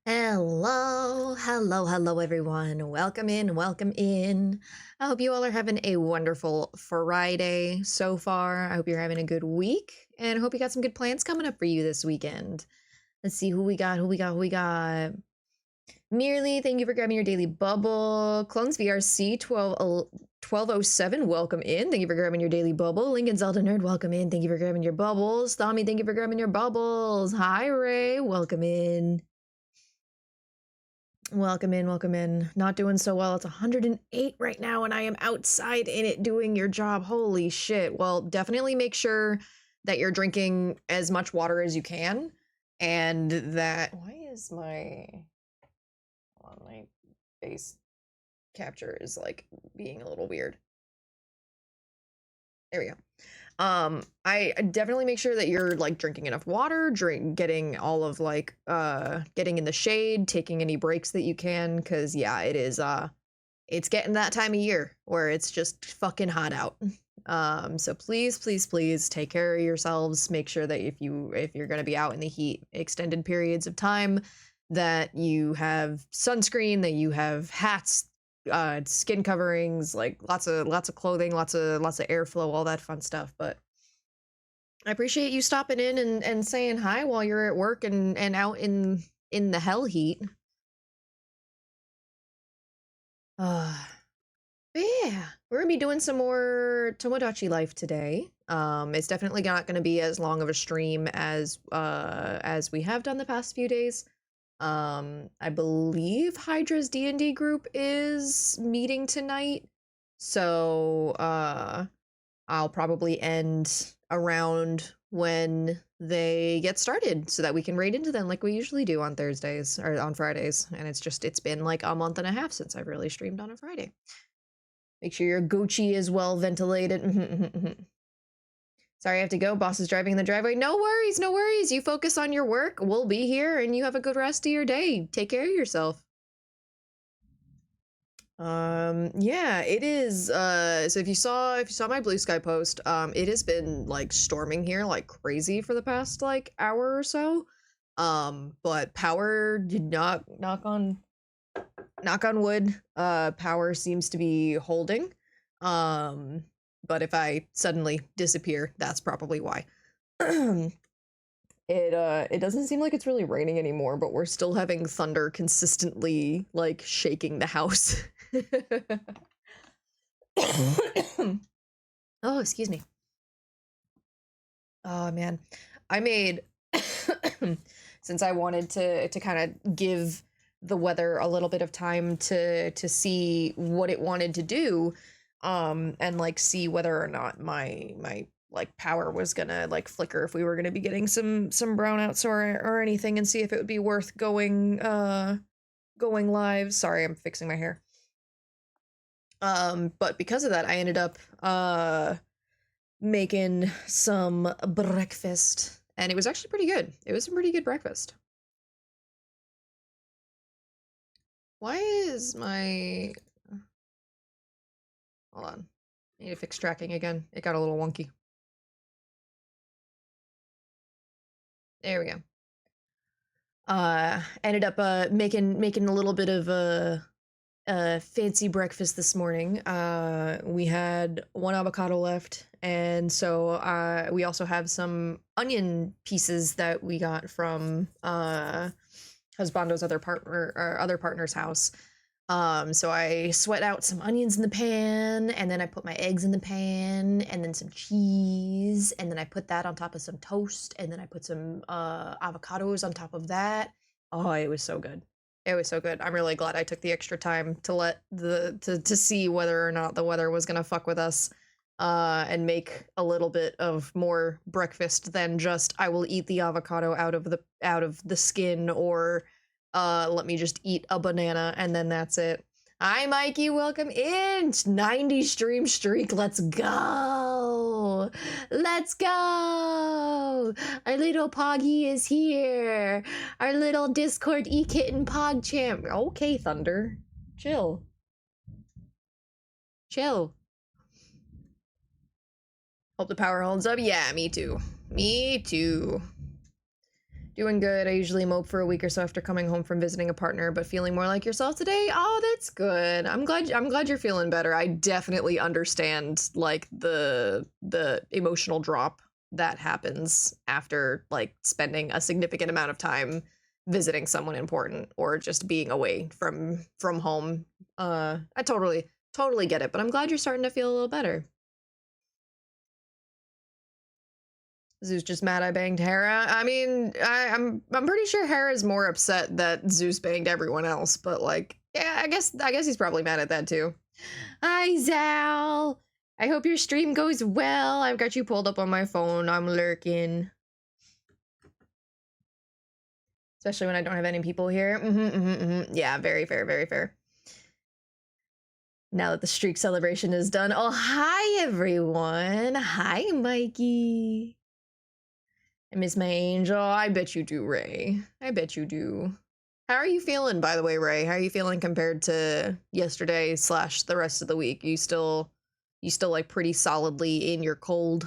Hello, everyone. Welcome in, welcome in. I hope you all are having a wonderful Friday so far. I hope you're having a good week, and I hope you got some good plans coming up for you this weekend. Let's see who we got. Merely, thank you for grabbing your daily bubble. Clones VRC 1207, welcome in. Thank you for grabbing your daily bubble. Lincoln Zelda Nerd, welcome in. Thank you for grabbing your bubbles. Tommy, thank you for grabbing your bubbles. Hi, Ray, welcome in. Welcome in. Not doing so well. It's 108 right now, and I am outside in it doing your job. Holy shit. Well, definitely make sure that you're drinking as much water as you can, and that... Why is my... Hold on, my face capture is, like, being a little weird. There we go. I definitely make sure that you're like drinking enough water, getting all of like getting in the shade, taking any breaks that you can, because yeah, it's getting that time of year where it's just fucking hot out. So please take care of yourselves. Make sure that if you're gonna be out in the heat extended periods of time, that you have sunscreen, that you have hats, skin coverings, like lots of clothing, lots of airflow, all that fun stuff. But I appreciate you stopping in and saying hi while you're at work and out in the hell heat. Yeah, we're gonna be doing some more Tomodachi Life today. It's definitely not gonna be as long of a stream as we have done the past few days. I believe Hydra's D&D group is meeting tonight, so I'll probably end around when they get started so that we can raid into them like we usually do on Thursdays or on Fridays. And it's been like a month and a half since I've really streamed on a Friday. Make sure your Gucci is well ventilated. Sorry, I have to go. Boss is driving in the driveway. No worries. You focus on your work. We'll be here, and you have a good rest of your day. Take care of yourself. Yeah, it is. So if you saw my blue sky post, it has been like storming here like crazy for the past like hour or so. But power did not, knock on wood. Power seems to be holding. But if I suddenly disappear, that's probably why. It doesn't seem like it's really raining anymore, but we're still having thunder consistently like shaking the house. Oh, excuse me. Oh man, I made since I wanted to kind of give the weather a little bit of time to see what it wanted to do, and like see whether or not my like power was gonna like flicker, if we were gonna be getting some brownouts or anything, and see if it would be worth going live. Sorry, I'm fixing my hair. But because of that, I ended up making some breakfast, and it was actually pretty good. It was some pretty good breakfast. Why is my... Hold on. I need to fix tracking again. It got a little wonky. There we go. Ended up making a little bit of a fancy breakfast this morning. We had one avocado left, and so we also have some onion pieces that we got from Husbando's other partner's house. So I sweat out some onions in the pan, and then I put my eggs in the pan, and then some cheese, and then I put that on top of some toast, and then I put some avocados on top of that. Oh, it was so good. It was so good. I'm really glad I took the extra time to to see whether or not the weather was gonna fuck with us, and make a little bit of more breakfast than just I will eat the avocado out of the skin, or let me just eat a banana and then that's it. Hi, Mikey. Welcome in. 90 stream streak. Let's go. Let's go. Our little Poggy is here. Our little Discord e-kitten PogChamp. Okay, Thunder. Chill. Hope the power holds up. Yeah, me too. Doing good. I usually mope for a week or so after coming home from visiting a partner, but feeling more like yourself today. Oh, that's good. I'm glad you're feeling better. I definitely understand like the emotional drop that happens after like spending a significant amount of time visiting someone important or just being away from home. I totally get it, but I'm glad you're starting to feel a little better. Zeus just mad I banged Hera. I mean, I'm pretty sure Hera's more upset that Zeus banged everyone else, but like, yeah, I guess he's probably mad at that too. Hi Zal. I hope your stream goes well. I've got you pulled up on my phone. I'm lurking. Especially when I don't have any people here. Yeah, very fair, very fair. Now that the streak celebration is done. Oh, hi everyone. Hi, Mikey. I miss my angel. I bet you do, Ray. I bet you do. How are you feeling, by the way, Ray? How are you feeling compared to yesterday / the rest of the week? You still like pretty solidly in your cold?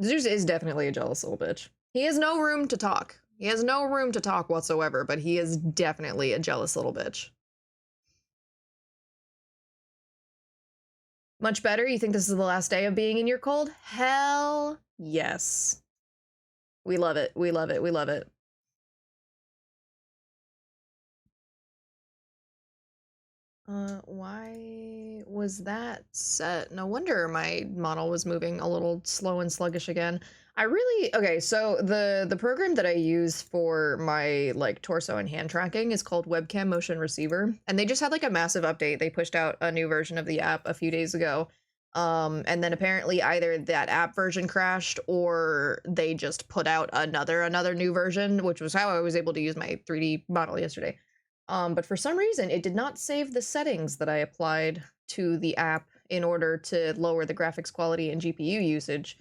Zeus is definitely a jealous little bitch. He has no room to talk. He has no room to talk whatsoever, but he is definitely a jealous little bitch. Much better? You think this is the last day of being in your cold? Hell yes. We love it. We love it. We love it. Why was that set? No wonder my model was moving a little slow and sluggish again. Okay, so the program that I use for my like torso and hand tracking is called Webcam Motion Receiver, and they just had like a massive update. They pushed out a new version of the app a few days ago. And then apparently either that app version crashed or they just put out another new version, which was how I was able to use my 3D model yesterday. But for some reason, it did not save the settings that I applied to the app in order to lower the graphics quality and GPU usage.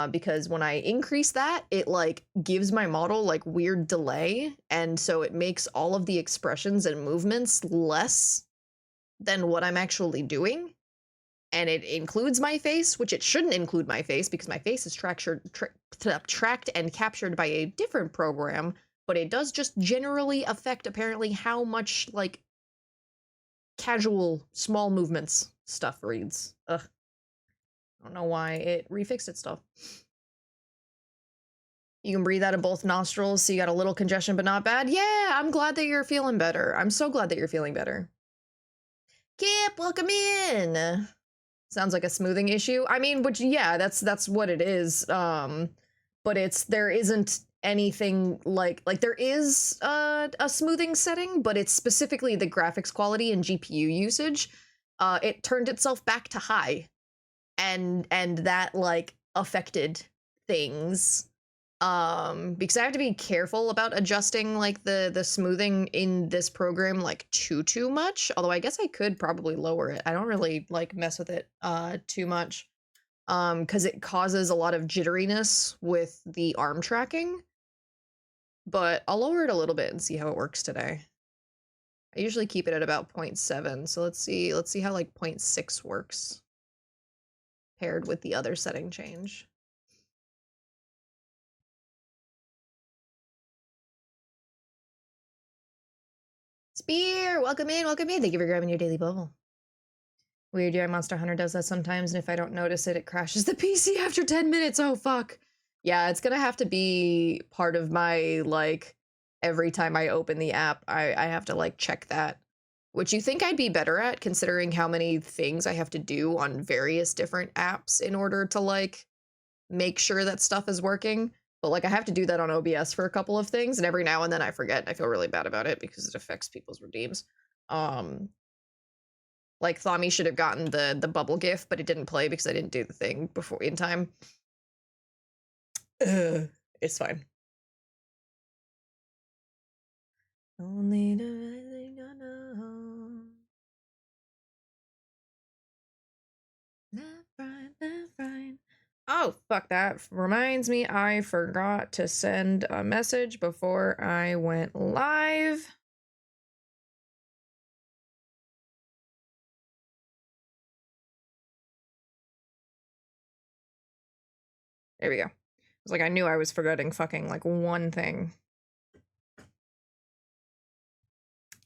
Because when I increase that, it like gives my model like weird delay, and so it makes all of the expressions and movements less than what I'm actually doing. And it includes my face, which it shouldn't include my face because my face is tracked and captured by a different program, but it does just generally affect apparently how much like casual small movements stuff reads. Ugh. I don't know why it refixed itself. You can breathe out of both nostrils, so you got a little congestion but not bad. Yeah, I'm glad that you're feeling better. I'm so glad that you're feeling better. Kip, welcome in. Sounds like a smoothing issue. I mean, which yeah, that's what it is. But there isn't anything like there is a smoothing setting, but it's specifically the graphics quality and GPU usage. It turned itself back to high, and that like affected things. Because I have to be careful about adjusting like the smoothing in this program like too much, although I guess I could probably lower it. I don't really like mess with it too much because it causes a lot of jitteriness with the arm tracking, but I'll lower it a little bit and see how it works today. I usually keep it at about 0.7, so let's see how like 0.6 works paired with the other setting change. Spear, welcome in, welcome in. Thank you for grabbing your daily bubble. Weird, yeah, Monster Hunter does that sometimes, and if I don't notice it, it crashes the PC after 10 minutes. Oh, fuck. Yeah, it's gonna have to be part of my, like, every time I open the app, I have to, like, check that. Which you think I'd be better at, considering how many things I have to do on various different apps in order to, like, make sure that stuff is working. But, like, I have to do that on OBS for a couple of things, and every now and then I forget, and I feel really bad about it because it affects people's redeems. Like, Thami should have gotten the bubble gift, but it didn't play because I didn't do the thing before in time. It's fine. Only the thing I know. Left, right, left, right. Oh, fuck, that reminds me, I forgot to send a message before I went live. There we go. It's like I knew I was forgetting fucking like one thing.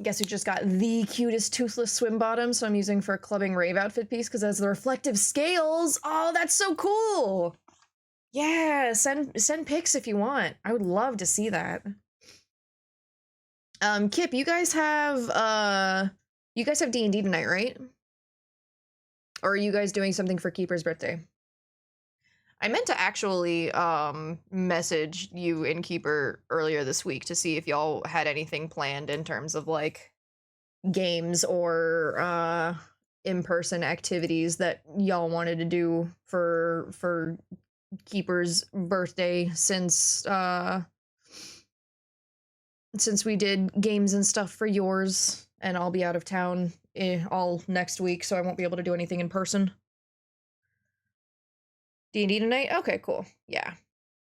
Guess we just got the cutest toothless swim bottom, so I'm using for a clubbing rave outfit piece because it has the reflective scales. Oh, that's so cool. Yeah, send pics if you want. I would love to see that. Kip, you guys have D&D tonight, right? Or are you guys doing something for Keeper's birthday? I meant to actually message you and Keeper earlier this week to see if y'all had anything planned in terms of like games or in-person activities that y'all wanted to do for Keeper's birthday since we did games and stuff for yours, and I'll be out of town all next week, so I won't be able to do anything in person. D&D tonight? Okay, cool. Yeah.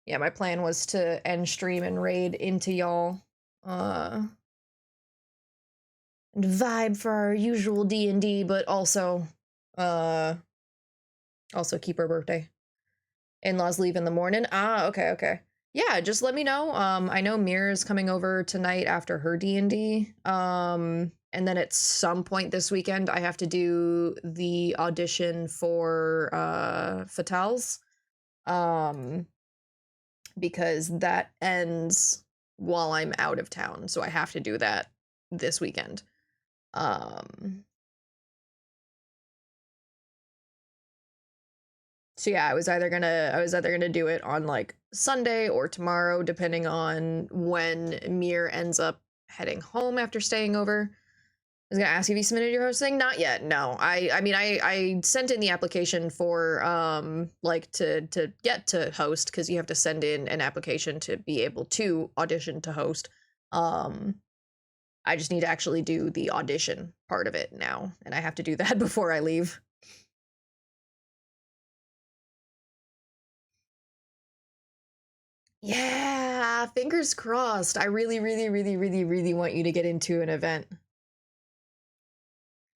Yeah, my plan was to end stream and raid into y'all. And vibe for our usual D&D, but also keep her birthday. In-laws leave in the morning. Ah, okay. Yeah, just let me know. I know Mira's coming over tonight after her D&D. And then at some point this weekend, I have to do the audition for Fatales. Because that ends while I'm out of town, so I have to do that this weekend. So yeah, I was either gonna do it on like Sunday or tomorrow, depending on when Mir ends up heading home after staying over. I was gonna ask if you submitted your host thing. Not yet. No. I mean I sent in the application for like to get to host, because you have to send in an application to be able to audition to host. I just need to actually do the audition part of it now, and I have to do that before I leave. Yeah, fingers crossed. I really want you to get into an event.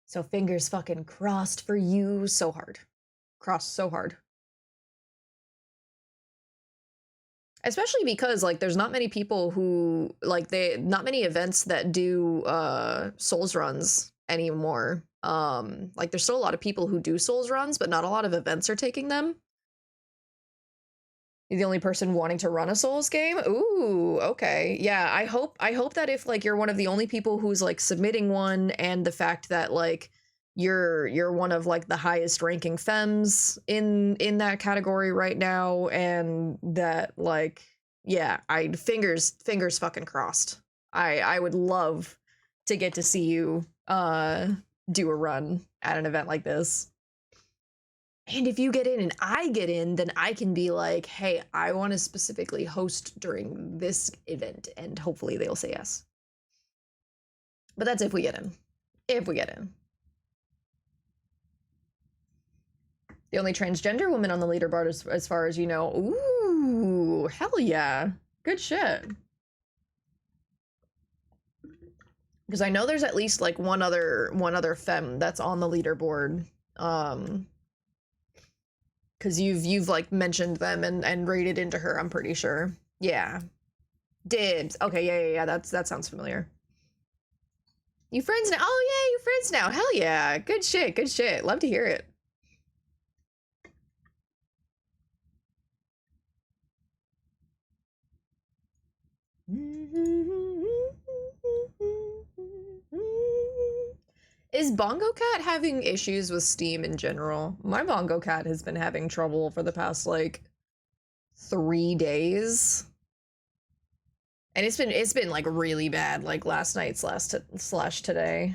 So fingers fucking crossed for you so hard. Crossed so hard. Especially because like there's not many people who not many events that do Souls runs anymore. Like there's still a lot of people who do Souls runs, but not a lot of events are taking them. You're the only person wanting to run a Souls game? Ooh, okay. Yeah, I hope that if like you're one of the only people who's like submitting one, and the fact that like you're one of like the highest ranking femmes in that category right now, and that like yeah, I fingers fucking crossed. I would love to get to see you do a run at an event like this. And if you get in and I get in, then I can be like, hey, I want to specifically host during this event, and hopefully they'll say yes. But that's if we get in. If we get in. The only transgender woman on the leaderboard, as far as you know. Ooh, hell yeah. Good shit. Because I know there's at least like one other femme that's on the leaderboard. Because you've like mentioned them and rated into her, I'm pretty sure. Yeah. Dibs. Okay, yeah. That sounds familiar. You friends now? Oh yeah, you friends now. Hell yeah. Good shit. Love to hear it. Is Bongo Cat having issues with Steam in general? My Bongo Cat has been having trouble for the past like 3 days. And it's been like really bad, like last night slash today.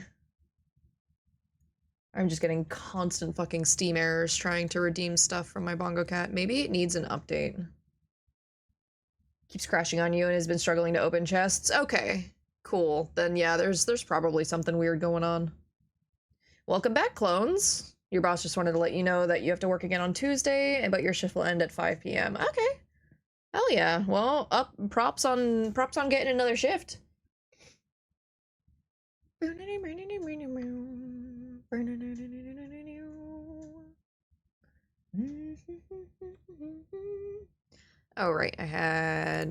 I'm just getting constant fucking Steam errors trying to redeem stuff from my Bongo Cat. Maybe it needs an update. Keeps crashing on you and has been struggling to open chests. Okay, cool. Then yeah, there's probably something weird going on. Welcome back, clones. Your boss just wanted to let you know that you have to work again on Tuesday, but your shift will end at 5 p.m. Okay. Hell yeah. Well, props on getting another shift. Oh, right, I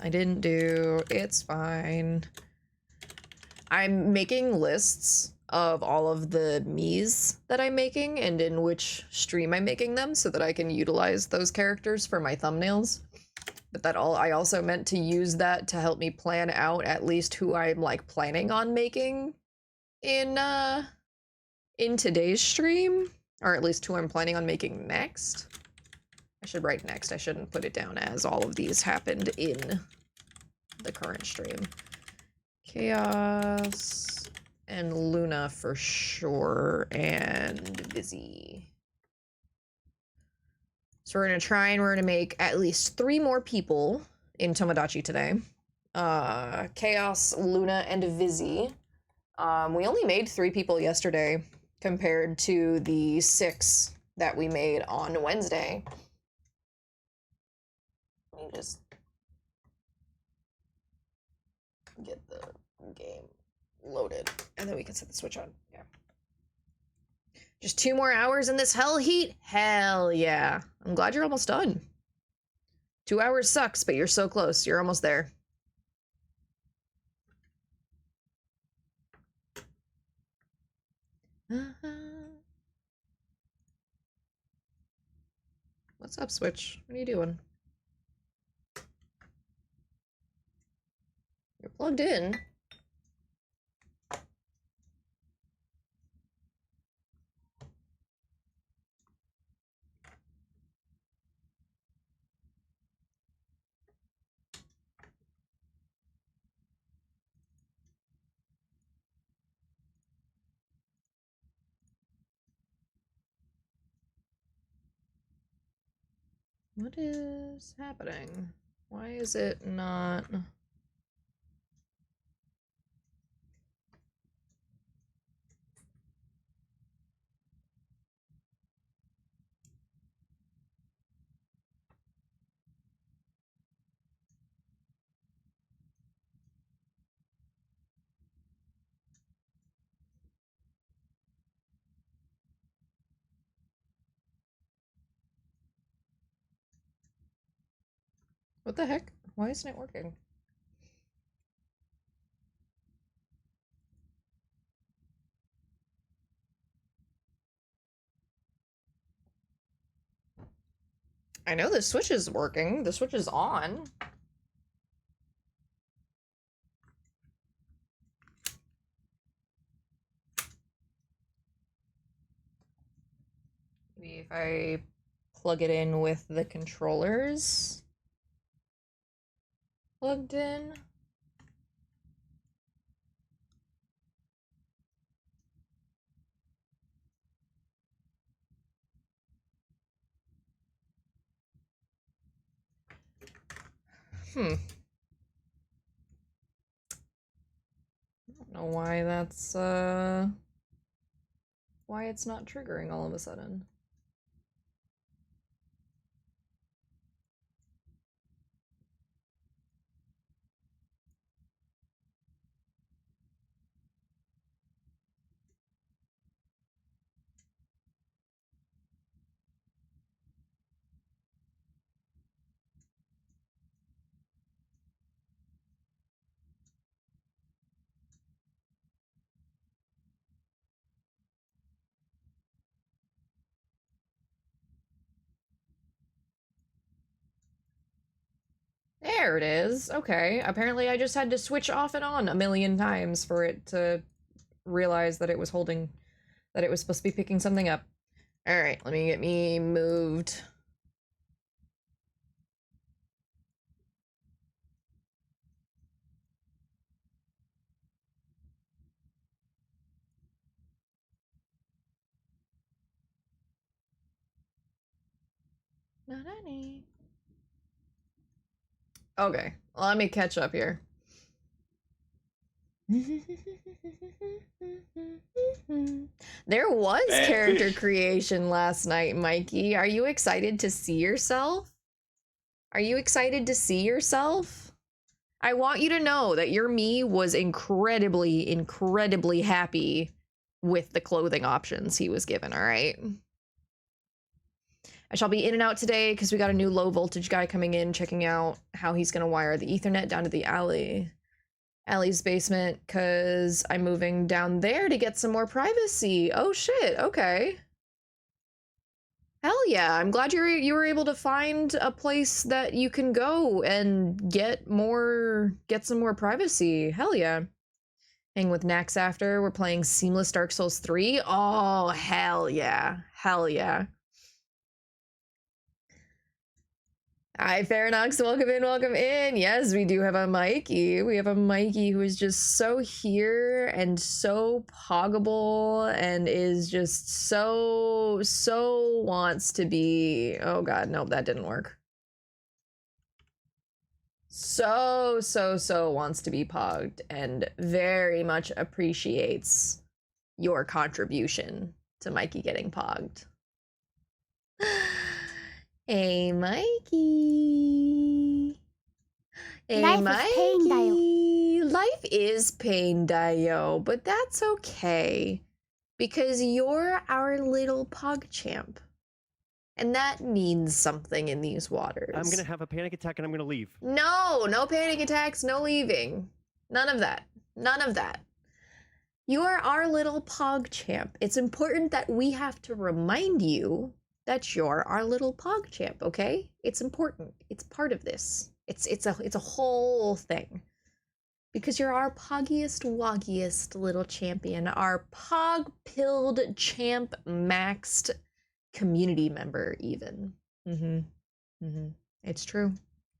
didn't do, it's fine. I'm making lists of all of the me's that I'm making and in which stream I'm making them so that I can utilize those characters for my thumbnails. But I also meant to use that to help me plan out at least who I'm like planning on making in today's stream, or at least who I'm planning on making next. I should write next. I shouldn't put it down as all of these happened in the current stream. Chaos and Luna for sure, and Vizzy. So we're gonna make at least 3 more people in Tomodachi today. Chaos, Luna, and Vizzy. We only made 3 people yesterday compared to the 6 that we made on Wednesday. Let me just get the game loaded, and then we can set the switch on. Yeah. Just 2 more hours in this hell heat? Hell yeah. I'm glad you're almost done. 2 hours sucks, but you're so close. You're almost there. What's up, Switch? What are you doing? You're plugged in. What is happening? Why is it not... What the heck? Why isn't it working? I know the Switch is working. The Switch is on. Maybe if I plug it in with the controllers plugged in. I don't know why that's, why it's not triggering all of a sudden. There it is. Okay. Apparently I just had to switch off and on a million times for it to realize that it was holding, that it was supposed to be picking something up. All right, let me get me moved. Okay, let me catch up here. There was character creation last night, Mikey. Are you excited to see yourself? Are you excited to see yourself? I want you to know that your me was incredibly, incredibly happy with the clothing options he was given, all right? I shall be in and out today because we got a new low voltage guy coming in, checking out how he's gonna wire the Ethernet down to the Allie's basement, because I'm moving down there to get some more privacy. Oh shit, okay. Hell yeah, I'm glad you were able to find a place that you can go and get some more privacy. Hell yeah. Hang with Nax after. We're playing Seamless Dark Souls 3. Oh, hell yeah. Hell yeah. Hi, Faranox. Welcome in, welcome in. Yes, we do have a Mikey. We have a Mikey who is just so here and so poggable and is just so wants to be. Oh god, nope, that didn't work. So wants to be pogged and very much appreciates your contribution to Mikey getting pogged. Hey, Mikey. Hey, Life Mikey. is pain, Dio. Life is pain, Dio, but that's okay. Because you're our little pug champ. And that means something in these waters. I'm gonna have a panic attack and I'm gonna leave. No, no panic attacks, no leaving. None of that. None of that. You are our little pog champ. It's important that we have to remind you that you're our little pog champ, okay? It's important. It's part of this. It's a whole thing. Because you're our poggiest, woggiest little champion, our pog-pilled champ maxed community member even. It's true.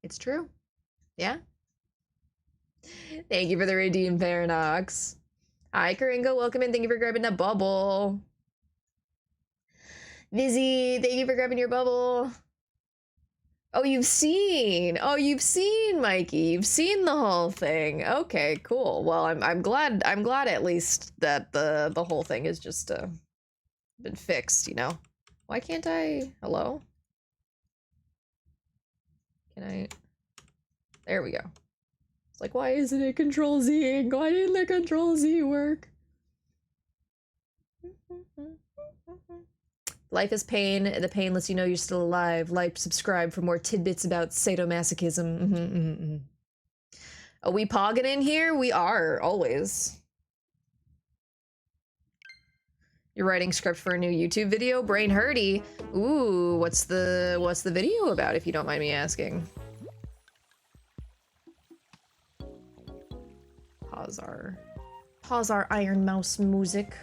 It's true. Yeah? Thank you for the redeem, Paradox. Hi, Karinga. Welcome in. Thank you for grabbing that bubble. Vizzy, thank you for grabbing your bubble. Oh, you've seen, Mikey. You've seen the whole thing. Okay, cool. Well, I'm glad at least that the whole thing has just been fixed, you know. Why can't I? Hello? Can I? There we go. It's like, why isn't it Control Z? Why didn't the Control Z work? Life is pain. The pain lets you know you're still alive. Like, subscribe for more tidbits about sadomasochism. Are we pogging in here? We are, always. You're writing script for a new YouTube video? Brain hurty. Ooh, what's the video about, if you don't mind me asking? Pause our Iron Mouse music.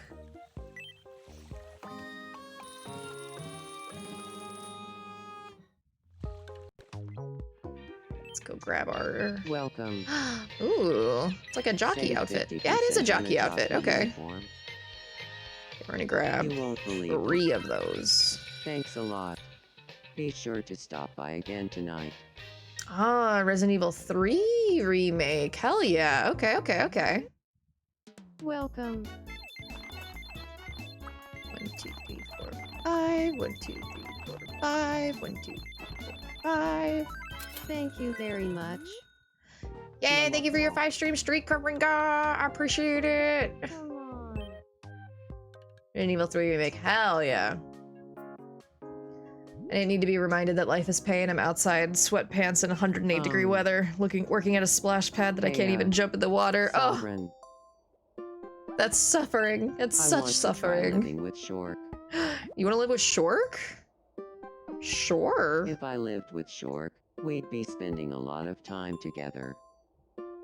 Let's go grab our... Welcome. Ooh, it's like a jockey outfit. Yeah, it is a jockey outfit. Okay. We're gonna grab 3 of those. Thanks a lot. Be sure to stop by again tonight. Ah, Resident Evil 3 remake. Hell yeah. Okay. Welcome. 1, 2, 3, 4, 5. 1, 2, 3, 4, 5. 1, 2, 3, 4, 5. Thank you very much. Yay, thank you for your 5 stream streak, Karinga. I appreciate it. Come on. Resident Evil 3 remake. Hell yeah. I didn't need to be reminded that life is pain. I'm outside, sweatpants in 108-degree weather, working at a splash pad that I can't even jump in the water. Siren. Oh, that's suffering. It's such suffering. Living with Shork. You want to live with Shork? Sure. If I lived with Shork, we'd be spending a lot of time together.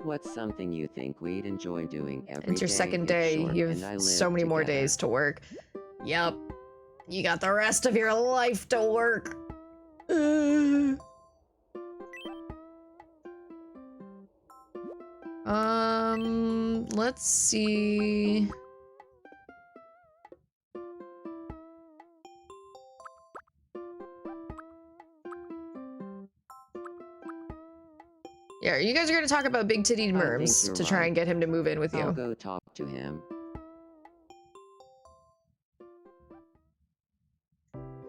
What's something you think we'd enjoy doing every day? It's your second day. You have so many more days to work. Yep. You got the rest of your life to work. Let's see. Yeah, you guys are gonna talk about big titty merms to try and get him to move in with you. I'll go talk to him.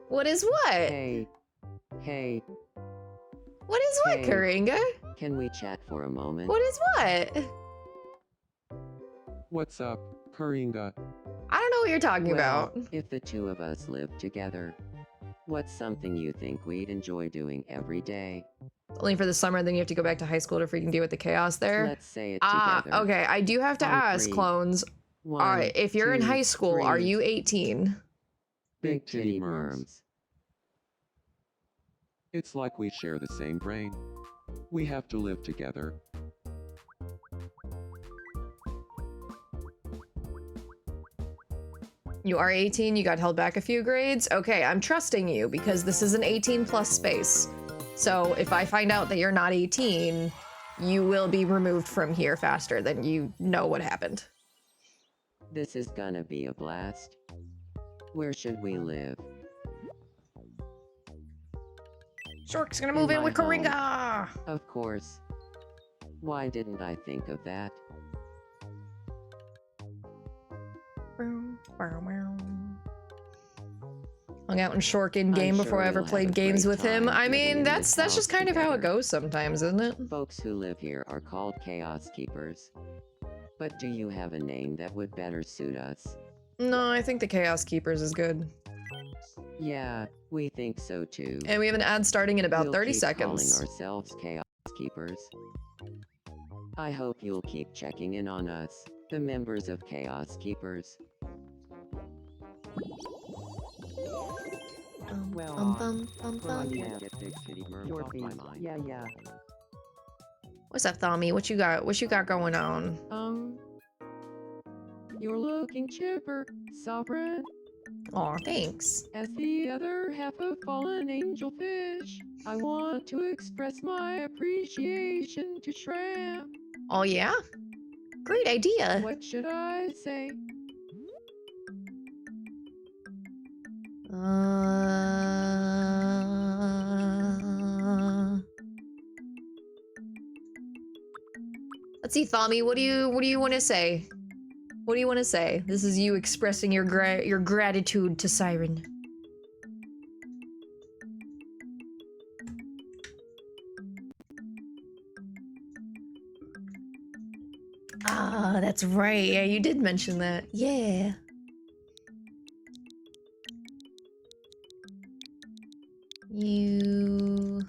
What is what? Hey. What is what, Hey. Karinga? Can we chat for a moment? What is what? What's up, Karinga? I don't know what you're talking Well, about. if the two of us lived together, What's something you think we'd enjoy doing every day? Only for the summer, then you have to go back to high school to freaking deal with the chaos there. Let's say it Ah, together. okay. I do have to On ask, three. clones. One, Alright, if you're in two, high school, are three. you 18? Big titty merms. It's like we share the same brain. We have to live together. You are 18, you got held back a few grades? Okay, I'm trusting you because this is an 18 plus space. So if I find out that you're not 18, you will be removed from here faster than you know what happened. This is gonna be a blast. Where should we live? Shork's gonna move in my with home. Coringa! Of course. Why didn't I think of that? Hung out in Shork in game sure before I ever we'll have played a games great with him. time I living mean, in that's this just house kind of how it together. goes sometimes, isn't it? Folks who live here are called Chaos Keepers. But do you have a name that would better suit us? No, I think the Chaos Keepers is good. Yeah, we think so too. And we have an ad starting in about We'll 30 keep seconds. calling ourselves Chaos Keepers. I hope you'll keep checking in on us, the members of Chaos Keepers. Yeah. What's up, Thommy? What you got? What you got going on? You're looking chipper, Sovereign. Aw, thanks. As the other half of fallen angelfish, I want to express my appreciation to Shram. Oh yeah? Great idea. What should I say? Let's see, Thommy. What do you want to say? What do you want to say? This is you expressing your gratitude to Siren. Ah, that's right. Yeah, you did mention that. Yeah. You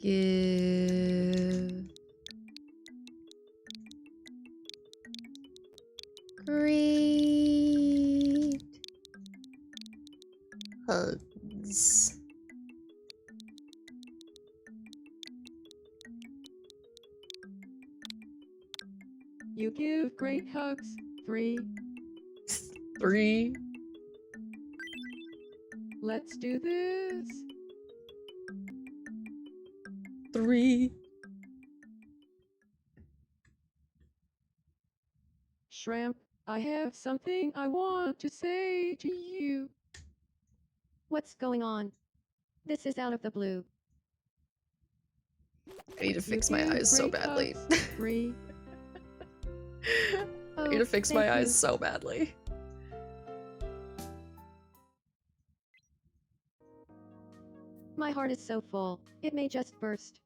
give great hugs. You give great hugs. 3. 3. Let's do this. 3. Shrimp, I have something I want to say to you. What's going on? This is out of the blue. I need to fix You my give eyes so great badly. hugs. 3. I need to fix my eyes so badly. My heart is so full, it may just burst.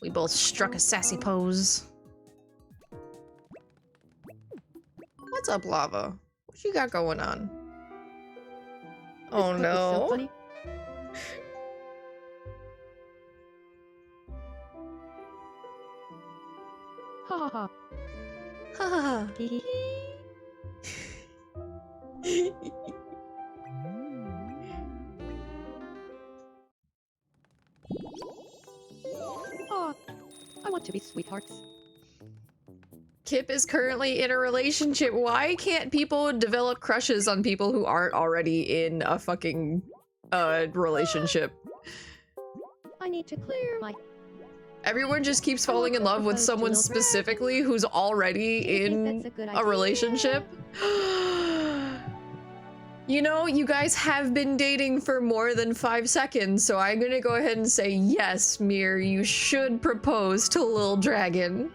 We both struck a sassy pose. What's up, Lava? What you got going on? Oh This book is so no. funny. Ha ha ha. Ha ha ha. Hee hee hee. Aw, I want to be sweethearts. Kip is currently in a relationship. Why can't people develop crushes on people who aren't already in a fucking relationship? I need to clear my. Everyone just keeps falling in love with someone specifically who's already in That's a good a idea. relationship. You know, you guys have been dating for more than 5 seconds, so I'm gonna go ahead and say yes, Mir, you should propose to Lil Dragon.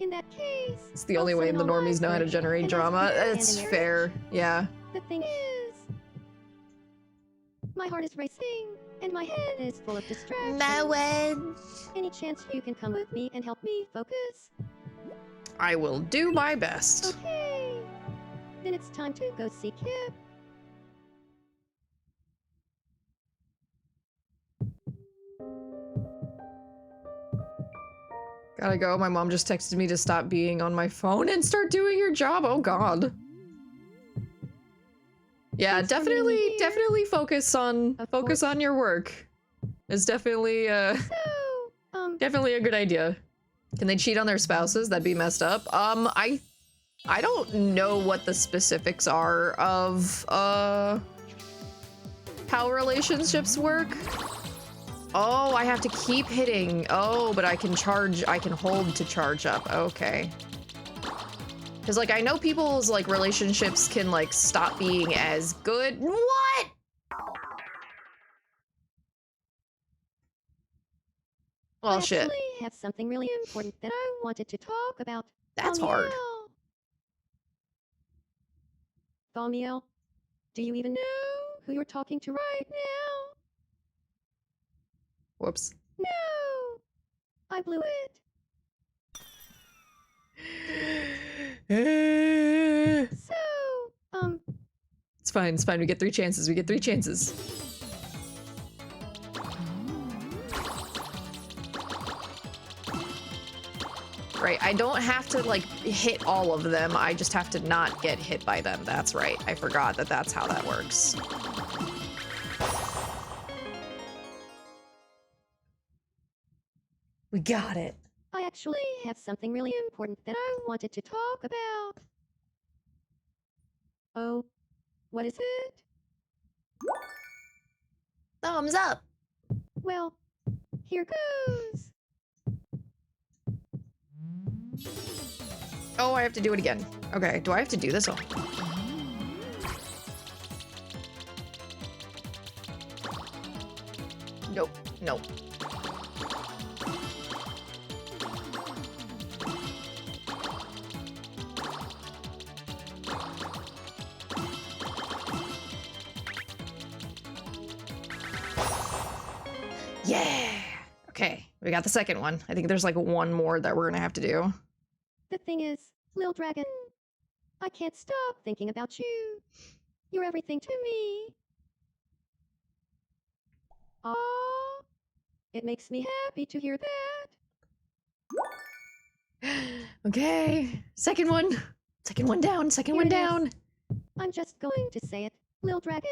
In that case, It's the only way the normies know how to generate drama. It's fair, yeah. the thing is, my heart is racing and my head is full of distractions. one. Any chance you can come with me and help me focus? I will do my best. Okay. Then it's time to go see Kip. Gotta go. My mom just texted me to stop being on my phone and start doing your job. Oh god. Yeah, Thanks for meeting me here. definitely focus on Of focus course. on your work. It's definitely So, definitely a good idea. Can they cheat on their spouses? That'd be messed up. I don't know what the specifics are of how relationships work. Oh, I have to keep hitting. Oh, but I can hold to charge up. Okay. Cause like I know people's like relationships can like stop being as good. What? Well, I shit. actually have something really important that I wanted to talk about. That's hard. Vamiel, do you even know who you're talking to right now? Whoops. No! I blew it. It's So, fine, it's fine. We get 3 chances. We get 3 chances. Right, I don't have to, like, hit all of them. I just have to not get hit by them. That's right. I forgot that that's how that works. We got it. I actually have something really important that I wanted to talk about. Oh, what is it? Thumbs up. Well, here goes. Oh, I have to do it again. Okay, do I have to do this? Oh. Nope, nope. Yeah! Okay, we got the second one. I think there's like one more that we're gonna have to do. The thing is, Lil Dragon, I can't stop thinking about you. You're everything to me. Aww. It makes me happy to hear that. Okay, second one. Second one down, second Here one it is. down. I'm just going to say it. Lil Dragon.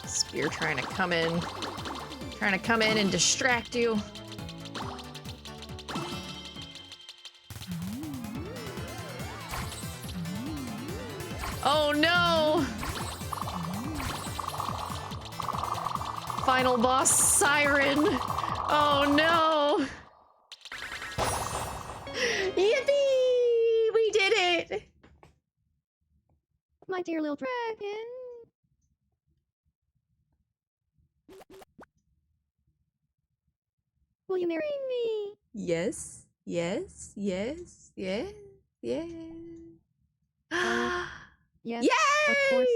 Spear trying to come in. Trying to come in and distract you. Oh no! Final boss, Siren. Oh no! Yippee! We did it! My dear Lil Dragon. Will you marry me? Yes, yes, yes, yes, yes. Yes, Yay! of course.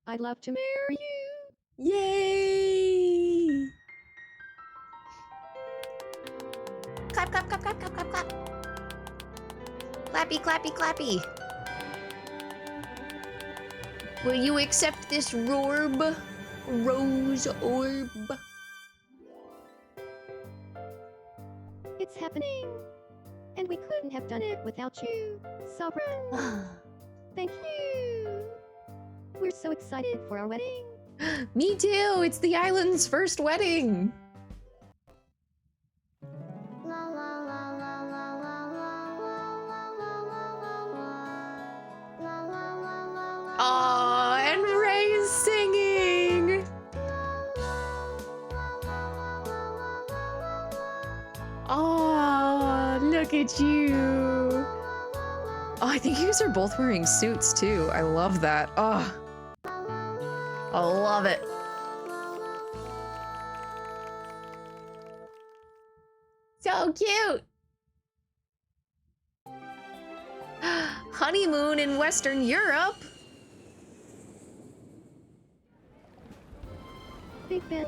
I'd love to marry you. Yay! Clap, clap, clap, clap, clap, clap, clap. Clappy, clappy, clappy. Will you accept this rorb? Rose orb? It's happening. And we couldn't have done it without you, Sovereign. Thank you. We're so excited for our wedding. Me too! It's the island's first wedding! Aww, and Ray's singing! Aww, look at you! Oh, I think you guys are both wearing suits too. I love that. Oh, I love it. So cute! honeymoon in Western Europe. Big Ben.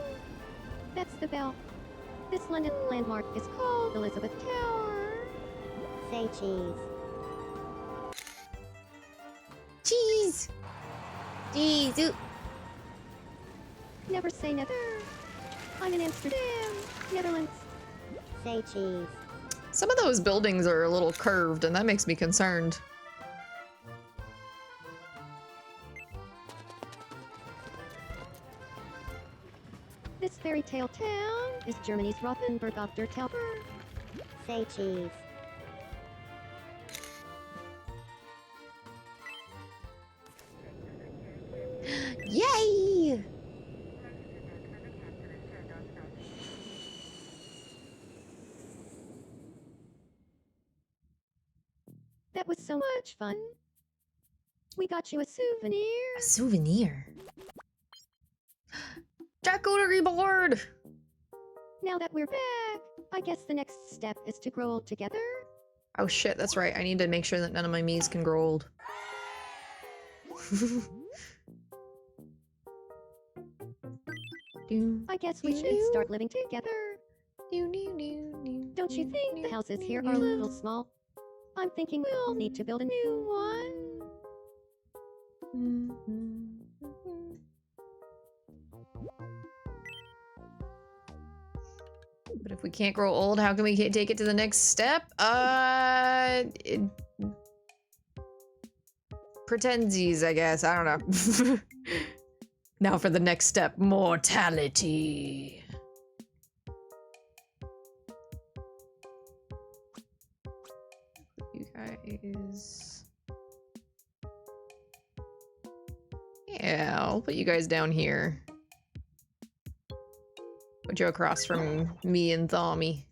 That's the bell. This London landmark is called Elizabeth Tower. Say cheese. Cheese. Cheese. Ooh. Never say never. I'm in Amsterdam, Netherlands. Say cheese. Some of those buildings are a little curved, and that makes me concerned. This fairy tale town is Germany's Rothenburg auf der Tauber. Say cheese. Yay! That was so much fun. We got you a souvenir. A souvenir. Charcuterie board! Now that we're back, I guess the next step is to grow old together. Oh shit, that's right. I need to make sure that none of my Miis can grow old. I guess we should start living together. Don't you think the houses here are a little small? I'm thinking we'll need to build a new one. But if we can't grow old, how can we take it to the next step? Pretensies, I guess. I don't know. Now for the next step, mortality. You guys. Yeah, I'll put you guys down here. Put you across from me and Thommy.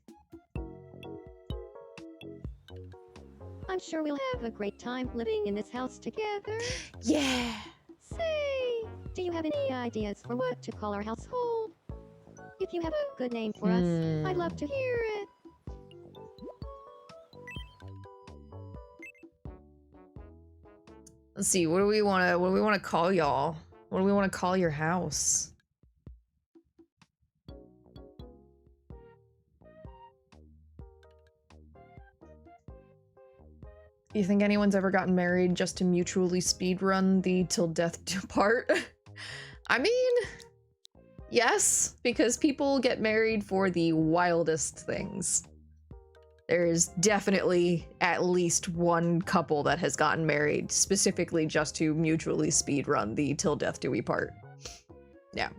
I'm sure we'll have a great time living in this house together. Yeah! Say, do you have any ideas for what to call our household? If you have a good name for us, I'd love to hear it. Let's see, what do we wanna call y'all? What do we wanna call your house? Do you think anyone's ever gotten married just to mutually speedrun the till death do part? I mean, yes, because people get married for the wildest things. There's definitely at least one couple that has gotten married specifically just to mutually speedrun the till death do we part. Yeah.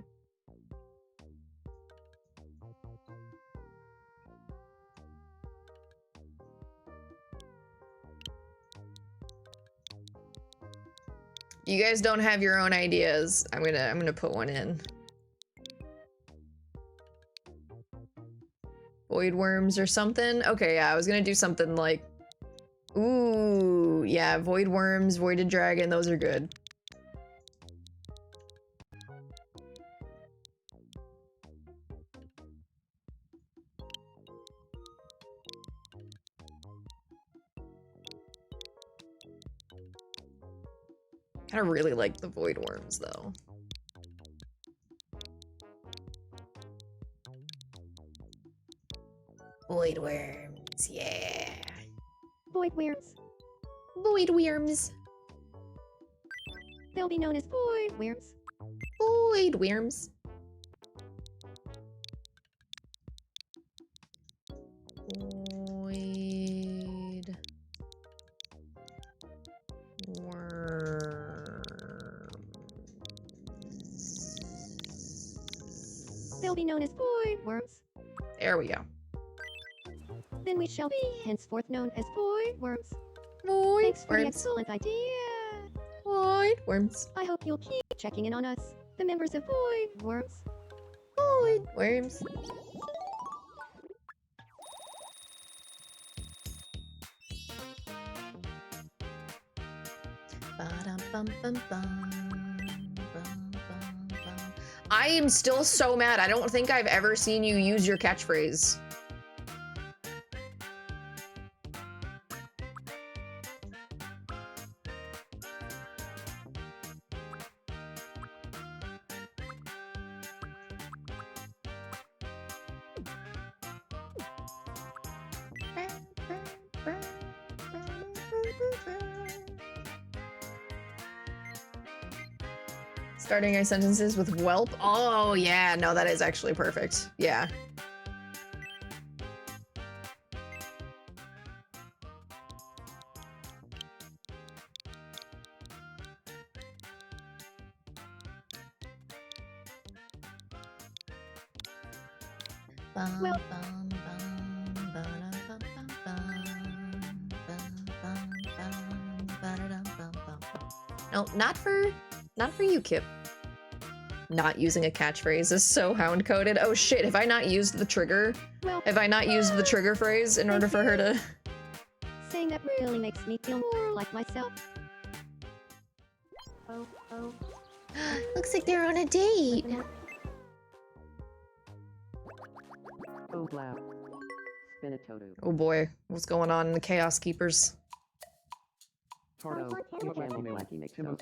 You guys don't have your own ideas. I'm gonna put one in. Void worms or something? Okay, yeah, I was gonna do something like... Ooh, yeah, void worms, voided dragon, those are good. I really like the void worms though. Void worms, yeah. Void worms. Void worms. They'll be known as void worms. Void worms. Void worms. They'll be known as void worms. There we go. Then we shall be henceforth known as void worms. Void Thanks for the worms. excellent idea. Void worms. I hope you'll keep checking in on us, the members of void worms. Void worms. I am still so mad. I don't think I've ever seen you use your catchphrase. Starting our sentences with whelp. Oh yeah, no, that is actually perfect. Yeah. Well- No, not for you, Kip. Not using a catchphrase is so hound coded. Oh shit, have I not used the trigger? Well, Have I not used the trigger phrase in order for her to... saying that really makes me feel more like myself. Oh. Looks like they're on a date. Oh, blah. Spinatoto. Oh boy, what's going on in the Chaos Keepers? Tardo. You can't be lucky, make so.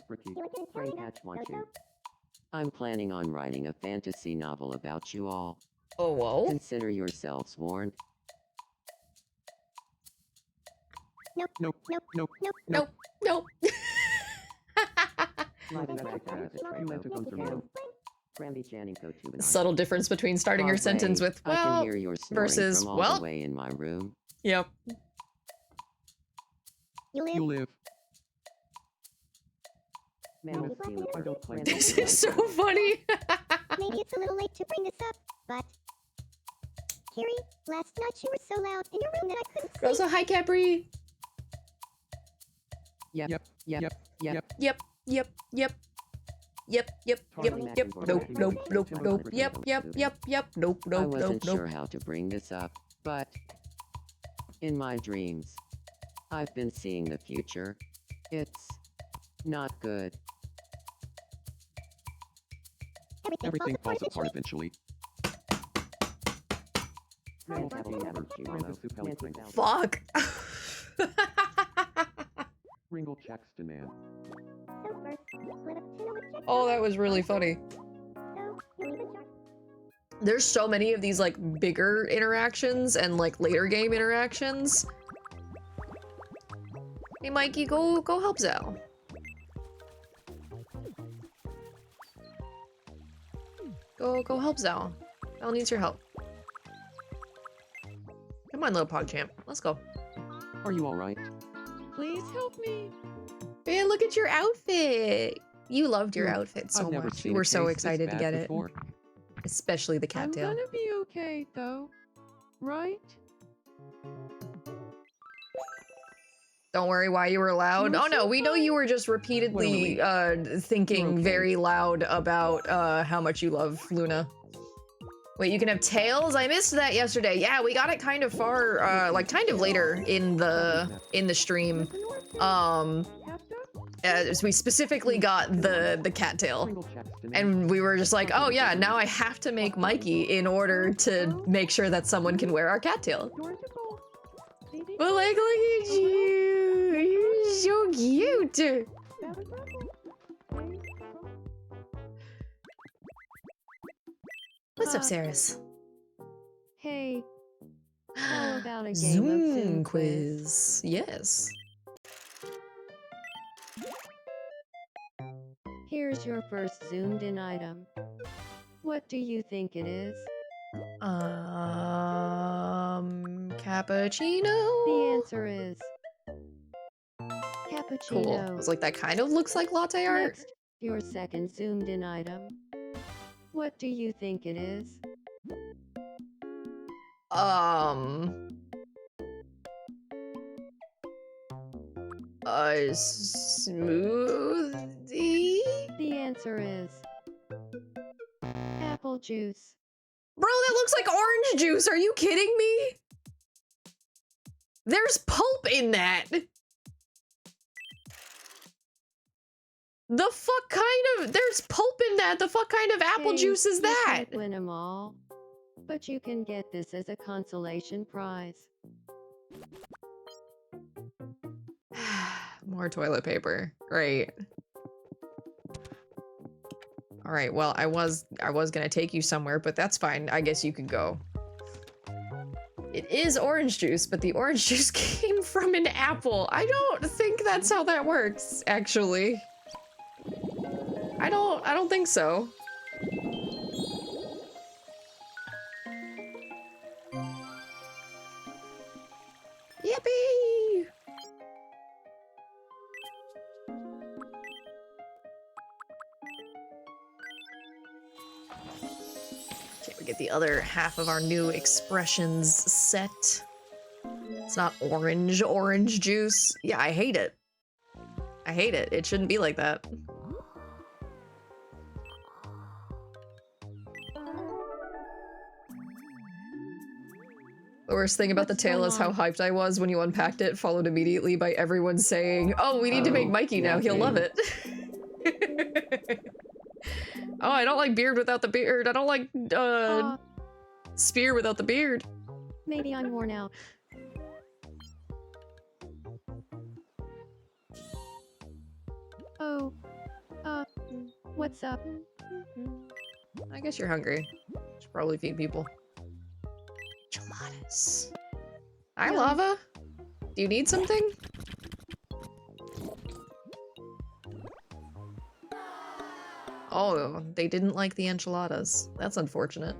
Brain patch want you. I'm planning on writing a fantasy novel about you all. Oh, whoa. Consider yourselves warned. Nope. Nope. Subtle difference between starting your sentence with, I can well, hear your snoring versus, from all well. the way in my room. Yep. You live. This is so funny. Maybe it's a little late to bring this up, but Carrie, last night you were so loud in your room that I couldn't sleep. Also, hi, Capri. Yep. Yep. Nope. I wasn't sure how to bring this up, but in my dreams, I've been seeing the future. It's not good. Everything falls apart eventually. Fuck. Ringle checks demand. Oh, that was really funny. There's so many of these like bigger interactions and like later game interactions. Hey Mikey, go help Zal. Go help Zal. Zal needs your help. Come on, little PogChamp. Let's go. Are you alright? Please help me. Man, look at your outfit. You loved your outfit so I've never much. seen You a were so case this excited to bad get it. before. Especially the cattail. be okay, though. Right? Don't worry why you were loud. You're Oh no, so we know you were just repeatedly thinking okay. very loud about how much you love Luna. Wait, you can have tails? I missed that yesterday. Yeah, we got it kind of far, like kind of later in the stream. As we specifically got the cattail. And we were just like, oh yeah, now I have to make Mikey in order to make sure that someone can wear our cattail. But like, look at you! You're so cute! What's up, Saris? Hey, how about a game of Zoom Zoom quiz. Yes. Here's your first zoomed in item. What do you think it is? Cappuccino? The answer is cappuccino. Cool. I was like, that kind of looks like latte art. Next, your second zoomed in item. What do you think it is? A smoothie? The answer is apple juice. Bro, that looks like orange juice. Are you kidding me? There's pulp in that. The fuck kind of... There's pulp in that. The fuck kind of apple Hey, juice is you that? can't win 'em all, but you can get this as a consolation prize. More toilet paper. Great. All right, well, I was gonna take you somewhere, but that's fine. I guess you could go. It is orange juice, but the orange juice came from an apple. I don't think that's how that works, actually. I don't think so. Yippee! Okay, we get the other half of our new expressions set. It's not orange juice. Yeah, I hate it. I hate it. It shouldn't be like that. The worst thing about the tale is how hyped I was when you unpacked it, followed immediately by everyone saying, "Oh, we need to make Mikey now. He'll love it." Oh, I don't like beard without the beard. I don't like spear without the beard. Maybe I'm worn out. Oh, what's up? I guess you're hungry. Should probably feed people. Enchiladas. Hi, Lava. Do you need something? Oh, they didn't like the enchiladas. That's unfortunate.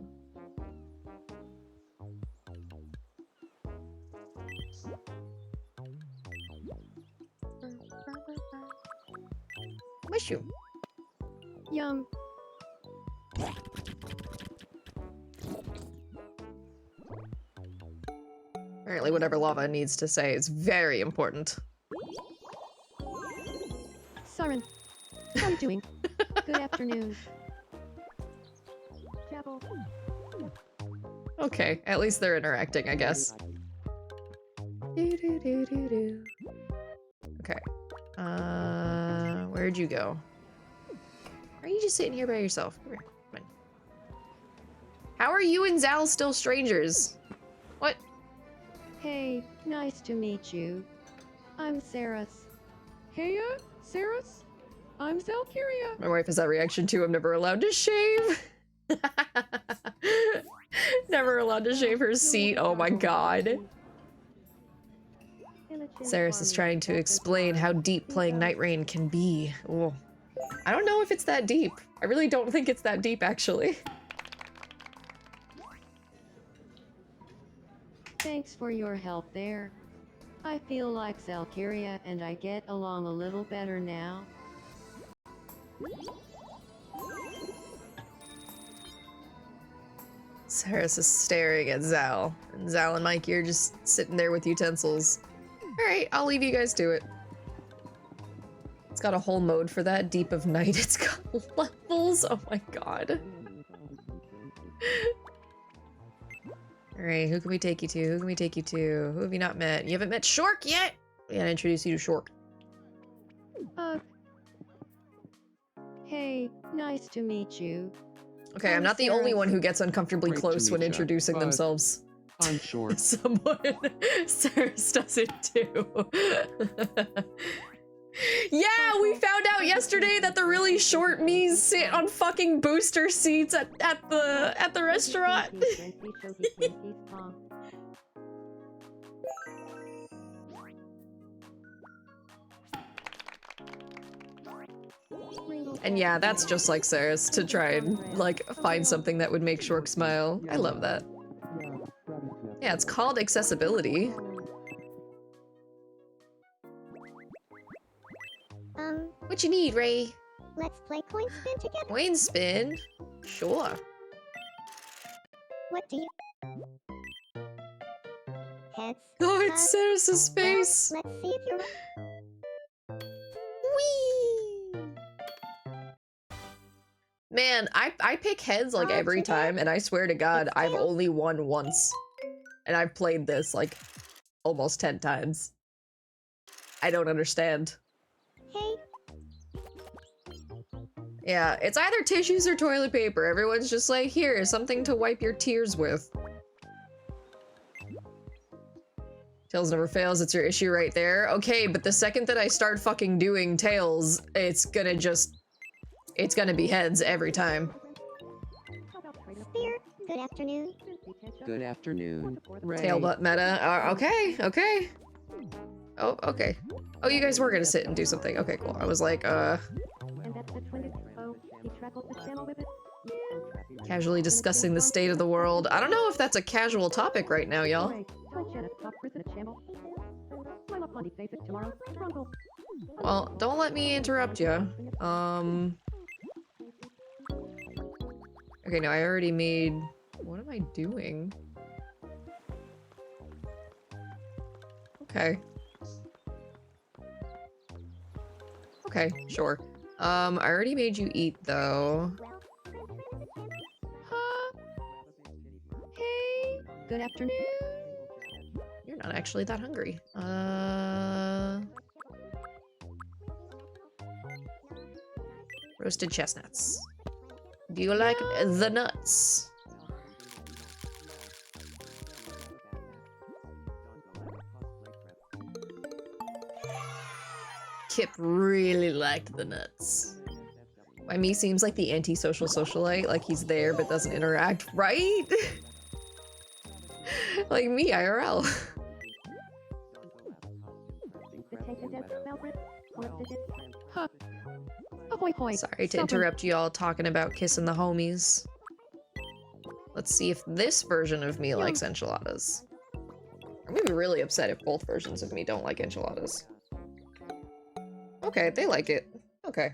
Mushroom. Yum. Apparently whatever Lava needs to say is very important. Siren, how are you doing? Good afternoon. Chapel. Okay, at least they're interacting, I guess. Okay. Where'd you go? Are you just sitting here by yourself? Come here. Come on. How are you and Zal still strangers? What? Hey, nice to meet you. I'm Saris. Heya, Saris? I'm Valkyria. My wife has that reaction too. I'm never allowed to shave. Never allowed to shave her seat. Oh my god. Saris is trying to explain how deep playing Night Rain can be. Ooh. I don't know if it's that deep. I really don't think it's that deep, actually. Thanks for your help there. I feel like Valkyria and I get along a little better now. Saris is staring at Zal. And Zal and Mikey are just sitting there with utensils. Alright, I'll leave you guys to it. It's got a whole mode for that, Deep of Night. It's got levels. Oh my god. Alright, who can we take you to? Who can we take you to? Who have you not met? You haven't met Shork yet? We gotta introduce you to Shork. Hey, nice to meet you. Okay, I'm not the only one who gets uncomfortably Great to close when meet ya, introducing but themselves. I'm short. Someone. Saris does it too. Yeah, we found out yesterday that the really short me's sit on fucking booster seats at the restaurant. And yeah, that's just like Saris to try and like find something that would make Shork smile. I love that. Yeah, it's called accessibility. What you need, Ray? Let's play coin spin together. Coin spin? Sure. What do you? Heads. Oh, it's Saris's face. Let's see if you're. Whee! Man, I pick heads like every time, and I swear to God, I've only won once. And I've played this like almost 10 times. I don't understand. Hey. Yeah, it's either tissues or toilet paper. Everyone's just like, here, something to wipe your tears with. Tails never fails, it's your issue right there. Okay, but the second that I start fucking doing tails, it's gonna be heads every time. Spear. Good afternoon. Good afternoon. Ray. Tail butt meta. Okay, okay. Oh, okay. Oh, you guys were gonna sit and do something. Okay, cool. I was like, And that's the 20th. so he traveled the channel with it. Yeah. Casually discussing the state of the world. I don't know if that's a casual topic right now, y'all. Alright, tell Janet to talk Chris in the channel. Smile up on the face it tomorrow. Rumble. Well, don't let me interrupt you. Okay, no, I already made... What am I doing? Okay. Okay, sure. I already made you eat, though. Huh? Hey! Good afternoon. You're not actually that hungry. Roasted chestnuts. Do you like the nuts? Kip really liked the nuts. Why, me seems like the antisocial socialite, like he's there but doesn't interact, right? Like me, IRL. The tank and dead Alfred. Lifted it. Huh. Ahoy hoy. Sorry to Stubborn. interrupt you all talking about kissing the homies. Let's see if this version of me likes enchiladas. I'm gonna be really upset if both versions of me don't like enchiladas. Okay, they like it. Okay.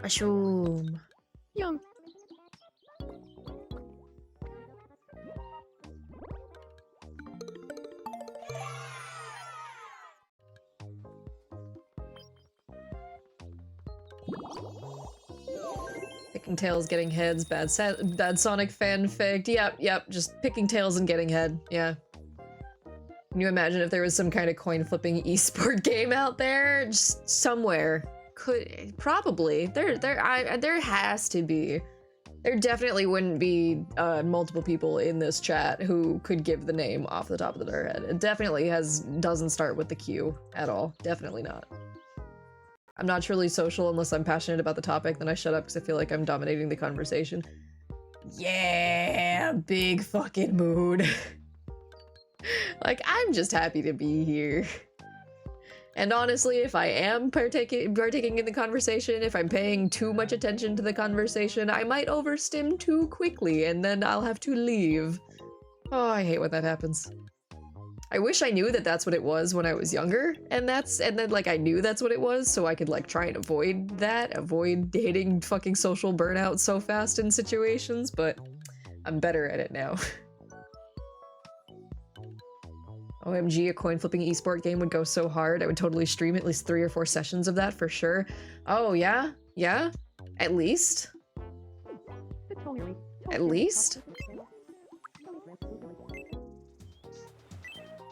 Mushroom. Yum. Picking tails, getting heads, bad Sonic fanfic. Yep, just picking tails and getting head. Yeah. Can you imagine if there was some kind of coin flipping esport game out there? Just somewhere. Probably. There has to be. There definitely wouldn't be multiple people in this chat who could give the name off the top of their head. It definitely doesn't start with the Q at all. Definitely not. I'm not truly social unless I'm passionate about the topic, then I shut up because I feel like I'm dominating the conversation. Yeah, big fucking mood. Like, I'm just happy to be here. And honestly, if I am partaking in the conversation, if I'm paying too much attention to the conversation, I might overstim too quickly and then I'll have to leave. Oh, I hate when that happens. I wish I knew that that's what it was when I was younger, and then like I knew that's what it was, so I could like try and avoid hitting fucking social burnout so fast in situations, but I'm better at it now. OMG, a coin flipping esport game would go so hard. I would totally stream at least 3 or 4 sessions of that for sure. Oh yeah? Yeah? At least? At least?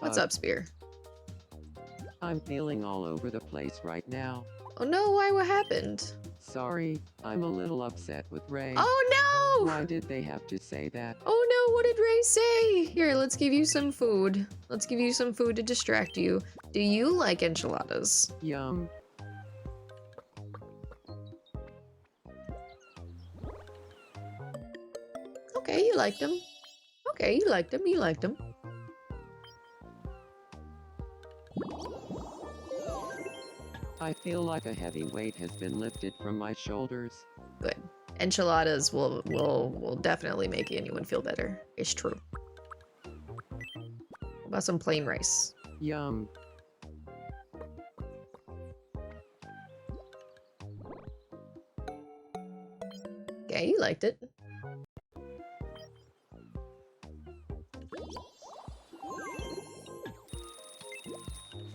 What's up, Spear? I'm feeling all over the place right now. Oh no, why? What happened? Sorry, I'm a little upset with Ray. Oh no! Why did they have to say that? Oh no, what did Ray say? Here, let's give you some food. Let's give you some food to distract you. Do you like enchiladas? Yum. Okay, you liked them. Okay, you liked them, you liked them. I feel like a heavy weight has been lifted from my shoulders. Good. Enchiladas will definitely make anyone feel better. It's true. What about some plain rice? Yum. Okay, you liked it.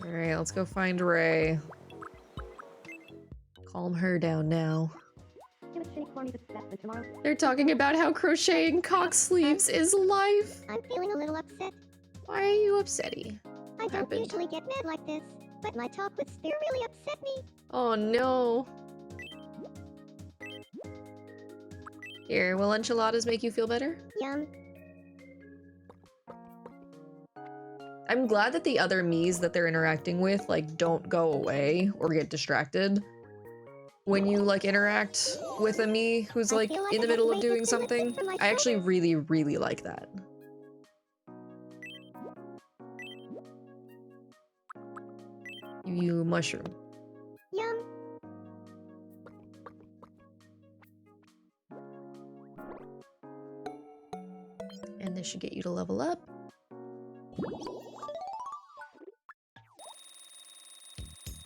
Alright, let's go find Ray. Calm her down now. They're talking about how crocheting cock sleeves is life. I'm feeling a little upset. Why are you upsetty? I don't happened? usually get mad like this, but my talk with Spear really upset me. Oh no. Here, will enchiladas make you feel better? Yum. I'm glad that the other me's that they're interacting with, like, don't go away or get distracted. when you like interact with a me who's I like feel like in the I middle of have doing made this in something. for my I actually service. really, really like that. Give you a mushroom. Yum. And this should get you to level up.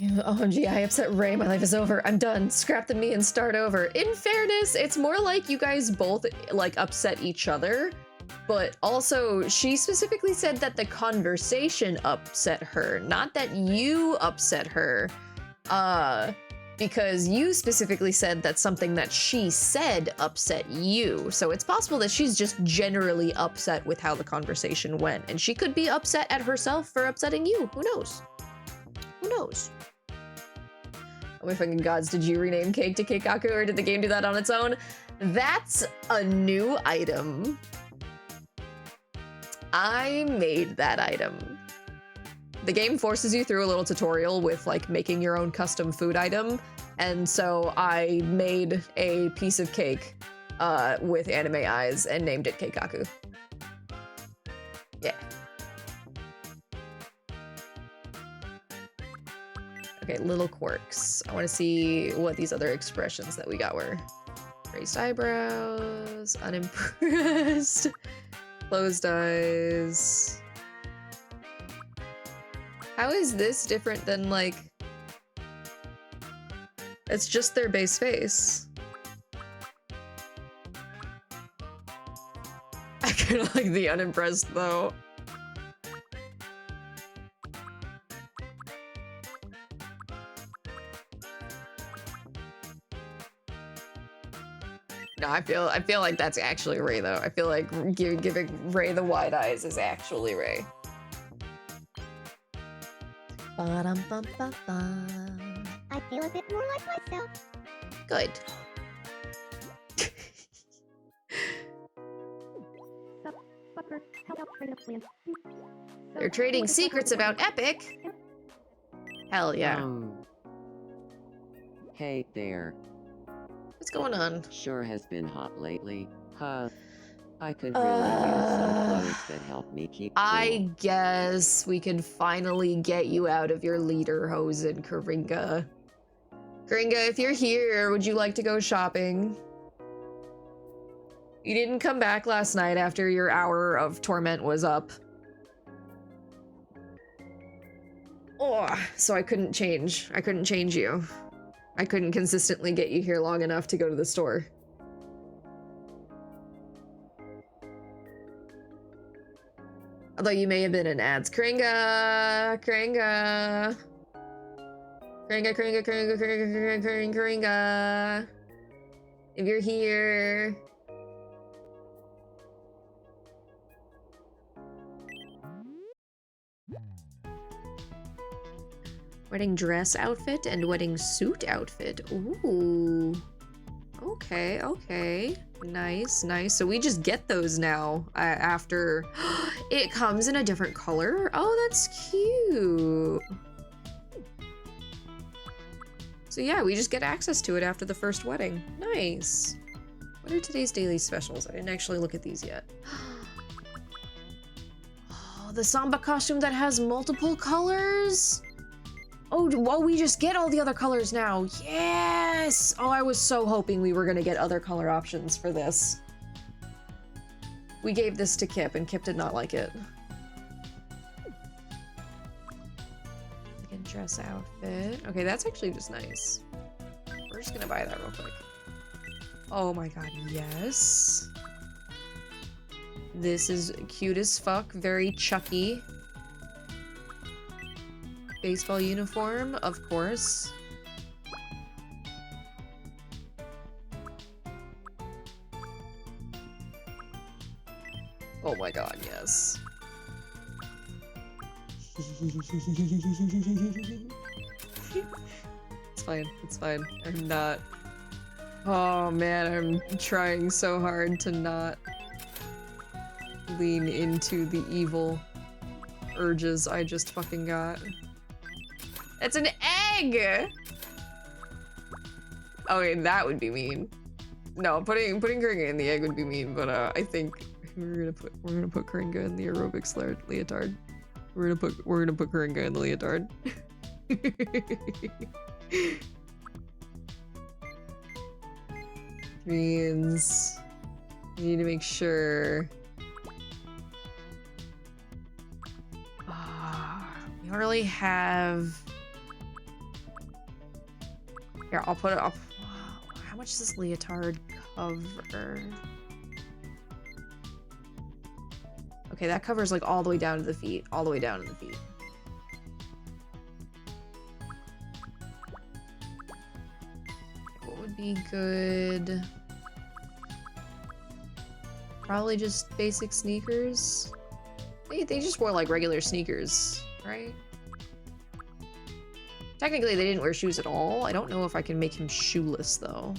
OMG, I upset Ray. My life is over. I'm done. Scrap the me and start over. In fairness, it's more like you guys both like upset each other. But also, she specifically said that the conversation upset her, not that you upset her. Because you specifically said that something that she said upset you. So it's possible that she's just generally upset with how the conversation went. And she could be upset at herself for upsetting you. Who knows? Who knows? Oh my fucking gods, did you rename Cake to Keikaku or did the game do that on its own? That's a new item. I made that item. The game forces you through a little tutorial with like making your own custom food item. And so I made a piece of cake with anime eyes and named it Keikaku. Yeah. Okay, little quirks. I want to see what these other expressions that we got were. Raised eyebrows, unimpressed, closed eyes. How is this different than, like... It's just their base face. I kind of like the unimpressed, though. No, I feel like that's actually Ray, though. I feel like giving Ray the wide eyes is actually Ray. Ba-dum-bum-ba-bum. I feel a bit more like myself. Good. Fucker, help out trade up plan. They're trading secrets about Epic. Hell yeah. Hey there. What's going on? Sure has been hot lately. Huh. I could really use some clothes that help me keep cool. I guess we can finally get you out of your lederhosen, Karinga. Karinga, if you're here, would you like to go shopping? You didn't come back last night after your hour of torment was up. Oh, so I couldn't change. I couldn't change you. I couldn't consistently get you here long enough to go to the store. Although you may have been in ads. Karinga! Karinga! Karinga, Karinga, Karinga, Karinga, Karinga, Karinga! If you're here... Wedding dress outfit and wedding suit outfit. Ooh. Okay, okay. Nice, nice. So we just get those now after... It comes in a different color? Oh, that's cute. So yeah, we just get access to it after the first wedding. Nice. What are today's daily specials? I didn't actually look at these yet. Oh, the Samba costume that has multiple colors? Oh, well, we just get all the other colors now. Yes! Oh, I was so hoping we were gonna get other color options for this. We gave this to Kip, and Kip did not like it. Like a dress outfit. Okay, that's actually just nice. We're just gonna buy that real quick. Oh my god, yes. This is cute as fuck, very Chucky. Baseball uniform, of course. Oh my god, yes. It's fine, it's fine. I'm not... Oh man, I'm trying so hard to not lean into the evil urges I just fucking got. It's an egg! Okay, that would be mean. No, putting Kringa in the egg would be mean, but I think we're gonna put Kringa in the aerobics leotard. We're gonna put Kringa in the leotard. Means you need to make sure. We don't really have. Here, I'll put it up. How much does this leotard cover? Okay, that covers like all the way down to the feet. All the way down to the feet. What would be good? Probably just basic sneakers. They just wore like regular sneakers, right? Technically, they didn't wear shoes at all. I don't know if I can make him shoeless, though.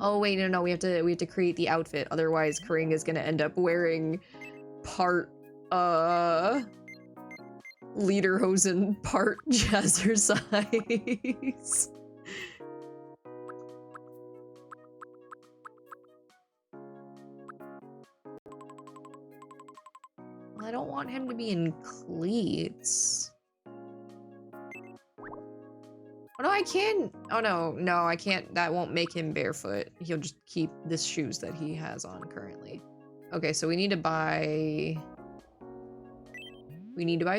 Oh wait, no, we have to create the outfit. Otherwise, Kring is gonna end up wearing part lederhosen, part jazzercise. I don't want him to be in cleats. Oh no, I can. Oh no, I can't. That won't make him barefoot. He'll just keep the shoes that he has on currently. Okay, so we need to buy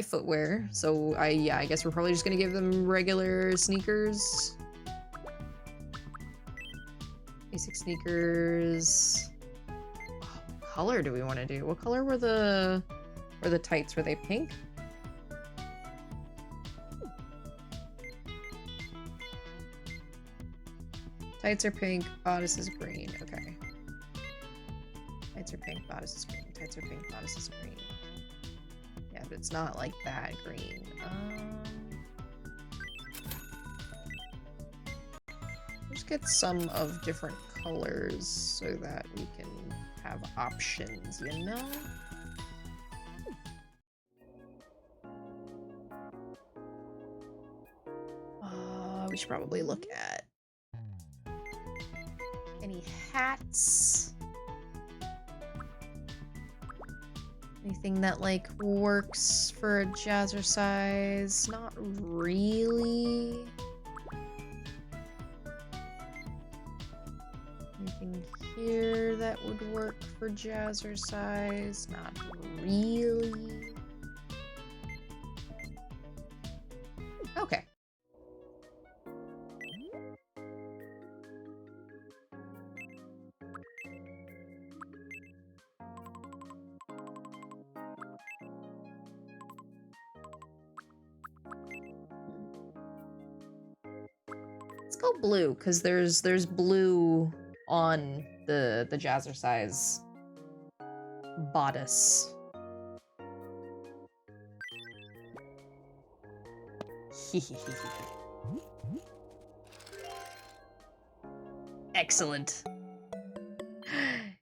footwear. So yeah, I guess we're probably just gonna give them regular sneakers. Basic sneakers. Oh, what color do we want to do? What color were the tights? Were they pink? Tights are pink, bodice is green. Okay. Tights are pink, bodice is green. Tights are pink, bodice is green. Yeah, but it's not like that green. Just get some of different colors so that we can have options, you know? We should probably look at any hats. Anything that like works for a jazzercise? Not really. Anything here that would work for jazzercise? Not really. Okay. Let's go blue, because there's blue on the jazzercise bodice. Excellent.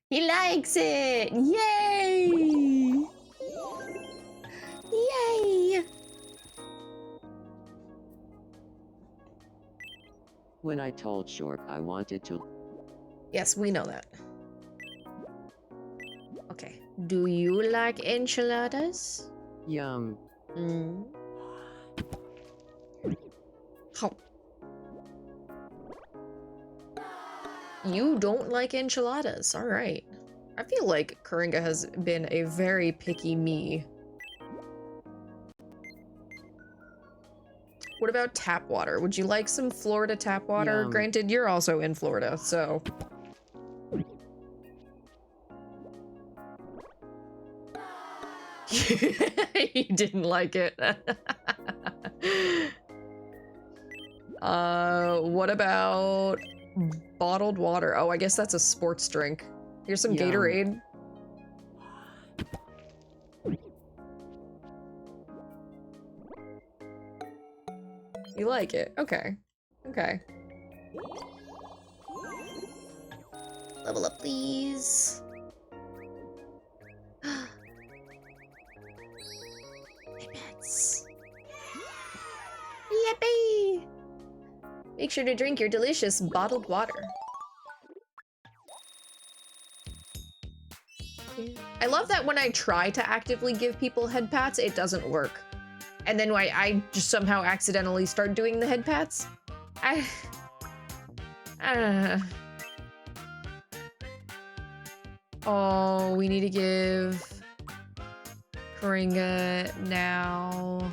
He likes it! Yay! Yay! When I told Shorp I wanted to... Yes, we know that. Okay. Do you like enchiladas? Yum. Mm. How? You don't like enchiladas. All right. I feel like Kringa has been a very picky me. What about tap water? Would you like some Florida tap water? Yum. Granted, you're also in Florida, so... He didn't like it. What about bottled water? Oh, I guess that's a sports drink. Here's some Yum. Gatorade. You like it? Okay. Okay. Level up, please. pets. Yippee! Make sure to drink your delicious bottled water. I love that when I try to actively give people head pats, it doesn't work. And then I just somehow accidentally start doing the head pats. Oh, we need to give Karinga now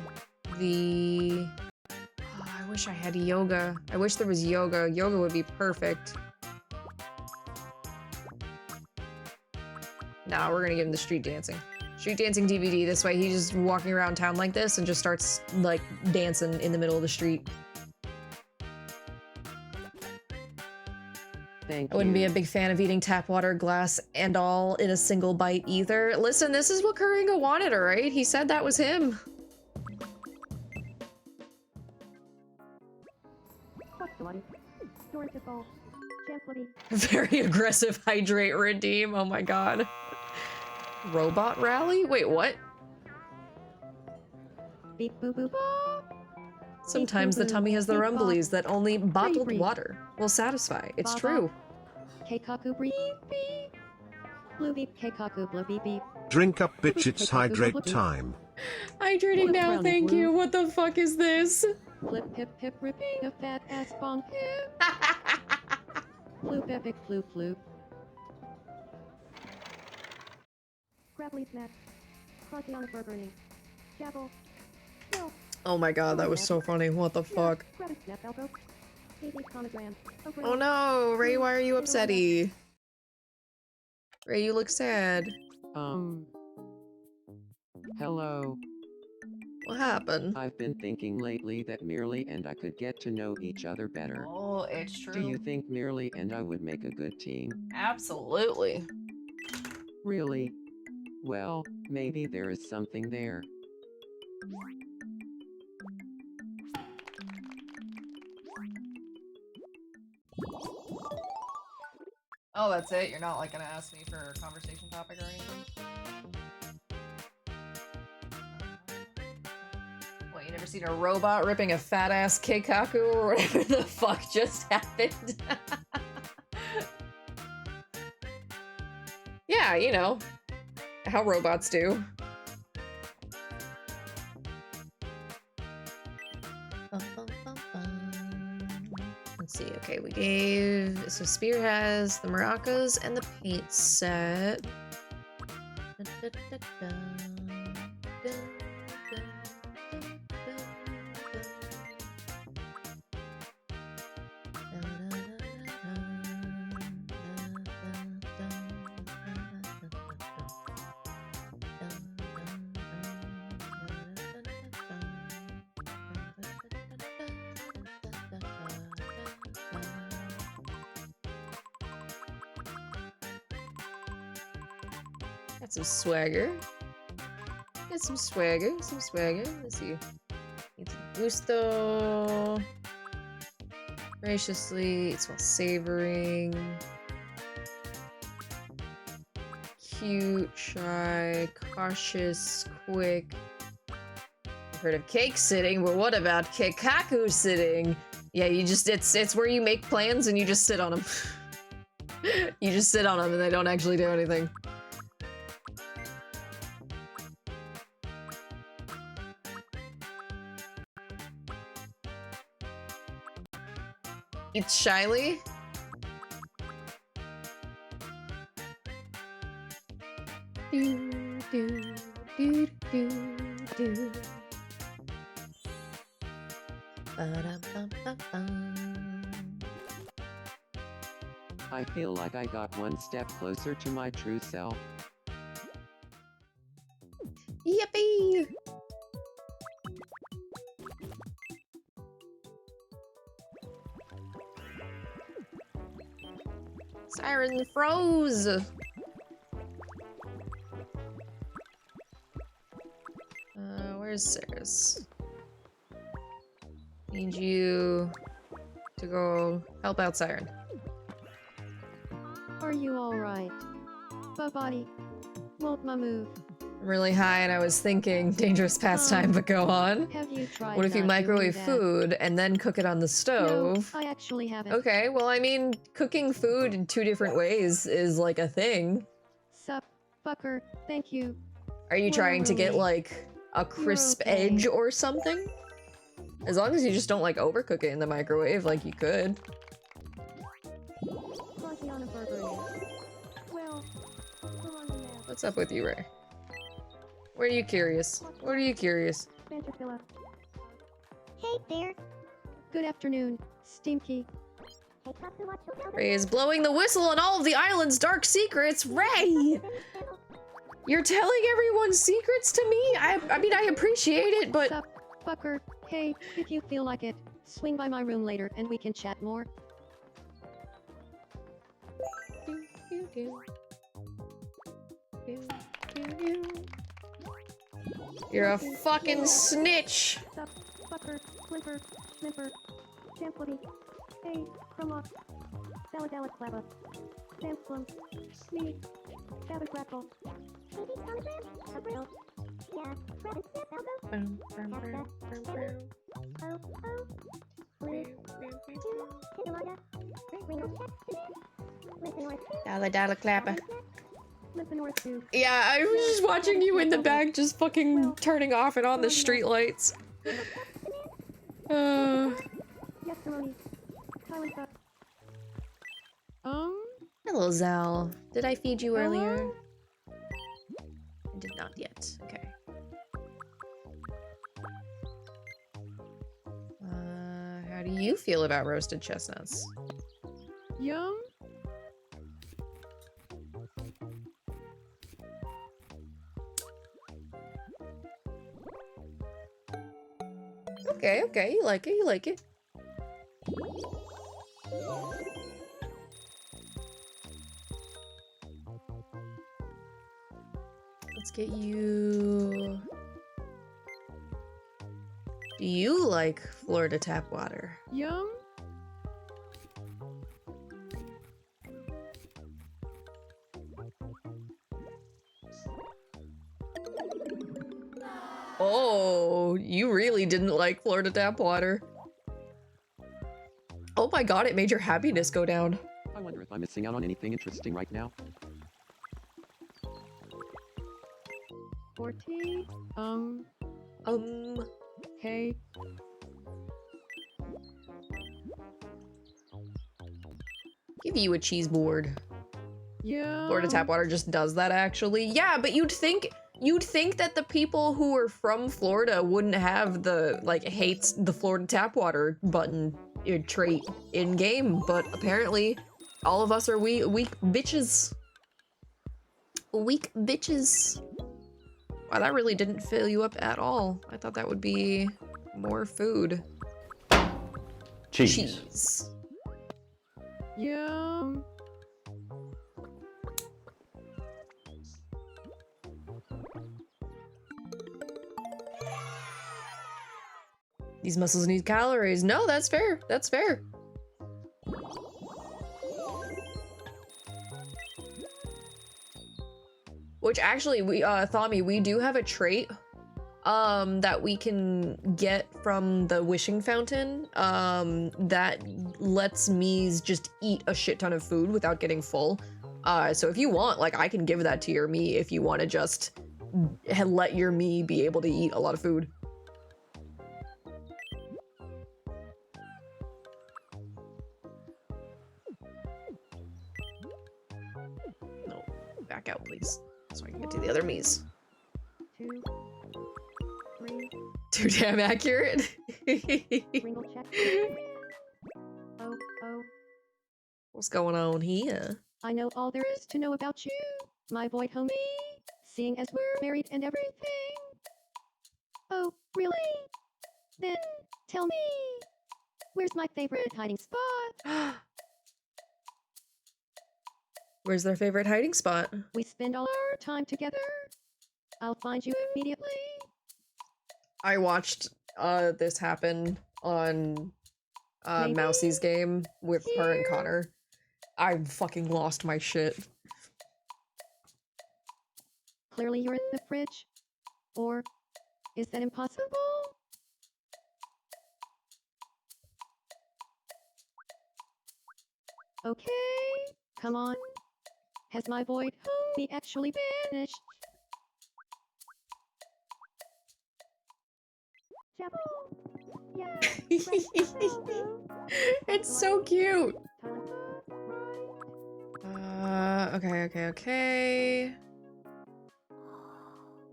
the... Oh, I wish I had yoga. I wish there was yoga. Yoga would be perfect. Nah, we're gonna give him the street dancing. Street dancing DVD. This way he's just walking around town like this and just starts, like, dancing in the middle of the street. Thank I wouldn't be you. a big fan of eating tap water, glass, and all in a single bite either. Listen, this is what Karinga wanted, alright? He said that was him. Very aggressive hydrate redeem, oh my god. Robot rally? Wait, what? Beep boop boop boop. Sometimes the tummy has the rumblies that only bottled water will satisfy. It's true. Keikaku beep beep. Blue beep keikaku blue beep beep. Drink up, bitch, it's hydrate time. Hydrating now, thank you. What the fuck is this? Flip pip pip ripping a fat ass bonk hip. Floop epic floop floop. Grapply snap. Crunchy on the fur burning. Javel. No. Oh my god, that was so funny. What the fuck? Grab a snap elbow. Oh no, Ray, why are you upsetty? Ray, you look sad. Hello. What happened? I've been thinking lately that Merely and I could get to know each other better. Oh, it's true. Do you think Merely and I would make a good team? Absolutely. Really? Well, maybe there is something there. Oh, that's it? You're not, like, gonna ask me for a conversation topic or anything? What, you never seen a robot ripping a fat-ass Keikaku or whatever the fuck just happened? Yeah, you know, how robots do. Let's see, okay, we gave... So Spear has the maracas and the paint set. Got some swagger. Got some swagger, some swagger. Let's see. Need some gusto. Graciously, it's while savoring. Cute, shy, cautious, quick. I've heard of cake sitting, but what about Keikaku sitting? Yeah, you just, it's where you make plans and you just sit on them. You just sit on them and they don't actually do anything. It's shyly. Do, do, do, do, do. Ba-dum-bum-bum-bum. I feel like I got one step closer to my true self. Yippee! Siren froze! Where's Ceres? Need you to go help out Siren. Are you alright? Body. Won't ma move. really high and I was thinking dangerous pastime, but go on. Have you tried What if you not doing microwave that? food and then cook it on the stove? No, I actually haven't. Okay, well, I mean, cooking food in 2 different ways is like a thing. Sup, fucker. Thank you. Are you We're trying to get roommates. like a crisp okay. edge or something? As long as you just don't like overcook it in the microwave, like you could. Crunchy on a burger. Well, we're on the map. What's up with you, Ray? What are you curious? What are you curious? Vanterpilla. Hey there. Good afternoon, Steamkey. Hey, Tatsumachi. Ray is blowing the whistle on all of the island's dark secrets. Ray! You're telling everyone secrets to me? I mean, I appreciate it, but... Sup, fucker. Hey, if you feel like it, swing by my room later and we can chat more. You're a fucking snitch! Sup, fucker, Flimper, Snipper, Champwoody. Hey, Chroma. Saladala Clabba. Samslum. Me. Cabbagrackle. Maybe Sonogram? A grill? Yeah. Rabbit Snip Elbow? Oh, oh. Blue. Two. Tinderwaga. Ringo Check. Listen North. Dalla clapper. Limpinor 2. Yeah, I was just watching you in the back just fucking turning off and on the streetlights. Yes, Simone. Silent Duck. Hello, Zal. Did I feed you earlier? I did not yet. Okay. How do you feel about roasted chestnuts? Yum. Okay, okay, you like it, you like it. Let's get you... Do you like Florida tap water? Yum. Oh, you really didn't like Florida tap water. Oh my god, it made your happiness go down. I wonder if I'm missing out on anything interesting right now. 40. Hey. Give you a cheese board. Yeah. Florida tap water just does that actually. Yeah, but you'd think that the people who are from Florida wouldn't have the like hates the Florida tap water button trait in game, but apparently all of us are weak bitches. Weak bitches. Wow, that really didn't fill you up at all. I thought that would be more food. Cheese. Yum. These muscles need calories. No, that's fair. That's fair. Which actually, we Thami, we do have a trait that we can get from the wishing fountain that lets Mies just eat a shit ton of food without getting full. So if you want, like, I can give that to your Mii if you want to just let your Mii be able to eat a lot of food. No, back out, please, so I can get to the other Miis. 2, 3. Too damn accurate. Ringle check. Oh, oh. What's going on here? I know all there is to know about you, my boy homie. Seeing as we're married and everything. Oh, really? Then tell me, where's my favorite hiding spot? Where's their favorite hiding spot? We spend all our time together. I'll find you immediately. I watched this happen on Maybe Mousie's game with her and here. Connor. I fucking lost my shit. clearly you're in the fridge. Or is that impossible? Okay, come on. Has my void homie actually vanished? Chapel. Yeah. It's so cute. Right. Okay.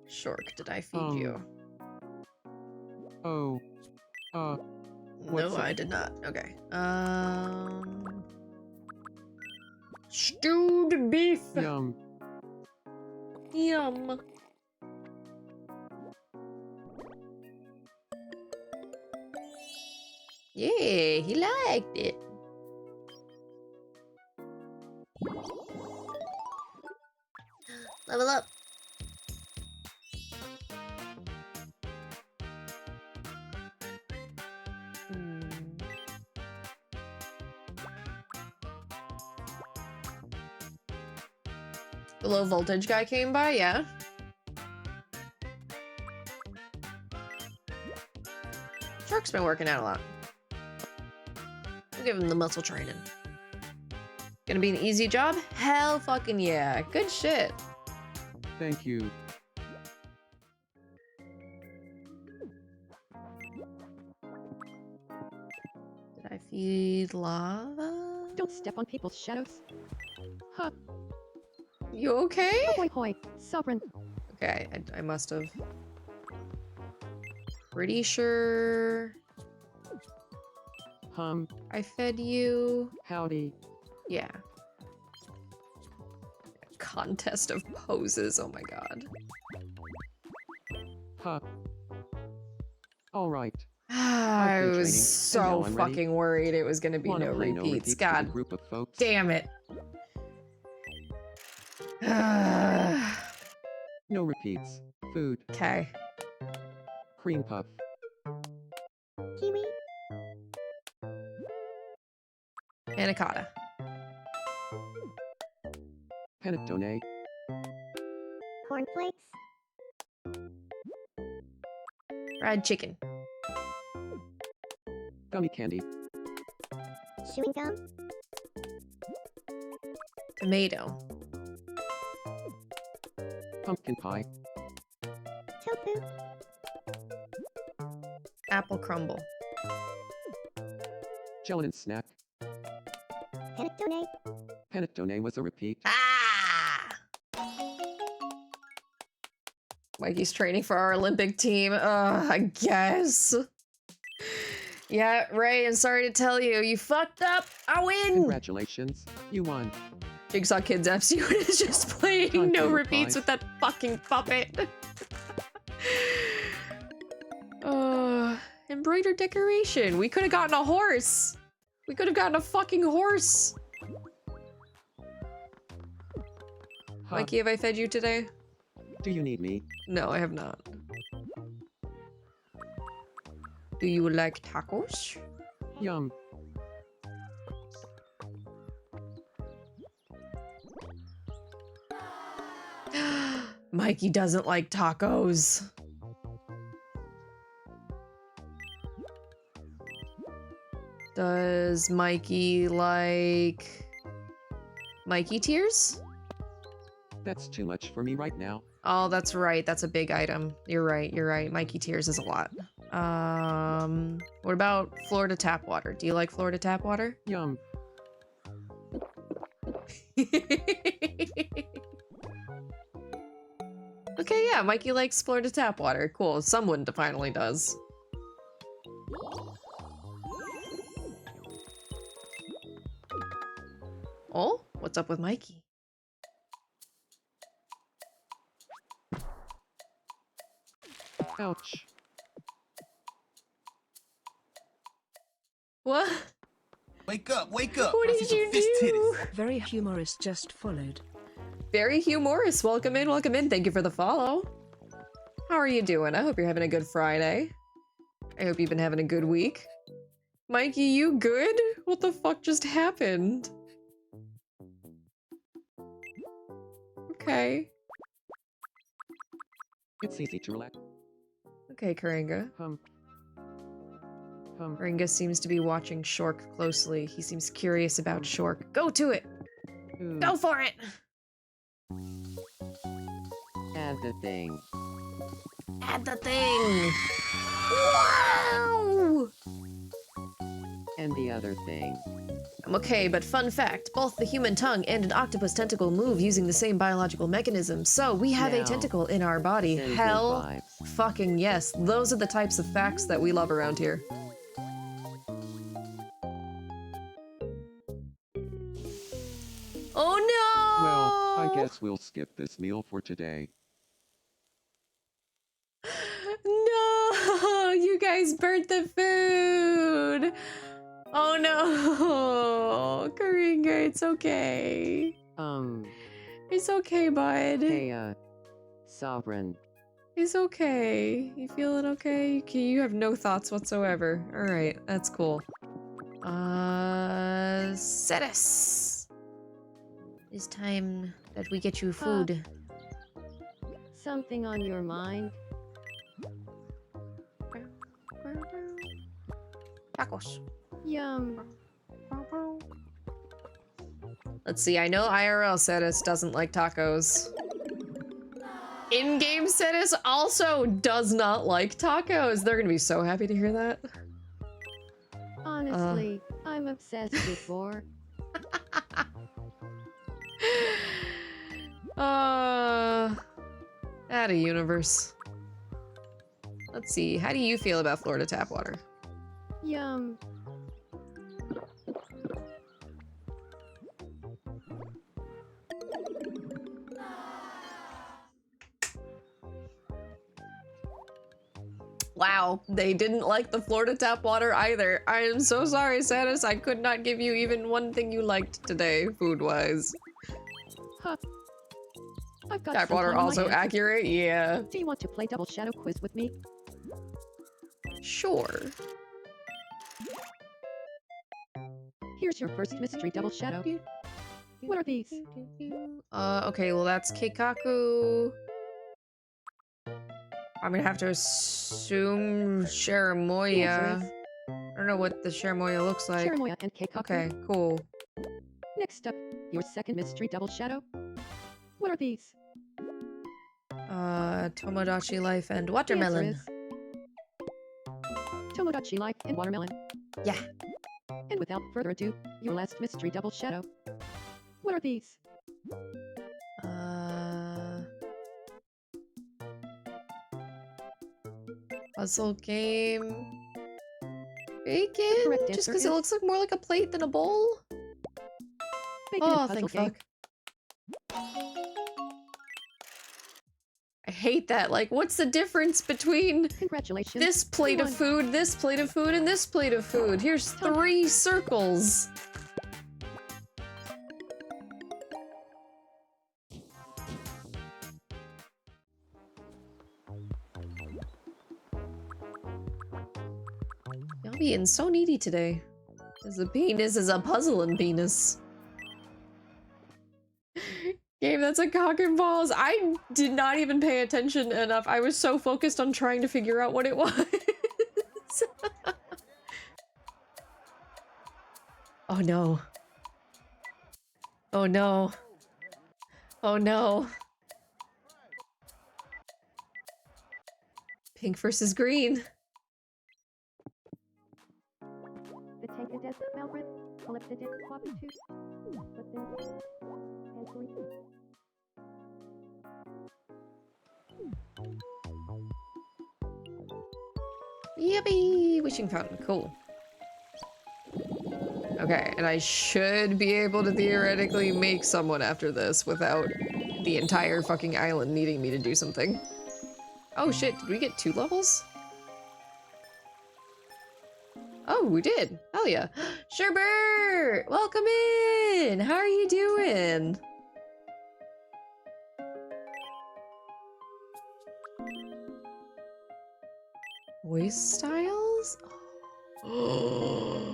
Shork, did I feed you? Oh. What's No, up? I did not. Okay. Stewed beef. Yum. Yum. Yeah, he liked it. Level up. The low voltage guy came by, yeah. Shark's been working out a lot. We'll give him the muscle training. Gonna be an easy job? Hell fucking yeah. Good shit. Thank you. Did I feed lava? Don't step on people's shadows. Huh. You okay? Hoi hoi. Sovereign. Okay, I must have. Pretty sure I fed you. Howdy. Yeah. Contest of poses, oh my god. Huh. Alright. I been was training, so and now I'm ready. fucking worried it was gonna be Wanna no play repeats. no repeats with a God group of folks? damn it. No repeats. Food. Okay. Cream puff. Kiwi, Anaconda. Panettone. cornflakes, Fried chicken. Gummy candy. chewing gum, Tomato. Pumpkin pie. tofu, Apple crumble. Gelatin snack. panettone, Panettone was a repeat. Ah! Mikey's training for our Olympic team. I guess. Yeah, Ray, I'm sorry to tell you, you fucked up. I win! Congratulations. You won. Jigsaw Kids FC is just playing Time no to repeats reply. with that fucking puppet. Embroidered decoration. We could have gotten a horse. We could have gotten a fucking horse. Huh. Mikey, have I fed you today? Do you need me? No, I have not. Do you like tacos? Yum. Mikey doesn't like tacos. Does Mikey like Mikey tears? That's too much for me right now. Oh, that's right. That's a big item. You're right. Mikey tears is a lot. What about Florida tap water? Do you like Florida tap water? Yum. Okay, yeah, Mikey likes Florida tap water. Cool. Someone finally does. Oh, what's up with Mikey? Ouch. What? Wake up, wake up! What I did see you some fish do? titties. Very humorous just followed. Very humorous. Welcome in. Thank you for the follow. How are you doing? I hope you're having a good Friday. I hope you've been having a good week. Mikey, you good? What the fuck just happened? Okay. It's easy to relax. Okay, Karinga. Karinga seems to be watching Shork closely. He seems curious about Shork. Go to it! Go for it! Add the thing. Add the thing! Wow! And the other thing. I'm okay, but fun fact, both the human tongue and an octopus tentacle move using the same biological mechanism, so we have a Now, tentacle in our body. send good Hell vibes. fucking yes. Those are the types of facts that we love around here. Oh no! Well, I guess we'll skip this meal for today. No! You guys burnt the food! Oh no! Karinga, it's okay. It's okay, bud. Hey, Sovereign. It's okay. You feeling okay? You have no thoughts whatsoever. Alright, that's cool. Cetus! It's time that we get you food. Something on your mind? Tacos. Yum. Let's see, I know IRL Cetus doesn't like tacos. In-game Cetus also does not like tacos. They're gonna be so happy to hear that. Honestly, I'm obsessed with boar. Out of universe. Let's see, how do you feel about Florida tap water? Yum. Wow, they didn't like the Florida tap water either. I am so sorry, Satis. I could not give you even one thing you liked today, food-wise. Huh. I've got Tap some water fun on my also hands. accurate, yeah. Do you want to play double shadow quiz with me? Sure. Here's your first mystery double shadow. What are these? Okay, well that's Keikaku. I'm gonna have to assume The Sharamoya. answer I don't know what the Sharamoya looks is like. Cherimoya and Keikaku. Okay, cool. Next up, your second mystery double shadow. What are these? Tomodachi Life and The Watermelon. answer is Tomodachi Life and Watermelon. Yeah. And without further ado, your last mystery double shadow. What are these? Puzzle game. Bacon? correct Just answer because it is- looks like more like a plate than a bowl? Bacon Oh, and puzzle thank game. fuck. I hate that. Like, what's the difference between Congratulations. this plate you of won. food, this plate of food, and this plate of food? Here's 3 circles. Y'all being so needy today. Cause the penis is a puzzling penis. Game, that's a cock and balls. I did not even pay attention enough. I was so focused on trying to figure out what it was. Oh no. Oh no. Oh no. Pink versus green. The tank and death Malbred, collected it, swap it to, but then, and three. Yippee! Wishing fountain, cool. Okay, and I should be able to theoretically make someone after this without the entire fucking island needing me to do something. Oh shit, did we get 2 levels? Oh, we did. Hell yeah. Sherbert! Welcome in! How are you doing? Voice styles? Oh.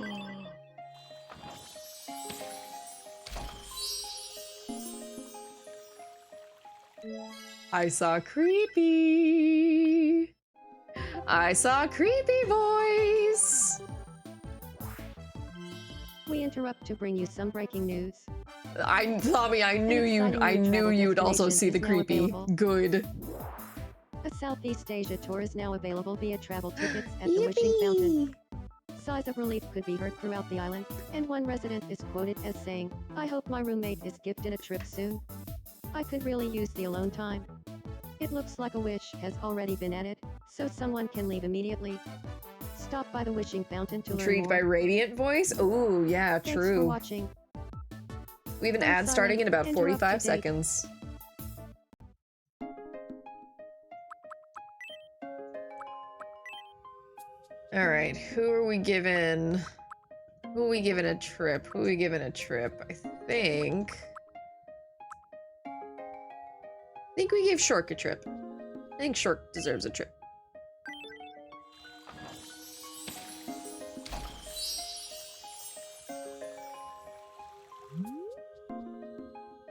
I saw creepy. I saw creepy voice. We interrupt to bring you some breaking news. Tommy, I knew you'd also see the creepy. Good. A Southeast Asia tour is now available via travel tickets at the Wishing Fountain. Sighs of relief could be heard throughout the island, and one resident is quoted as saying, "I hope my roommate is gifted a trip soon. I could really use the alone time." It looks like a wish has already been added, so someone can leave immediately. Stop by the Wishing Fountain to learn Intrigued more. by radiant voice? Ooh, yeah, Thanks for true. watching. We have an ad starting in about 45 seconds. All right, who are we giving? Who are we giving a trip? Who are we giving a trip? I think we gave Shork a trip. I think Shork deserves a trip.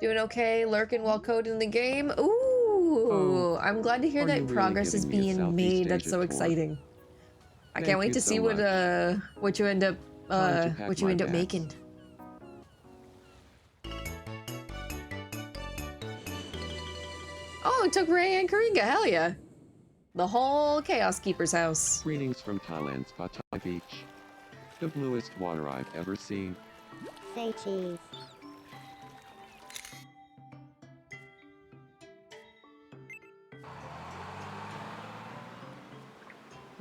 Doing okay, lurking while coding the game. Ooh, I'm glad to hear are that you really progress is giving me a being Southeast made. That's Asia so tour? exciting. I Thank can't wait you to so see what you end up Time to pack what you my end up bags. making. Oh, it took Ray and Karinga, hell yeah. The whole Chaos Keeper's house. Greetings from Thailand's Pattaya Beach. The bluest water I've ever seen. Say cheese.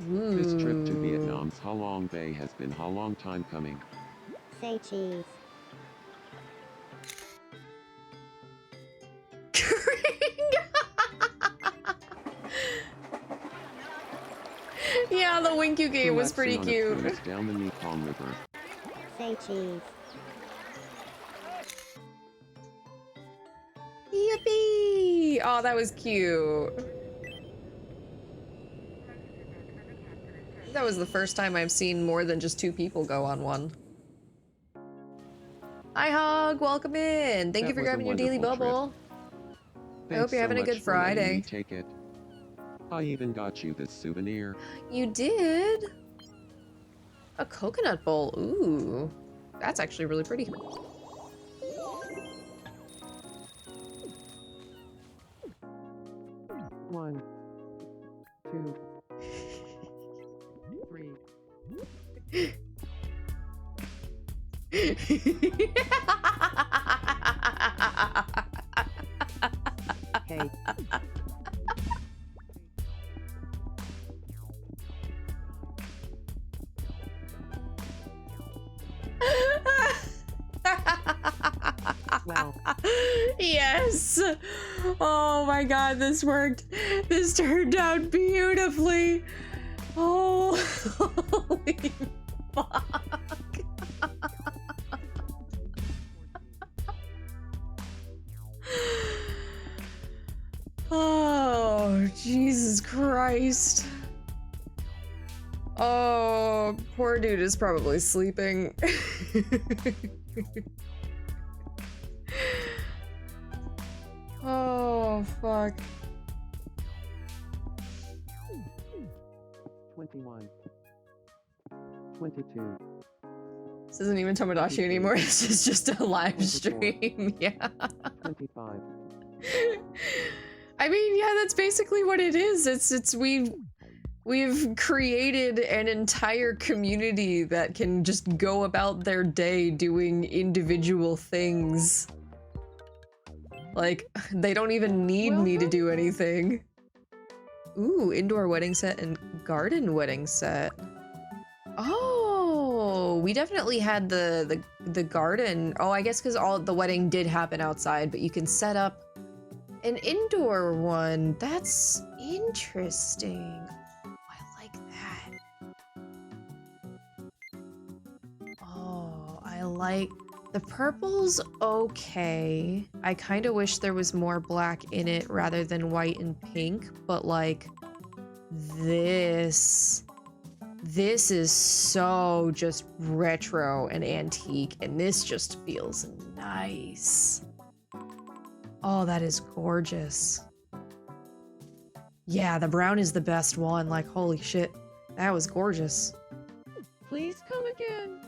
This trip to Ooh. Vietnam's Ha Long Bay has been a long time coming. Say cheese. Yeah, the Winku game was pretty Relaxing on a cute. cruise down the Mekong River. Say cheese. Yippee! Oh, that was cute. That was the first time I've seen more than just 2 people go on one. Hi, Hog. Welcome in. Thank you That for was a grabbing your daily wonderful trip. bubble. I hope Thanks you're so having a much good for letting Friday. me take it. I even got you this souvenir. You did? A coconut bowl. Ooh. That's actually really pretty. One, two, three. Hey. Wow. Yes! Oh my god, this worked. This turned out beautifully. Oh, holy fuck. Oh, Jesus Christ. Oh, poor dude is probably sleeping. Oh, fuck. 21. 22. This isn't even Tomodachi anymore, this is just a live stream, yeah. 25. I mean, yeah, that's basically what it is. We've created an entire community that can just go about their day doing individual things. Like, they don't even need me to do anything. Ooh, indoor wedding set and garden wedding set. Oh, we definitely had the garden. Oh, I guess because all the wedding did happen outside, but you can set up an indoor one. That's interesting. Oh, I like that. Oh, I like the purple's okay. I kind of wish there was more black in it rather than white and pink, but like this is so just retro and antique, and this just feels nice. Oh, that is gorgeous. Yeah, the brown is the best one. Like, holy shit. That was gorgeous. Please come again.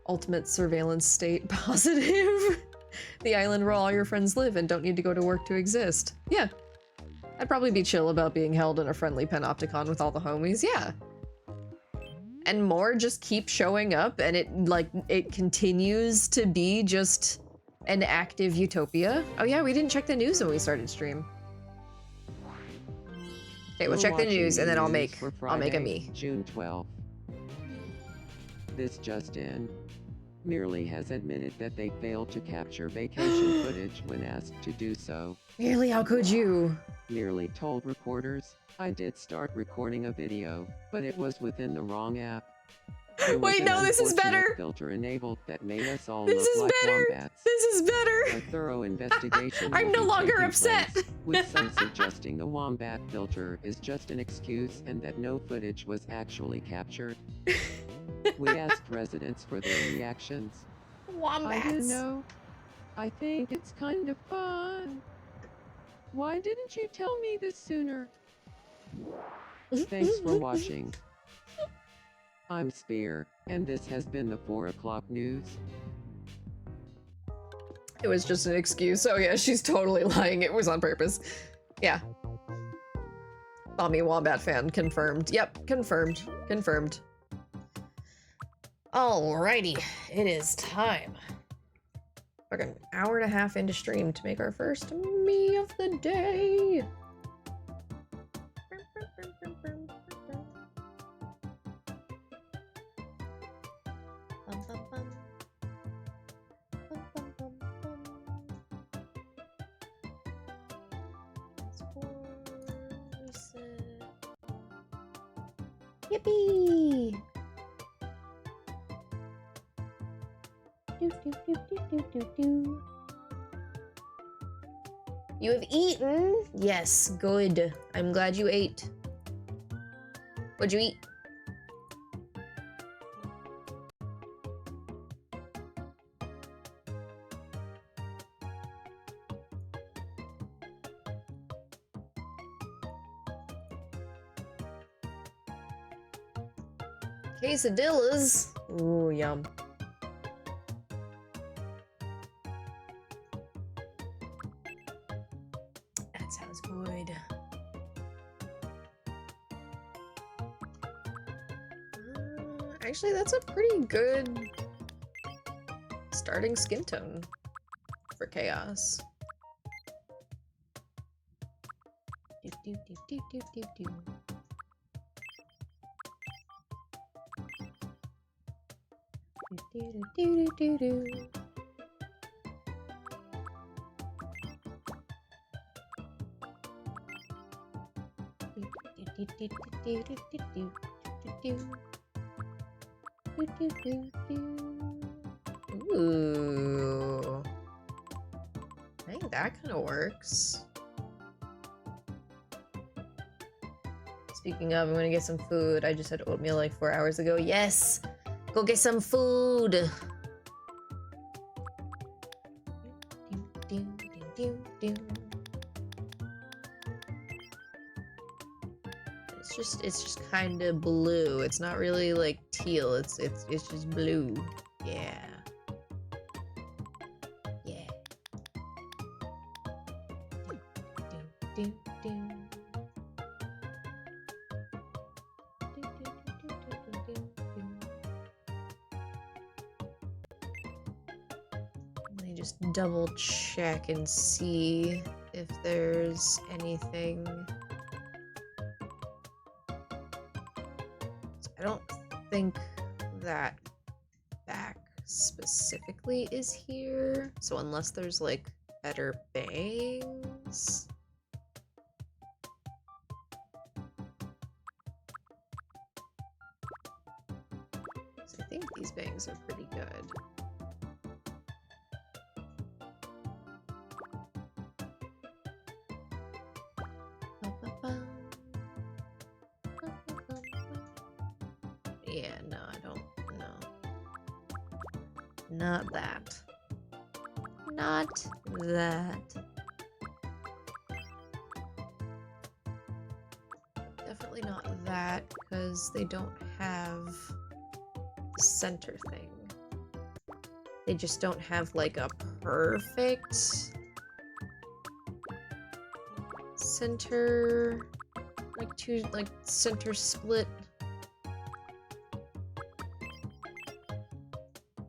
Ultimate surveillance state positive. The island where all your friends live and don't need to go to work to exist. Yeah. I'd probably be chill about being held in a friendly panopticon with all the homies, yeah. And more just keep showing up and it continues to be just an active utopia. Oh yeah, we didn't check the news when we started stream. Okay, we'll check the news and then I'll make a me. June 12th. This just in. Merely has admitted that they failed to capture vacation footage when asked to do so. Merely, how could you? Merely told reporters, I did start recording a video, but it was within the wrong app. There was Wait, an no, this is unfortunate better! filter enabled that made us all This look is like better! wombats. This is better! A thorough investigation I'm will no be longer taking upset! place, with some suggesting the wombat filter is just an excuse and that no footage was actually captured. We asked residents for their reactions. Wombats. I didn't know. I think it's kind of fun. Why didn't you tell me this sooner? Thanks for watching. I'm Spear, and this has been the 4 o'clock news. It was just an excuse. Oh yeah, she's totally lying. It was on purpose. Yeah. Mommy Wombat fan confirmed. Yep, confirmed. Confirmed. Alrighty, it is time. Fucking hour and a half into stream to make our first me of the day. Yippee! Do. You have eaten? Yes, good. I'm glad you ate. What'd you eat? Quesadillas. Ooh, yum. That sounds good. Actually, that's a pretty good starting skin tone for chaos. Do, do, do, do, do, do, do. Do, do, do, do, do. Ooh. I think that kind of works. Speaking of, I'm gonna get some food. I just had oatmeal like 4 hours ago. Yes! Go get some food! It's just kind of blue. It's not really like teal. It's just blue. Yeah. Yeah. Do, do, do. Let me just double check and see if there's anything. I don't think that back specifically is here. So unless there's like better bangs. So I think these bangs are pretty good. Yeah, no, I don't know. Not that. Not that. Definitely not that, because they don't have the center thing. They just don't have like a perfect center, like center split.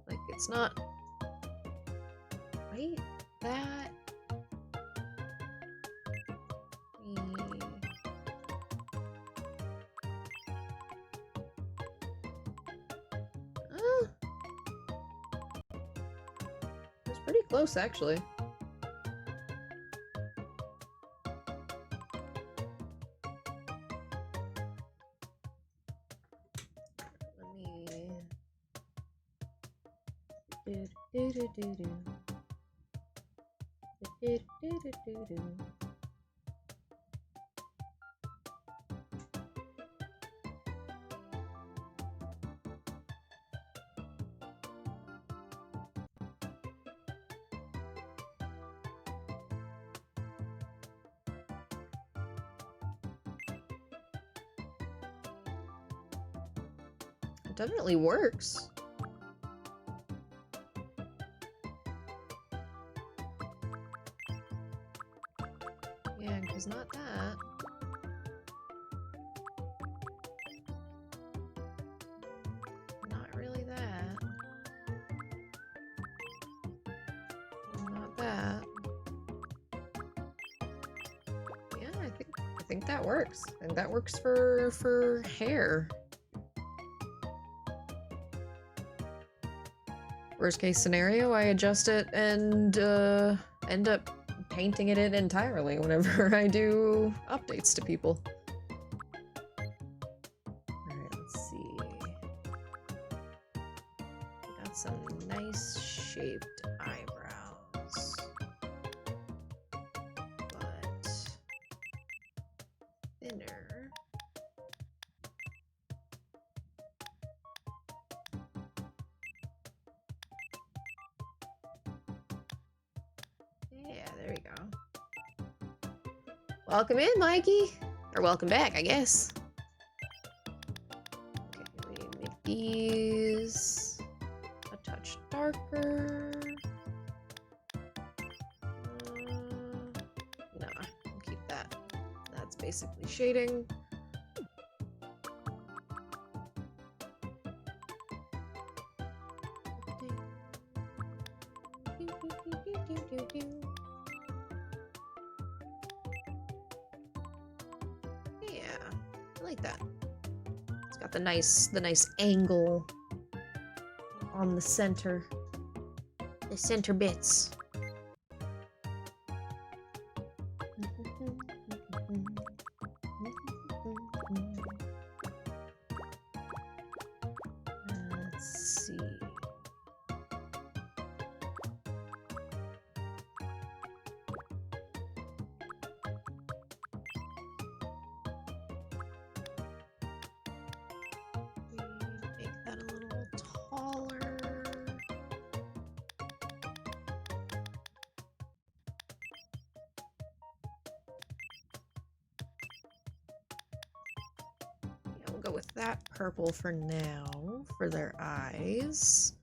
Like it's not right that. It's pretty close actually. It definitely works. Yeah, because not that. Not really that. Not that. Yeah, I think that works. And that works for hair. Worst case scenario, I adjust it and end up painting it in entirely whenever I do updates to people. Alright, let's see. We got some nice shaped eyebrows. But thinner. Yeah, there we go. Welcome in, Mikey! Or welcome back, I guess. Okay, we need to make these a touch darker. Nah, I'll keep that. That's basically shading. Yeah, I like that. It's got the nice angle on the center bits. Let's see. Make that a little taller. Yeah, we'll go with that purple for now for their eyes.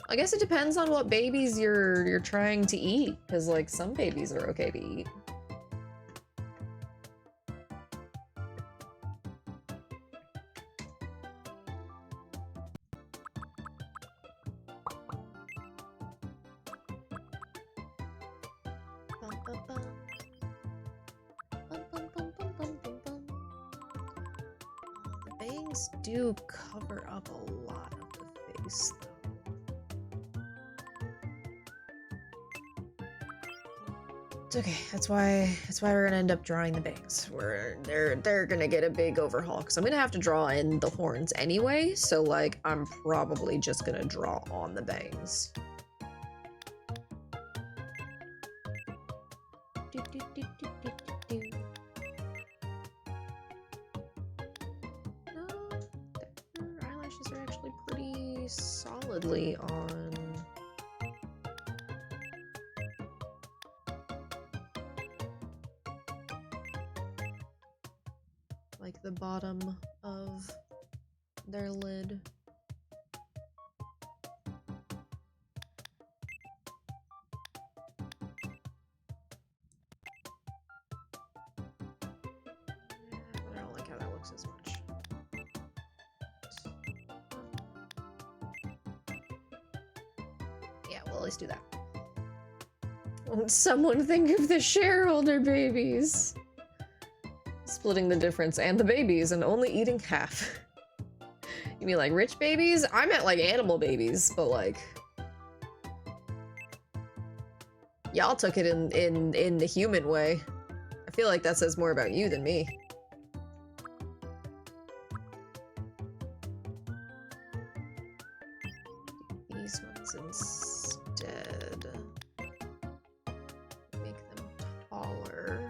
I guess it depends on what babies you're trying to eat, because like some babies are okay to eat. Bum, bum, bum. Bum, bum, bum, bum, bum, bum, bum. The bangs do cover up a lot of the face, though. It's okay. That's why we're gonna end up drawing the bangs. They're gonna get a big overhaul because I'm gonna have to draw in the horns anyway. So like I'm probably just gonna draw on the bangs. Do, do, do, do, do, do, do. solidly on like the bottom of their lid. I don't like how that looks as much. Yeah, we'll at least do that. Won't someone think of the shareholder babies? Splitting the difference and the babies and only eating half. You mean like rich babies? I meant like animal babies, but like y'all took it in the human way. I feel like that says more about you than me. These ones instead. Make them taller.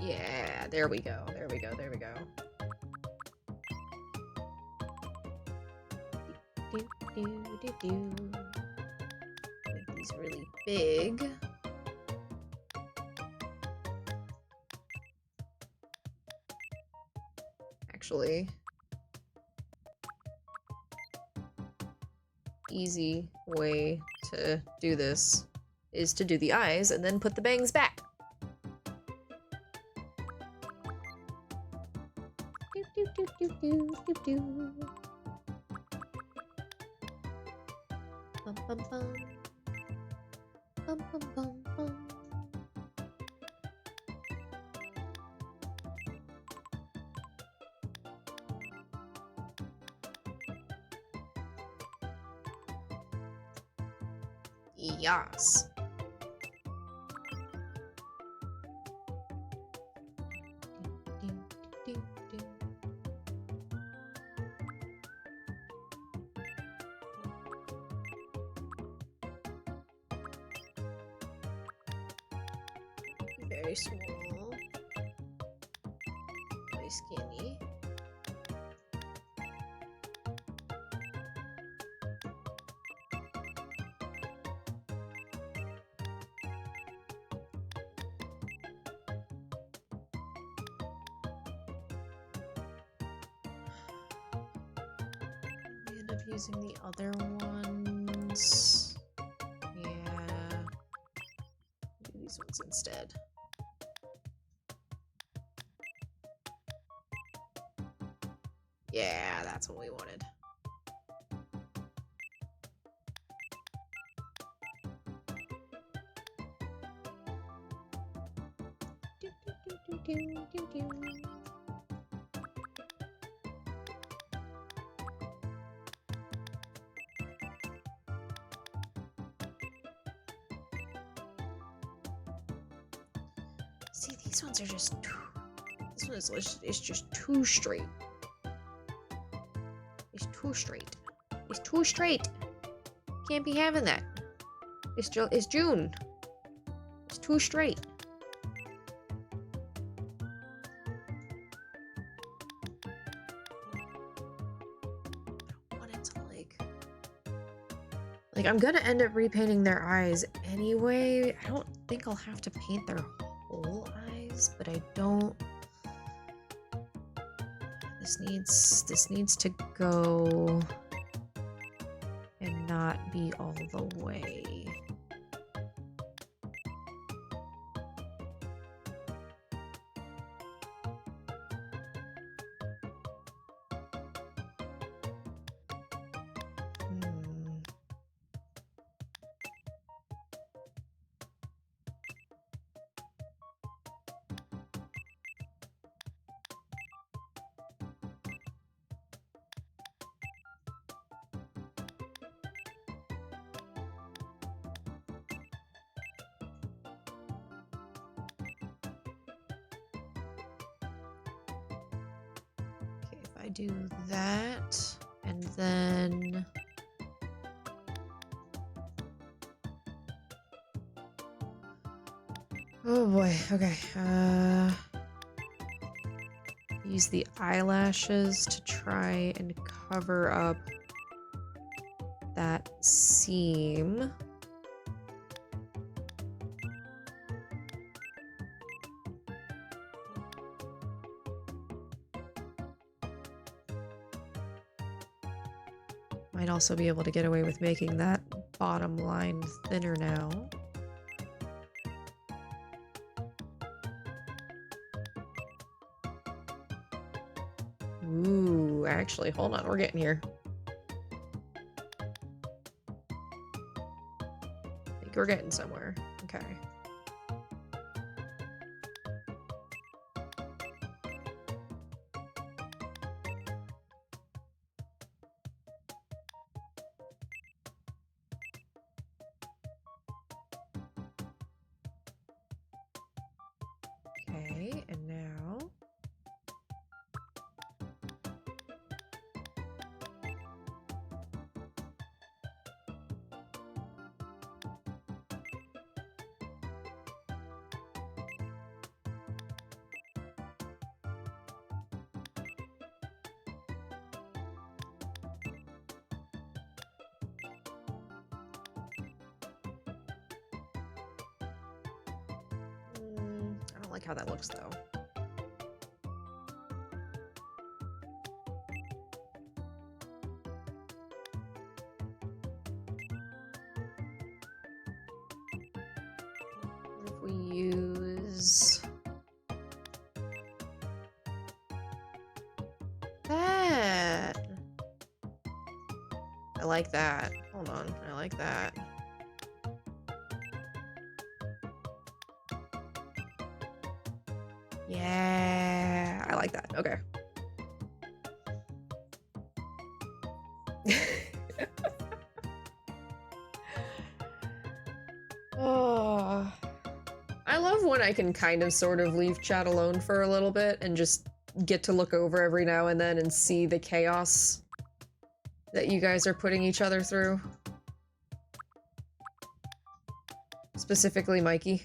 Yeah, there we go, there we go, there we go. Do, do, do, do. Make these really big. Actually, easy way to do this is to do the eyes and then put the bangs back. Do, do, do, do, do, do, do. Bum, bum, bum. Bum, bum, bum, bum. Yes. Do, do, do, do. Very small, very skinny. We end up using the other ones. Yeah. Do these ones instead. Yeah, that's what we wanted. Do, do, do, do, do, do, do. See, these ones are just too... This one is just too straight. It's too straight. It's too straight. Can't be having that. It's June. It's too straight. I don't want it to like I'm gonna end up repainting their eyes anyway. I don't think I'll have to paint their whole eyes, but I don't. This needs to go and not be all the way. I do that, and then Oh boy, okay. Use the eyelashes to try and cover up that seam. Might also be able to get away with making that bottom line thinner now. Ooh, actually, hold on, we're getting here. I think we're getting somewhere. Okay. Okay, and now... I don't like how that looks, though. What if we use that? I like that. Hold on, I like that. Yeah, I like that. Okay. Oh, I love when I can kind of sort of leave chat alone for a little bit and just get to look over every now and then and see the chaos that you guys are putting each other through. Specifically Mikey.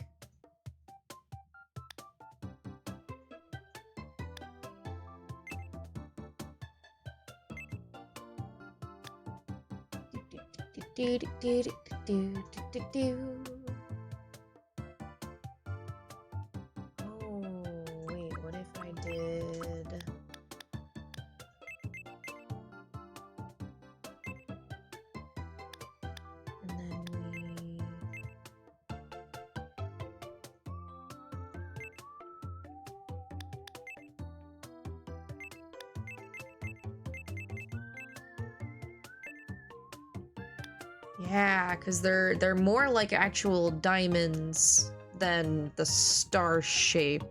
Do, do, do, do, do, do, do. Oh, wait, what if I did... And then we... Yeah, because they're more like actual diamonds than the star shape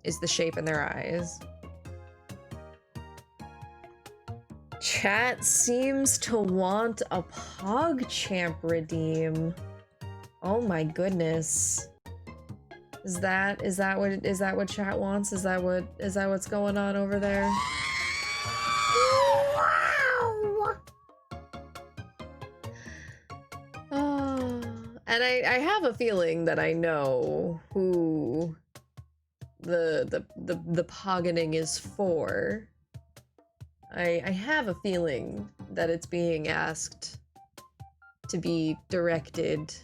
is the shape in their eyes. Chat seems to want a PogChamp redeem. Oh my goodness. Is that what chat wants? Is that what's going on over there? And I have a feeling that I know who the poggening is for. I have a feeling that it's being asked to be directed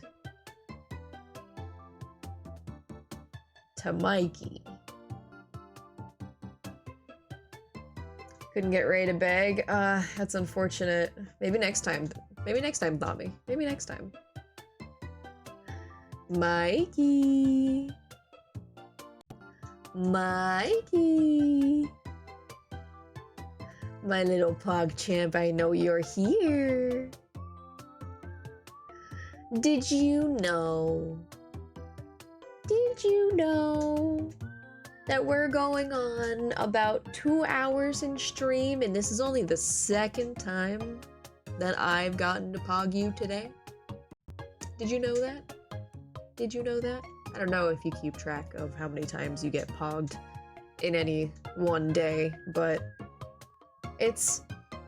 to Mikey. Couldn't get Ray to beg. That's unfortunate. Maybe next time. Maybe next time, Tommy. Maybe next time. Mikey. Mikey. My little PogChamp, I know you're here. Did you know? Did you know that we're going on about 2 hours in stream, and this is only the second time that I've gotten to pog you today? Did you know that? Did you know that? I don't know if you keep track of how many times you get pogged in any one day, but it's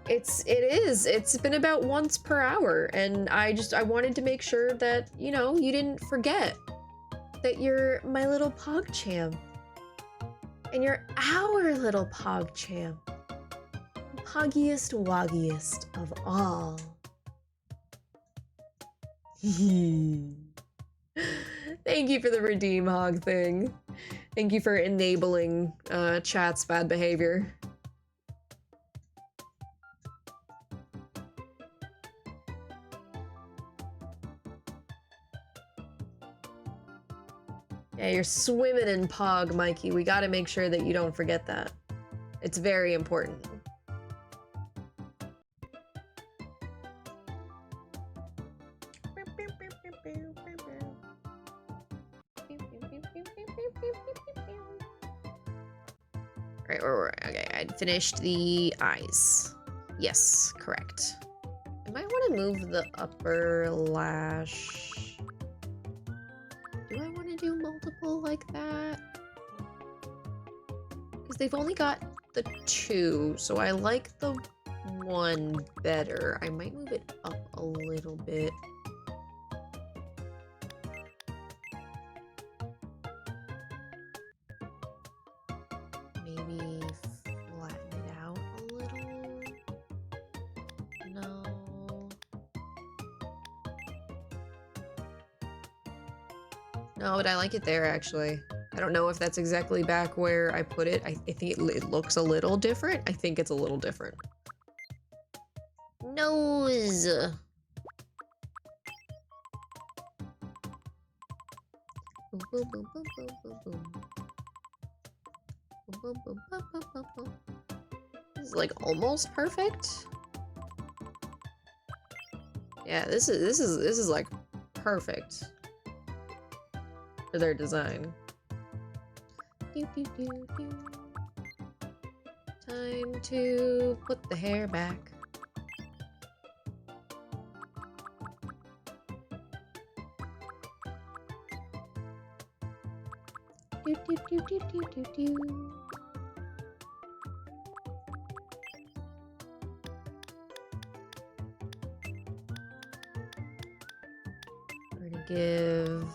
It's been about once per hour, and I wanted to make sure that, you know, you didn't forget that you're my little PogChamp. And you're our little PogChamp. Poggiest woggiest of all. Thank you for the redeem hog thing. Thank you for enabling chat's bad behavior. Yeah, you're swimming in Pog, Mikey. We gotta make sure that you don't forget that. It's very important. Right, okay, I finished the eyes. Yes, correct. I might want to move the upper lash. Do I want to do multiple like that? Because they've only got the 2, so I like the 1 better. I might move it up a little bit. Maybe flatten it out a little. No. No, but I like it there, actually. I don't know if that's exactly back where I put it. I think it looks a little different. I think it's a little different. Nose! Boom, boom, boom, boom, boom, boom, boom. Boom, boom, boom, boom, boom, boom, boom. This is like almost perfect. Yeah, this is like perfect for their design. Time to put the hair back. We're gonna give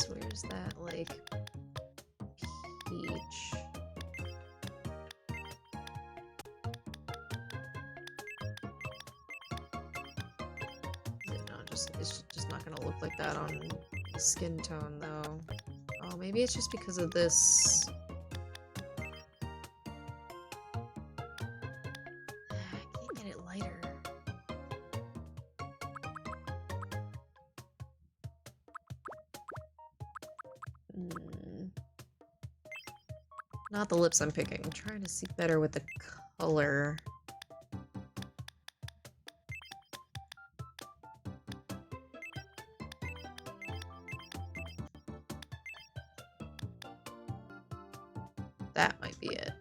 where's that, like, peach? It's just not gonna look like that on the skin tone, though. Oh, maybe it's just because of this. I can't get it lighter. Not the lips I'm picking. I'm trying to see better with the color. That might be it.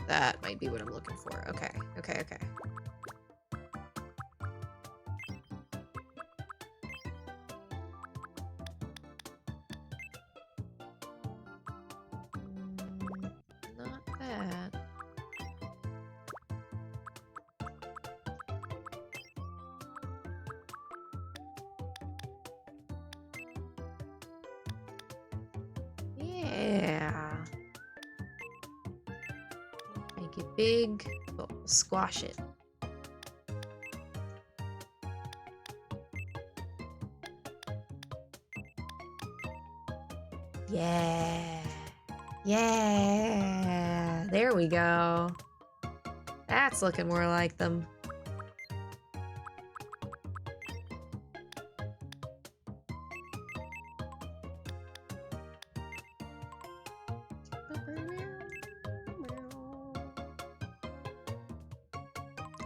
That might be what I'm looking for. Okay, okay, okay. Not bad. Yeah. Make it big, but we'll squash it. Yeah. Yeah. There we go. That's looking more like them.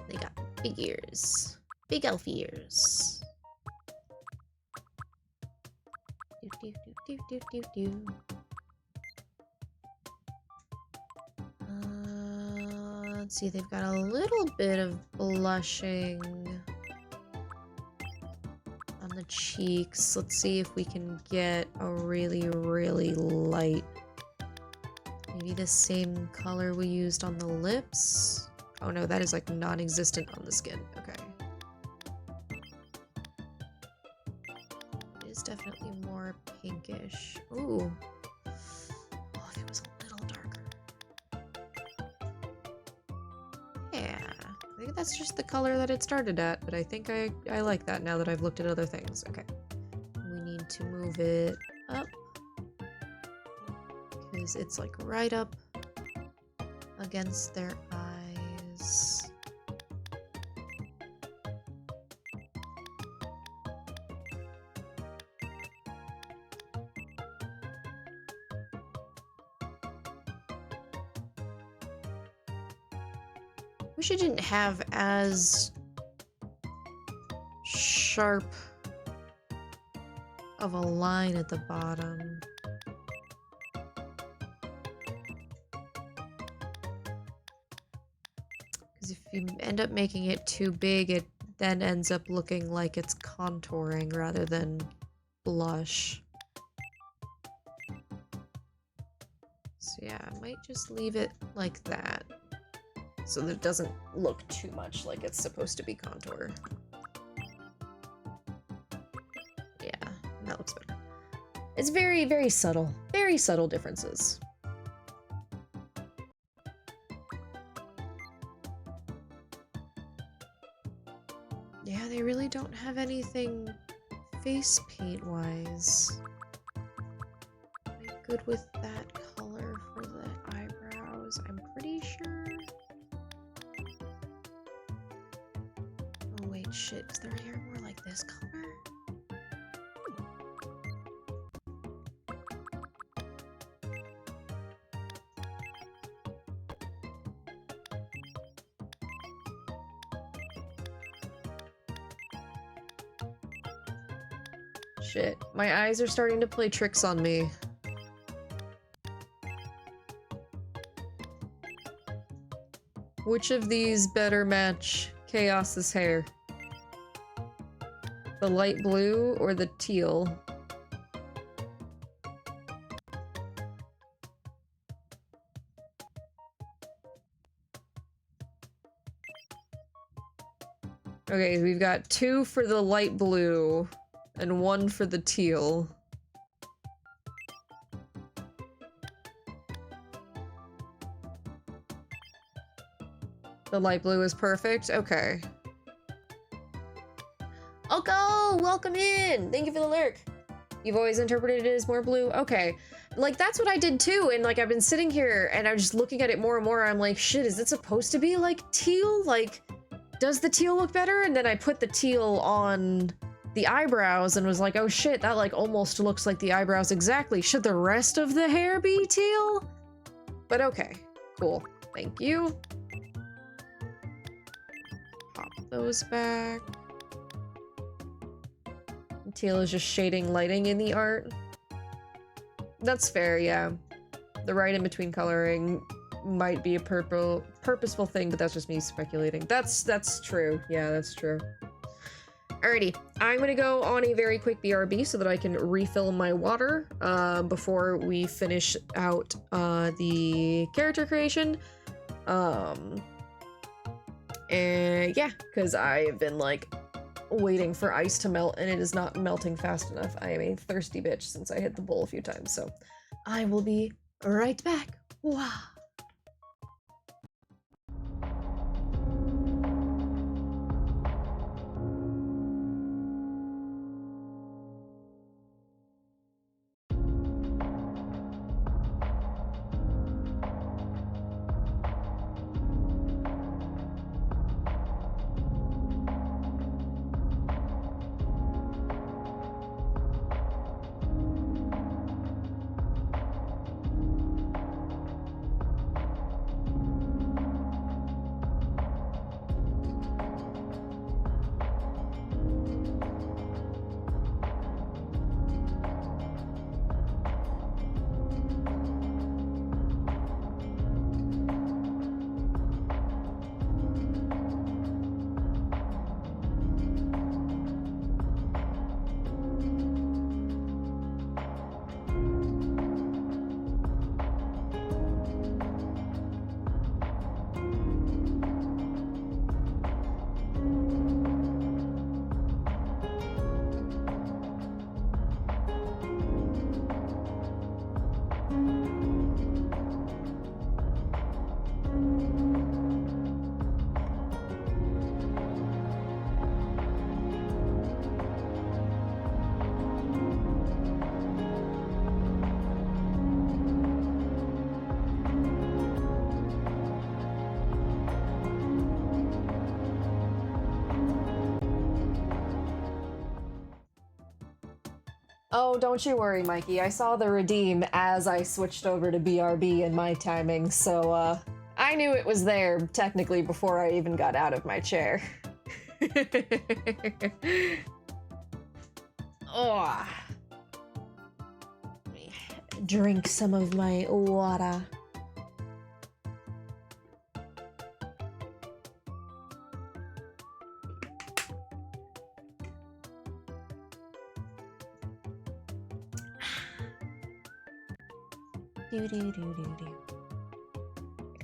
They got big ears. Big elf ears. Do, do, do, do, do, do. Let's see, they've got a little bit of blushing on the cheeks. Let's see if we can get a really, really light Maybe the same color we used on the lips? Oh no, that is like non-existent on the skin. Okay. It is definitely more pinkish. Ooh. Oh, if it was a little darker. Yeah. I think that's just the color that it started at, but I think I like that now that I've looked at other things. Okay. We need to move it up. Because it's like right up against their eyes. Wish I didn't have as sharp of a line at the bottom. Because if you end up making it too big, it then ends up looking like it's contouring rather than blush. So yeah, I might just leave it like that, so that it doesn't look too much like it's supposed to be contour. Yeah, that looks better. It's very, very subtle differences. Yeah, they really don't have anything face paint wise. Am I good with that color for the eyebrows? I'm pretty sure. Oh wait, shit, is their hair more like this color? Shit, my eyes are starting to play tricks on me. Which of these better match Chaos's hair? The light blue or the teal? Okay, we've got 2 for the light blue and 1 for the teal. The light blue is perfect? Okay. Oko! Welcome in! Thank you for the lurk! You've always interpreted it as more blue? Okay. Like, that's what I did too, and like, I've been sitting here and I'm just looking at it more and more, I'm like, shit, is it supposed to be like teal? Like, does the teal look better? And then I put the teal on the eyebrows and was like, oh shit, that like almost looks like the eyebrows exactly. Should the rest of the hair be teal? But okay, cool. Thank you. Pop those back. Teal is just shading lighting in the art. That's fair, yeah. The right in between coloring might be a purposeful thing, but that's just me speculating. That's true. Yeah, that's true. Alrighty, I'm gonna go on a very quick BRB so that I can refill my water before we finish out the character creation. And yeah, because I've been like waiting for ice to melt and it is not melting fast enough. I am a thirsty bitch since I hit the bowl a few times, so I will be right back. Wow. Oh, don't you worry, Mikey. I saw the redeem as I switched over to BRB in my timing, so, I knew it was there, technically, before I even got out of my chair. Oh. Let me drink some of my water.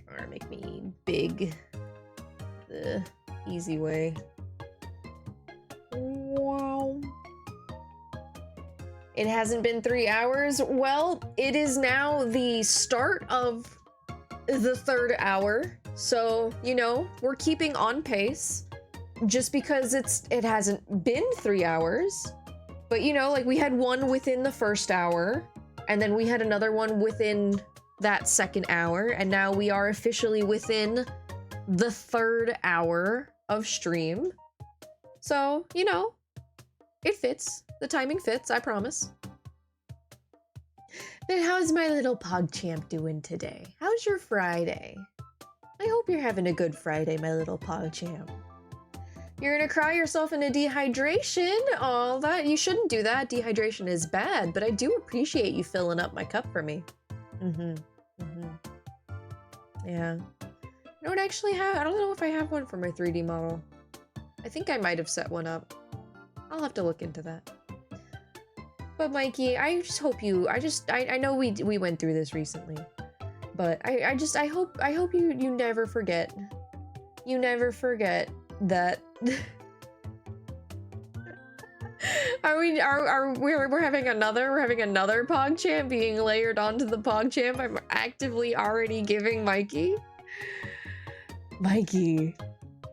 Or make me big the easy way. Wow. It hasn't been 3 hours. Well, it is now the start of the 3rd hour. So, you know, we're keeping on pace just because it hasn't been 3 hours. But you know, like we had one within the 1st hour. And then we had another one within that 2nd hour, and now we are officially within the 3rd hour of stream. So, you know, it fits. The timing fits, I promise. But how's my little PogChamp doing today? How's your Friday? I hope you're having a good Friday, my little PogChamp. You're gonna cry yourself into dehydration? Oh, that you shouldn't do that. Dehydration is bad, but I do appreciate you filling up my cup for me. Yeah. I don't actually have, I don't know if I have one for my 3D model. I think I might have set one up. I'll have to look into that. But Mikey, I just hope you, I know we went through this recently, but I hope you never forget. You never forget that we're having another PogChamp being layered onto the PogChamp I'm actively already giving Mikey. Mikey,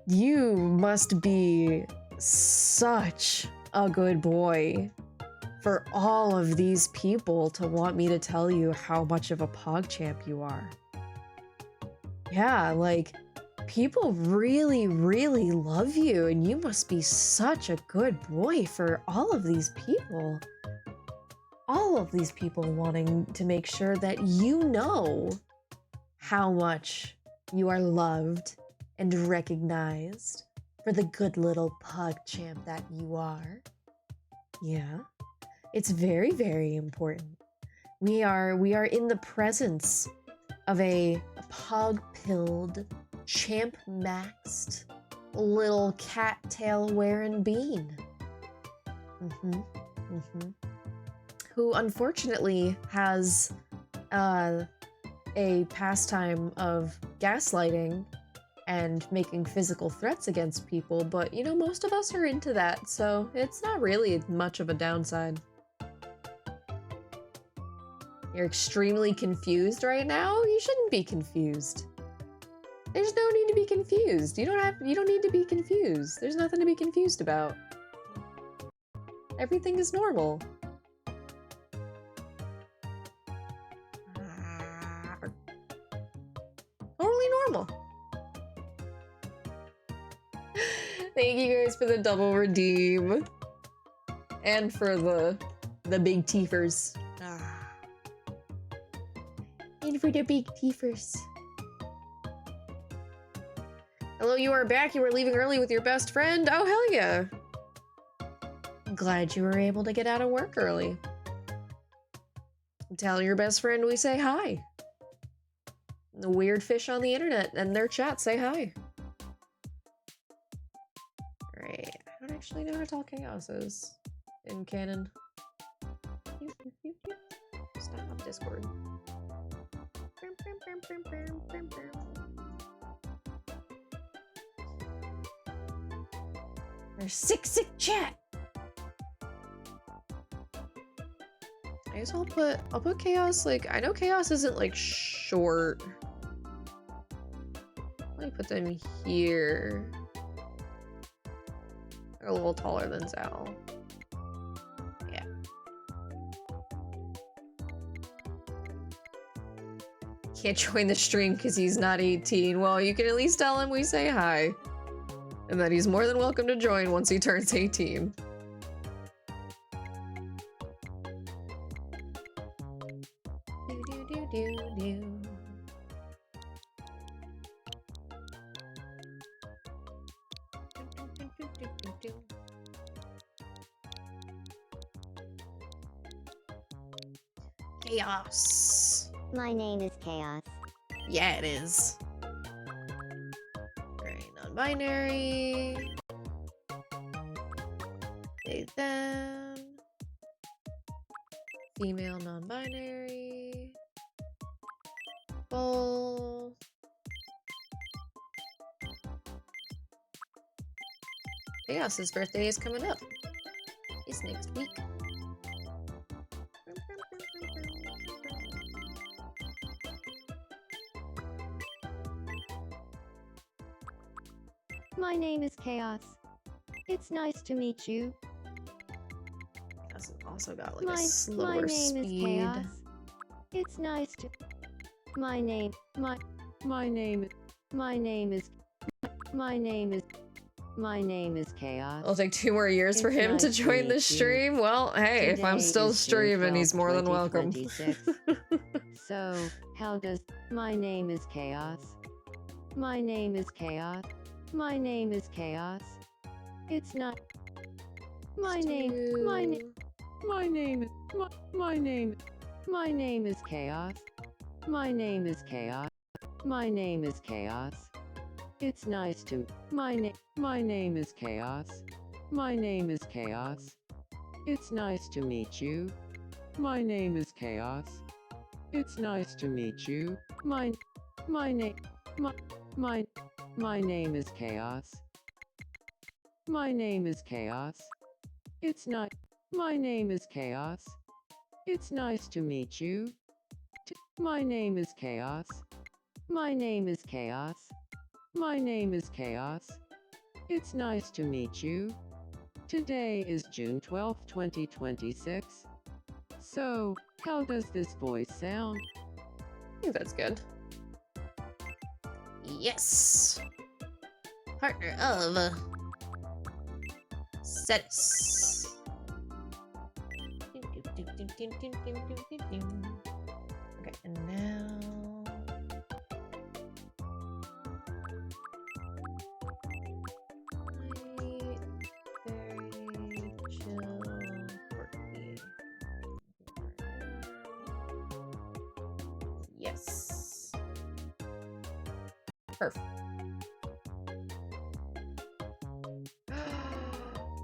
you must be such a good boy for all of these people to want me to tell you how much of a PogChamp you are. Yeah, like, people really, really love you, and you must be such a good boy for all of these people. All of these people wanting to make sure that you know how much you are loved and recognized for the good little PogChamp that you are. Yeah, it's very, very important. We are in the presence of a pog-pilled, champ-maxed little cattail-wearing bean. Who unfortunately has a pastime of gaslighting and making physical threats against people, but you know, most of us are into that, so it's not really much of a downside. You're extremely confused right now? You shouldn't be confused. There's no need to be confused. You don't need to be confused. There's nothing to be confused about. Everything is normal. Totally normal. Thank you guys for the double redeem. And for the big teefers. And for the big teefers. Hello, you are back. You were leaving early with your best friend. Oh, hell yeah. I'm glad you were able to get out of work early. Tell your best friend we say hi. The weird fish on the internet and their chat say hi. Alright, I don't actually know how tall Chaos is in canon. Stop, Discord. There's sick chat. I guess I'll put Chaos, like, I know Chaos isn't like short. Let me put them here. They're a little taller than Zal. Yeah. Can't join the stream because he's not 18. Well, you can at least tell him we say hi. And that he's more than welcome to join once he turns 18. Chaos. My name is Chaos. Yeah, it is. Alright, non-binary. They, them. Female non-binary. Full. Chaos's birthday is coming up. It's next week. My name is Chaos. It's nice to meet you. Chaos also got like My a slower name speed. is Chaos. It's nice to. My name is. My name is Chaos. It'll take 2 more years for It's him to nice to join the meet you. stream. Well, hey, if I'm Today still is June streaming, he's 12th, more than welcome. 2026. So, how does my name is Chaos? My name is Chaos. My name is Chaos. It's not. My name is Chaos. My name is Chaos. My name is Chaos. It's nice to my name is Chaos. My name is Chaos. It's nice to meet you. My name is Chaos. It's nice to meet you. My name is Chaos. My name is Chaos. It's not. My name is Chaos. It's nice to meet you. My name is Chaos. My name is Chaos. My name is Chaos. It's nice to meet you. Today is June 12th, 2026. So, how does this voice sound? I think that's good. Yes! Partner of Cetus. Okay, and now very chill, quirky. Yes. Perfect.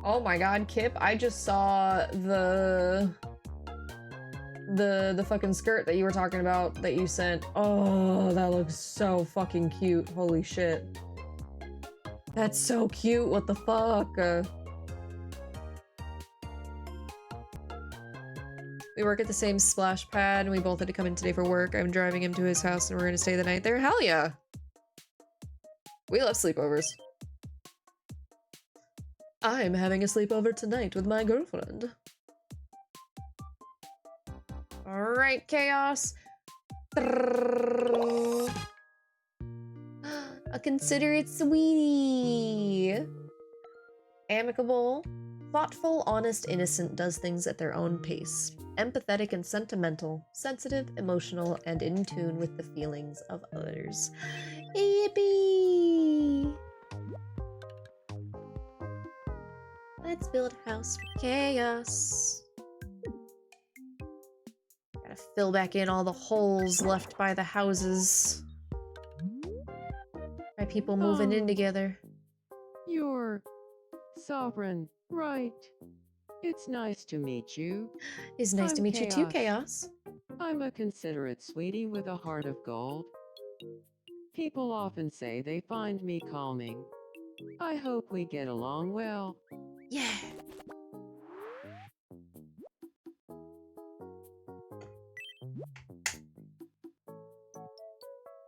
Oh my god, Kip, I just saw the fucking skirt that you were talking about that you sent. Oh, that looks so fucking cute. Holy shit. That's so cute. What the fuck? We work at the same splash pad and we both had to come in today for work. I'm driving him to his house and we're gonna stay the night there. Hell yeah. We love sleepovers. I'm having a sleepover tonight with my girlfriend. Alright, Chaos. A considerate sweetie. Amicable. Thoughtful, honest, innocent, does things at their own pace. Empathetic and sentimental. Sensitive, emotional, and in tune with the feelings of others. Yippee! Let's build a house for Chaos. Gotta fill back in all the holes left by the houses. By people moving in together. You're Sovereign, right? It's nice to meet you. It's nice to I'm meet you too, Chaos. I'm a considerate sweetie with a heart of gold. People often say they find me calming. I hope we get along well. Yeah.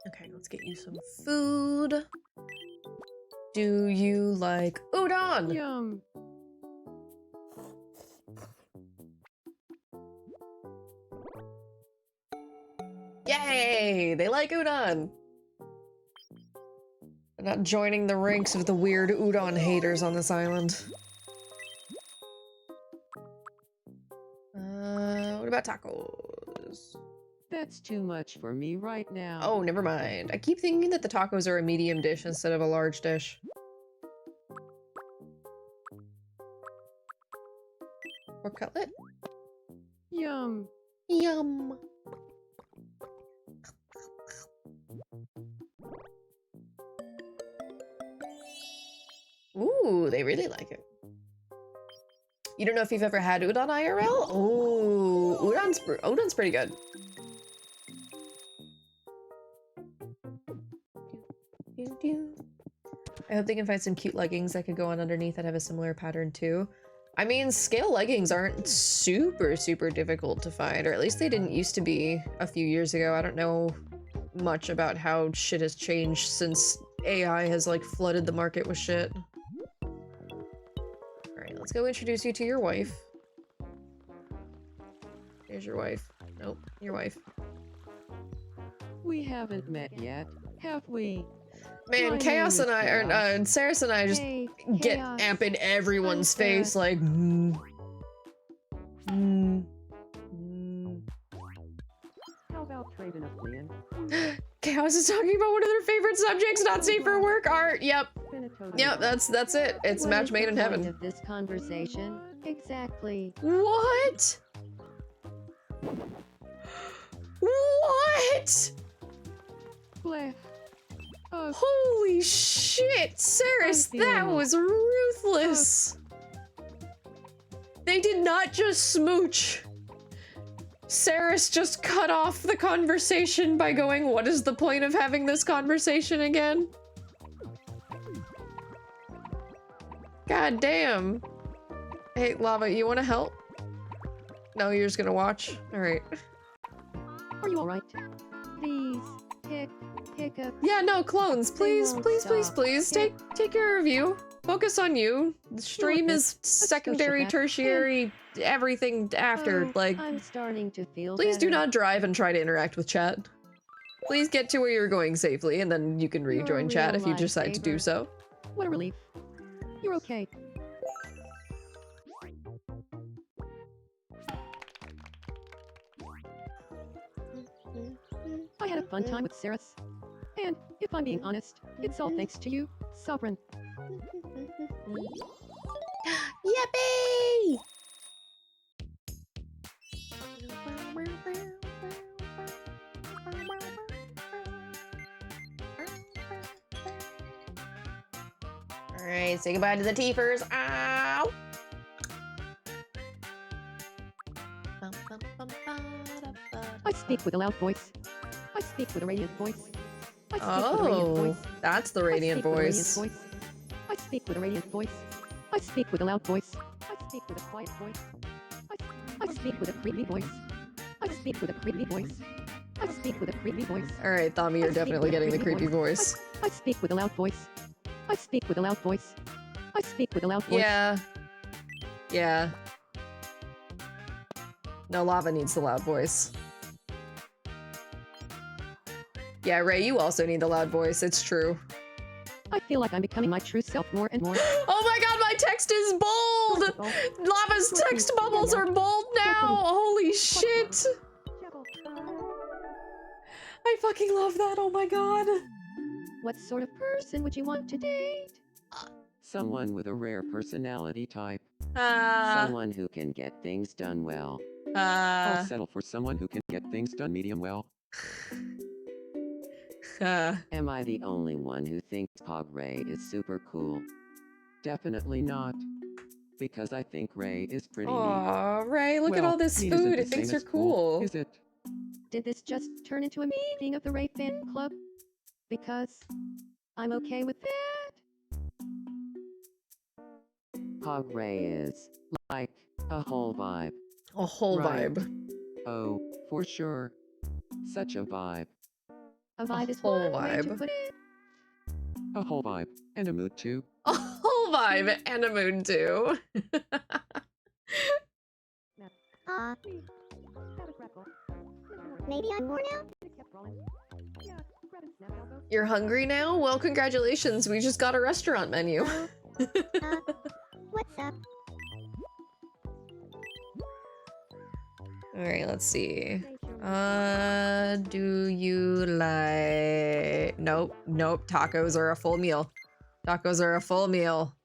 Okay, let's get you some food. Do you like udon? Yum. Yay! They like udon! They're not joining the ranks of the weird udon haters on this island. What about tacos? That's too much for me right now. Oh, never mind. I keep thinking that the tacos are a medium dish instead of a large dish. Pork cutlet? Yum. Yum. Ooh, they really like it. You don't know if you've ever had udon IRL? Ooh, udon's pretty good. I hope they can find some cute leggings that could go on underneath that have a similar pattern too. I mean, scale leggings aren't super difficult to find, or at least they didn't used to be a few years ago. I don't know much about how shit has changed since AI has like flooded the market with shit. Alright, let's go introduce you to your wife. There's your wife. Nope, your wife. We haven't met yet, have we? Man, My Chaos name and is I, or Chaos. Saris and I just Hey, get Chaos. amp in everyone's I'm face, Saris. like, How about trading a plan? Chaos is talking about one of their favorite subjects, not safe for work, art. Yep, Been a total yep, that's it. It's What match is made the in point heaven. of this conversation? Exactly. What? What? Bleh. Oh, Holy shit, Saris, I'm that feeling- was ruthless. They did not just smooch. Saris just cut off the conversation by going, what is the point of having this conversation again? God damn. Hey, Lava, you wanna help? No, you're just gonna watch? Alright. Are you alright? These hiccups. Yeah, no, clones, please, won't please, please, stop. please, take care of you. Focus on you. The stream this. is secondary, back. tertiary, everything after. Oh, Like, I'm starting to feel please do better. not drive and try to interact with chat. Please get to where you're going safely, and then you can You're a rejoin chat real if you decide to do lifesaver. so. What a relief. You're okay. I had a fun time with Saris. And, if I'm being honest, it's all thanks to you, Sovereign. Yippee! Alright, say goodbye to the teefers. Ow! I speak with a loud voice. I speak with a radiant voice. I speak with a radiant Oh, voice. that's the I radiant speak with a radiant voice. voice. I speak with a radiant voice. I speak with a loud voice. I speak with a quiet voice. I speak with a creepy voice. I speak with a creepy voice. I speak with a creepy voice. Alright, Thami, you're I speak definitely with a getting the creepy creepy voice. I speak with a loud voice. I speak with a loud voice. I speak with a loud voice. Yeah. Yeah. No, Lava needs the loud voice. Yeah, Ray, you also need the loud voice, it's true. I feel like I'm becoming my true self more and more. Oh my god, my text is bold! Lava's text bubbles are bold now! Holy shit! I fucking love that, oh my god. What sort of person would you want to date? Someone with a rare personality type. Ah. Someone who can get things done well. I'll Ah. settle for someone who can get things done medium well. Am I the only one who thinks Pog Ray is super cool? Definitely not. Because I think Ray is pretty neat. Aw, Ray, look at Well, all this neat isn't food. the It thinks same you're as cool. Is it? Did this just turn into a meeting of the Ray Fan Club? Because I'm okay with that. Pog Ray is like a whole vibe. A whole Right. vibe. Oh, for sure. Such a vibe. A vibe is whole one way to vibe. put it. A whole vibe. And a mood too. A whole vibe and a mood too. Maybe I'm more now? You're hungry now? Well, congratulations. We just got a restaurant menu. What's up? Alright, let's see. Do you like... Nope, nope. Tacos are a full meal. Tacos are a full meal.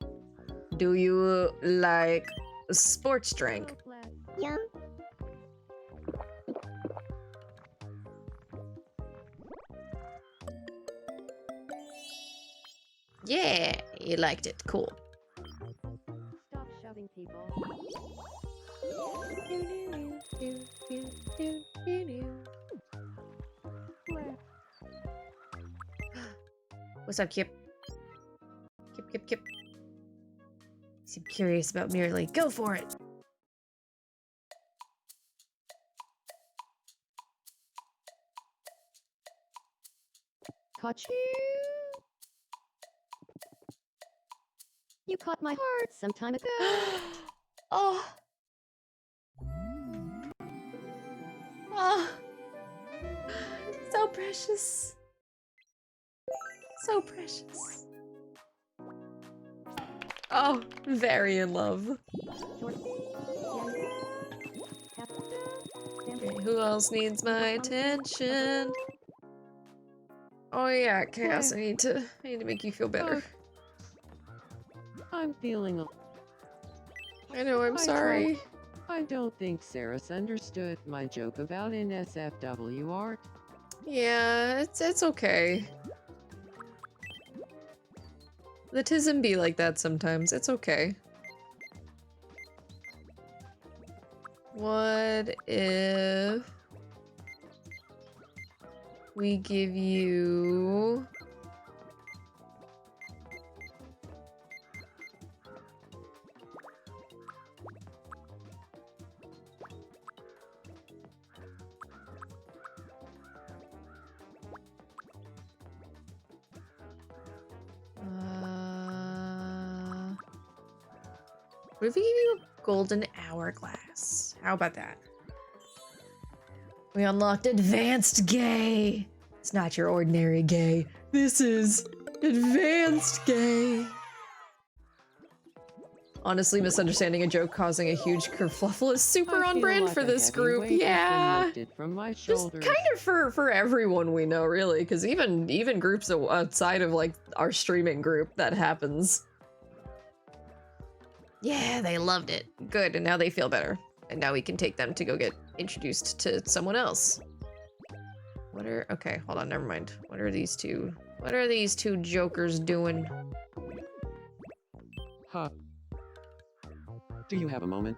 Do you like sports drink? Yum. Yeah, you liked it. Cool. Stop shoving people. What's up, Kip? Kip. Seem curious about Merely. Go for it! Caught you. You caught my heart some time ago. Oh. Oh. So precious. So precious. Oh, very in love. Okay, who else needs my attention? Oh yeah, Chaos, I need to make you feel better. I'm feeling a... I know, I'm sorry. I don't think Sarah's understood my joke about NSFW art. Yeah, it's okay. The tism be like that sometimes. It's okay. What if we give you what if we give you a golden hourglass? How about that? We unlocked advanced gay. It's not your ordinary gay. This is advanced gay. Honestly, misunderstanding a joke causing a huge kerfluffle is super on brand for this group. Yeah, from my just shoulders. kind of for everyone we know, really, because even groups outside of like our streaming group, that happens. Yeah, they loved it. Good, and now they feel better. And now we can take them to go get introduced to someone else. Okay, hold on, never mind. What are these two jokers doing? Huh. Do you have a moment?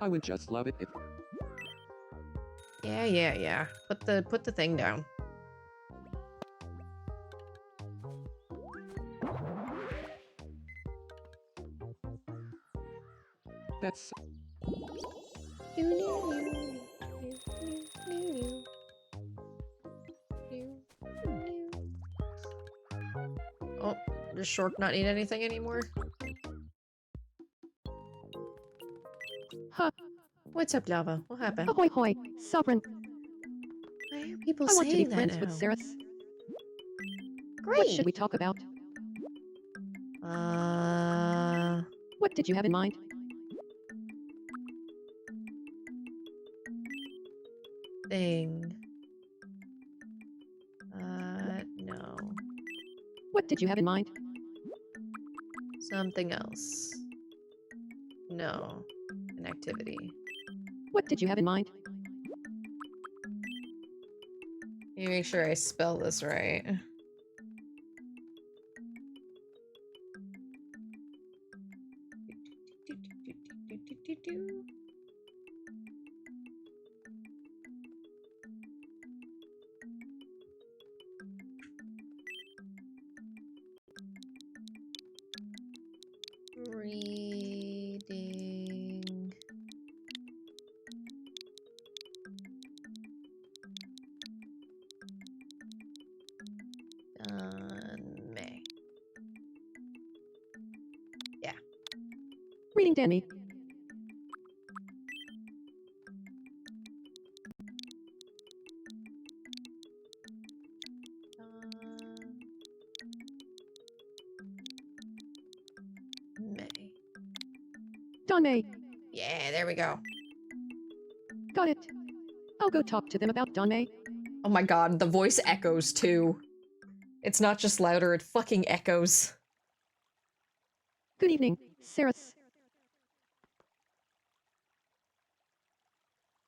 I would just love it if... Yeah. Put the thing down. That's... Oh, does Shork not need anything anymore? Huh. What's up, Lava? What happened? Ahoy hoy, Sovereign. Why are people I want to be saying that friends now? with Sarah. Great. What should we talk about? What did you have in mind? Thing. No. What did you have in mind? Something else. No. An activity. What did you have in mind? Let me make sure I spell this right. Reading. May. Yeah. Reading Danny. May. Don May. Yeah, there we go. Got it. I'll go talk to them about Don May. Oh my god, the voice echoes too. It's not just louder, it fucking echoes. Good evening, Sarah.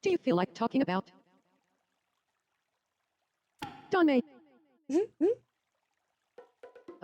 Do you feel like talking about Don May?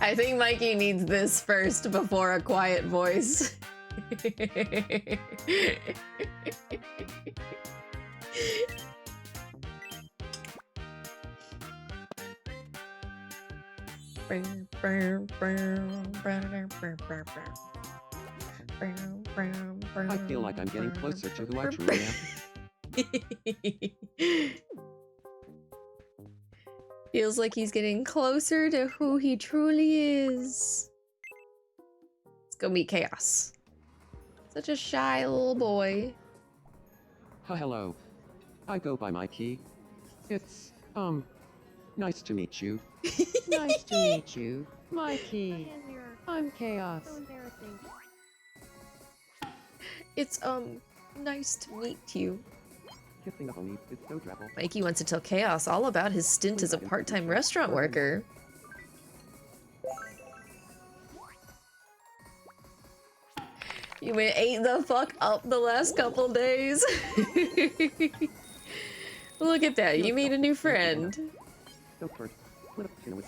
I think Mikey needs this first before a quiet voice. I feel like I'm getting closer to who I truly am. Feels like he's getting closer to who he truly is. Let's go meet Chaos. Such a shy little boy. Hello. I go by Mikey. It's, nice to meet you. Nice to meet you, Mikey. I'm Chaos. It's, nice to meet you. Kissing up on me is so travel. Mikey wants to tell Chaos all about his stint as a part-time restaurant worker. You ate the fuck up the last couple days. Look at that, you made a new friend.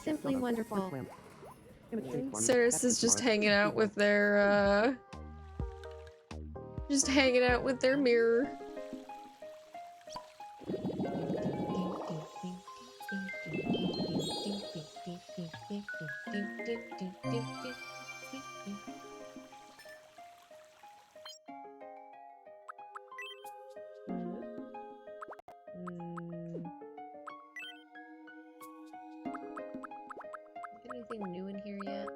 Simply wonderful. Ceres is just hanging out with their, mirror. Anything new in here yet?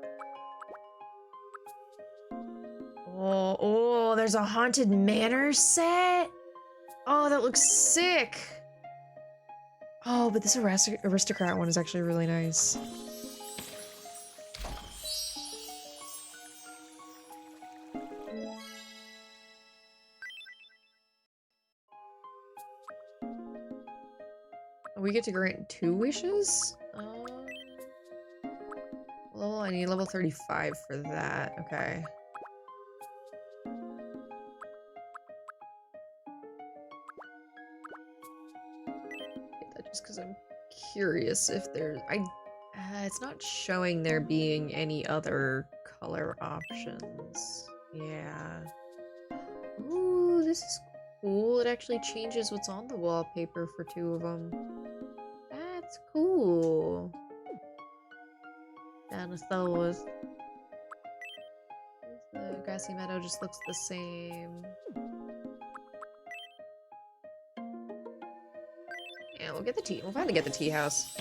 Oh, there's a Haunted Manor set? Oh, that looks sick! Oh, but this aristocrat one is actually really nice. We get to grant 2 wishes? Well, I need level 35 for that. Okay. Just because I'm curious if there's... it's not showing there being any other color options. Yeah. Ooh, this is cool. It actually changes what's on the wallpaper for 2 of them. That's cool. Dinosaurs. The grassy meadow just looks the same. Yeah, we'll get the tea. We'll finally get the tea house.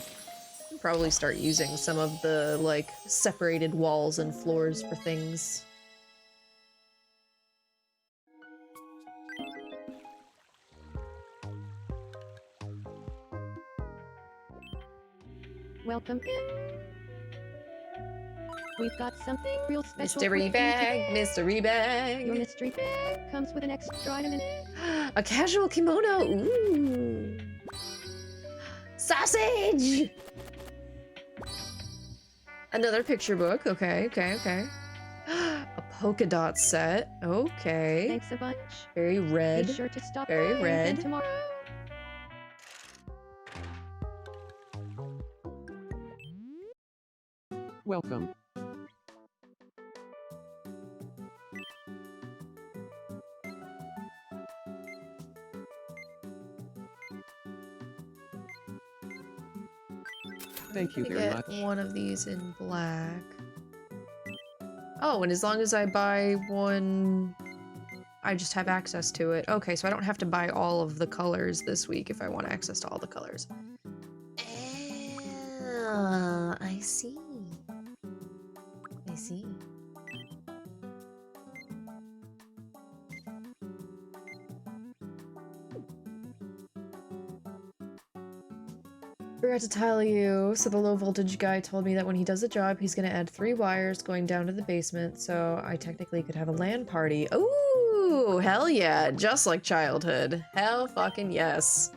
We'll probably start using some of the, like, separated walls and floors for things. Welcome in. We've got something real special. Mystery bag, mystery Your bag. mystery bag comes with an extra item in it. A casual kimono. Ooh. Sausage! Another picture book. Okay. A polka dot set. Okay. Thanks a bunch. Very red. Be sure to stop Very by red. again tomorrow. Welcome. Thank you very Get much. one of these in black. Oh, and as long as I buy one, I just have access to it. Okay, so I don't have to buy all of the colors this week if I want access to all the colors. I see. I see. Forgot to tell you, so the low voltage guy told me that when he does a job, he's gonna add 3 wires going down to the basement, so I technically could have a LAN party. Ooh, hell yeah, just like childhood. Hell fucking yes.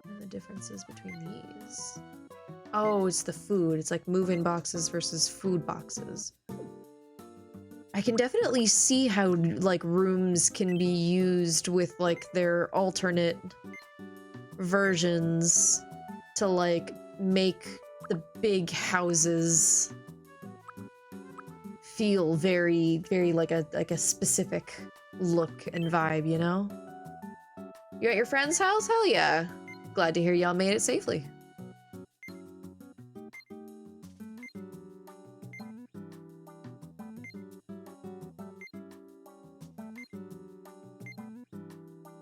What are the differences between these? Oh, it's the food. It's like move-in boxes versus food boxes. I can definitely see how, like, rooms can be used with, like, their alternate versions to, like, make the big houses feel very, very like a specific look and vibe, you know? You at your friend's house? Hell yeah. Glad to hear y'all made it safely.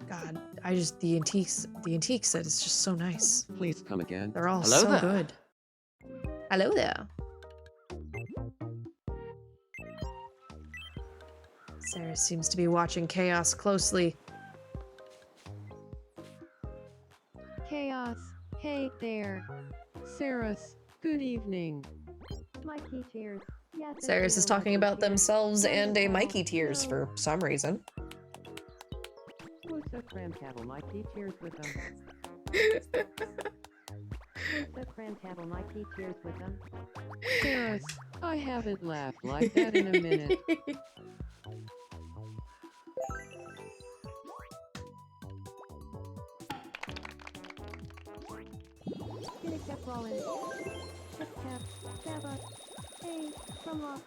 God, the antique set is just so nice. Please come again. They're all Hello so there. good. Hello there. Sarah seems to be watching chaos closely. Chaos. Hey there. Saris, good evening. Mikey cheers. Yes. Cyrus is talking about themselves and a Mikey Tears for some reason. Who's the cram cattle? Mikey cheers with them. The cram cattle, Mikey cheers with them. Saris, I haven't laughed like that in a minute. Gonna keep rolling. Tip tap. Saba. Hey, come on.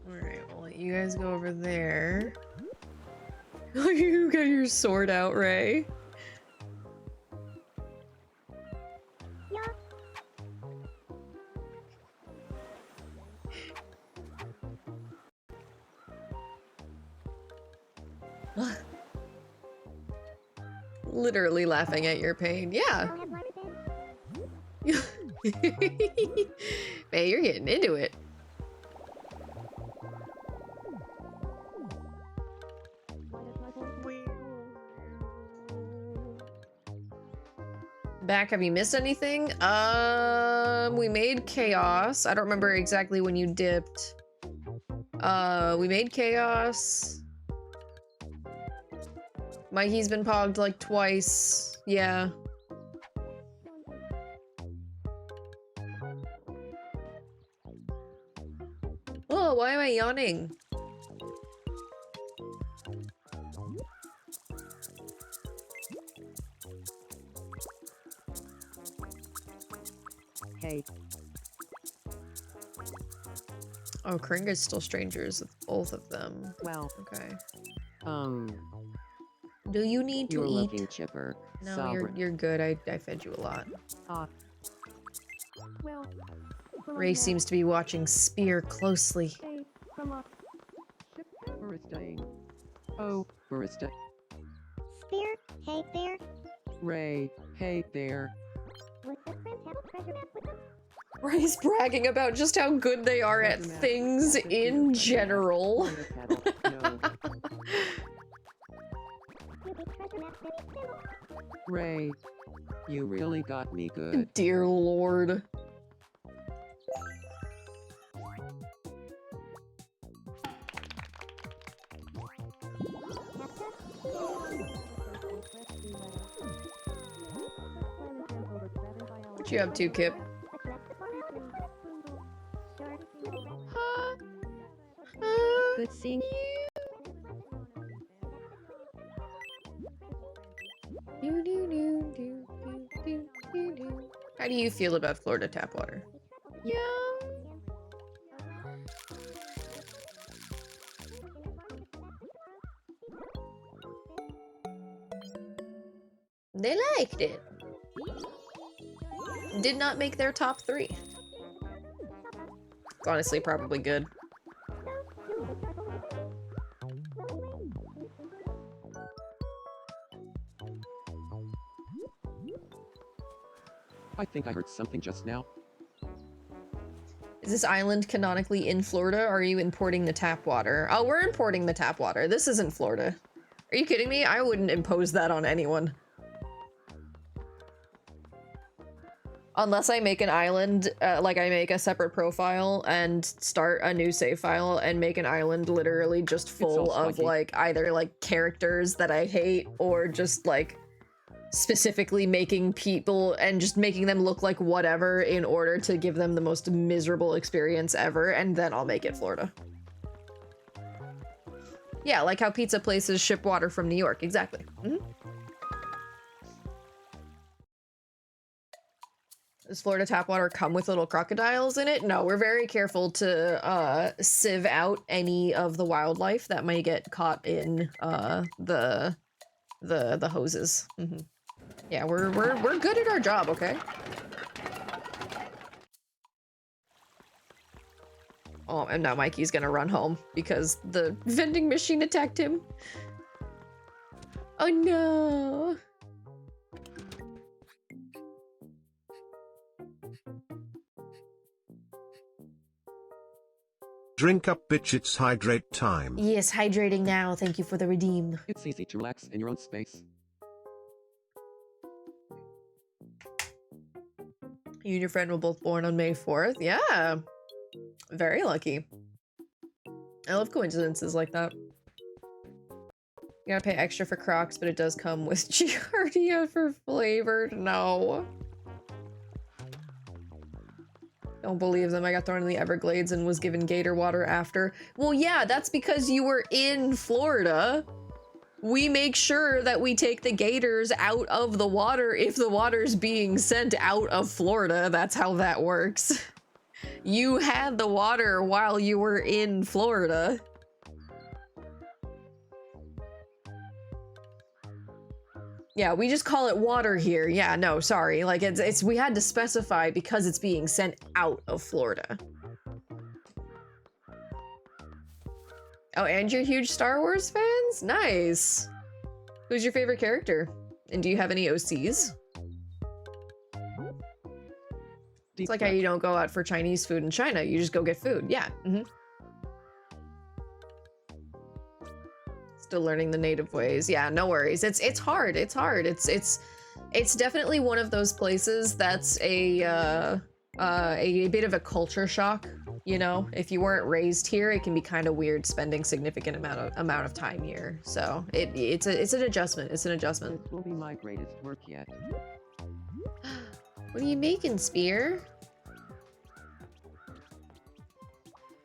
Alright, we'll let you guys go over there. You got your sword out, Ray. Yeah. Literally laughing at your pain. Yeah. I'll have water then. Man, you're getting into it. Back, have you missed anything? We made chaos. I don't remember exactly when you dipped. We made chaos. Mikey's been pogged like twice. Yeah. Oh, why am I yawning? Hey, Oh, Kringa's still strangers with both of them. well, Okay. Do you need to you're eat? looking chipper. No, Sovereign. you're good. I fed you a lot. Well. Ray seems to be watching Spear closely. Hey, come on. Barista. Oh, barista. Spear, hey there. Ray, hey there. Was the prince have a treasure map with them? Ray's bragging about just how good they are at Treasure map. things That's a in treasure general. map. Treasure cattle. No. With a treasure map very simple. Ray, you really got me good. Dear Lord. What you up to, Kip? Good seeing you. How do you feel about Florida tap water? Yeah. They liked it. Did not make their top 3. It's honestly probably good. I think I heard something just now. Is this island canonically in Florida, or are you importing the tap water? Oh, we're importing the tap water. This isn't Florida. Are you kidding me? I wouldn't impose that on anyone. Unless I make an island, like I make a separate profile and start a new save file and make an island literally just full all of spiky. like either like characters that I hate or just like specifically making people and just making them look like whatever in order to give them the most miserable experience ever, and then I'll make it Florida. Yeah, like how pizza places ship water from New York. Exactly. Does Florida tap water come with little crocodiles in it? No, we're very careful to sieve out any of the wildlife that might get caught in the hoses. Yeah, we're good at our job, okay? Oh, and now Mikey's gonna run home because the vending machine attacked him. Oh no. Drink up, bitch, it's hydrate time. Yes, hydrating now. Thank you for the redeem. It's easy to relax in your own space. You and your friend were both born on May 4th. Yeah. Very lucky. I love coincidences like that. You gotta pay extra for Crocs, but it does come with Giardia for flavored. No. Don't believe them. I got thrown in the Everglades and was given gator water after. Well, yeah, that's because you were in Florida. We make sure that we take the gators out of the water if the water's being sent out of Florida. That's how that works. You had the water while you were in Florida. Yeah, we just call it water here. Yeah, no, sorry. Like it's we had to specify because it's being sent out of Florida. Oh, and you're huge Star Wars fans? Nice. Who's your favorite character? And do you have any OCs? It's like how you don't go out for Chinese food in China. You just go get food. Yeah. Still learning the native ways. Yeah, no worries. It's hard. It's hard. It's definitely one of those places that's a bit of a culture shock. You know, if you weren't raised here, it can be kind of weird spending significant amount of time here. So it's an adjustment. It's an adjustment. This will be my greatest work yet. What are you making, Spear?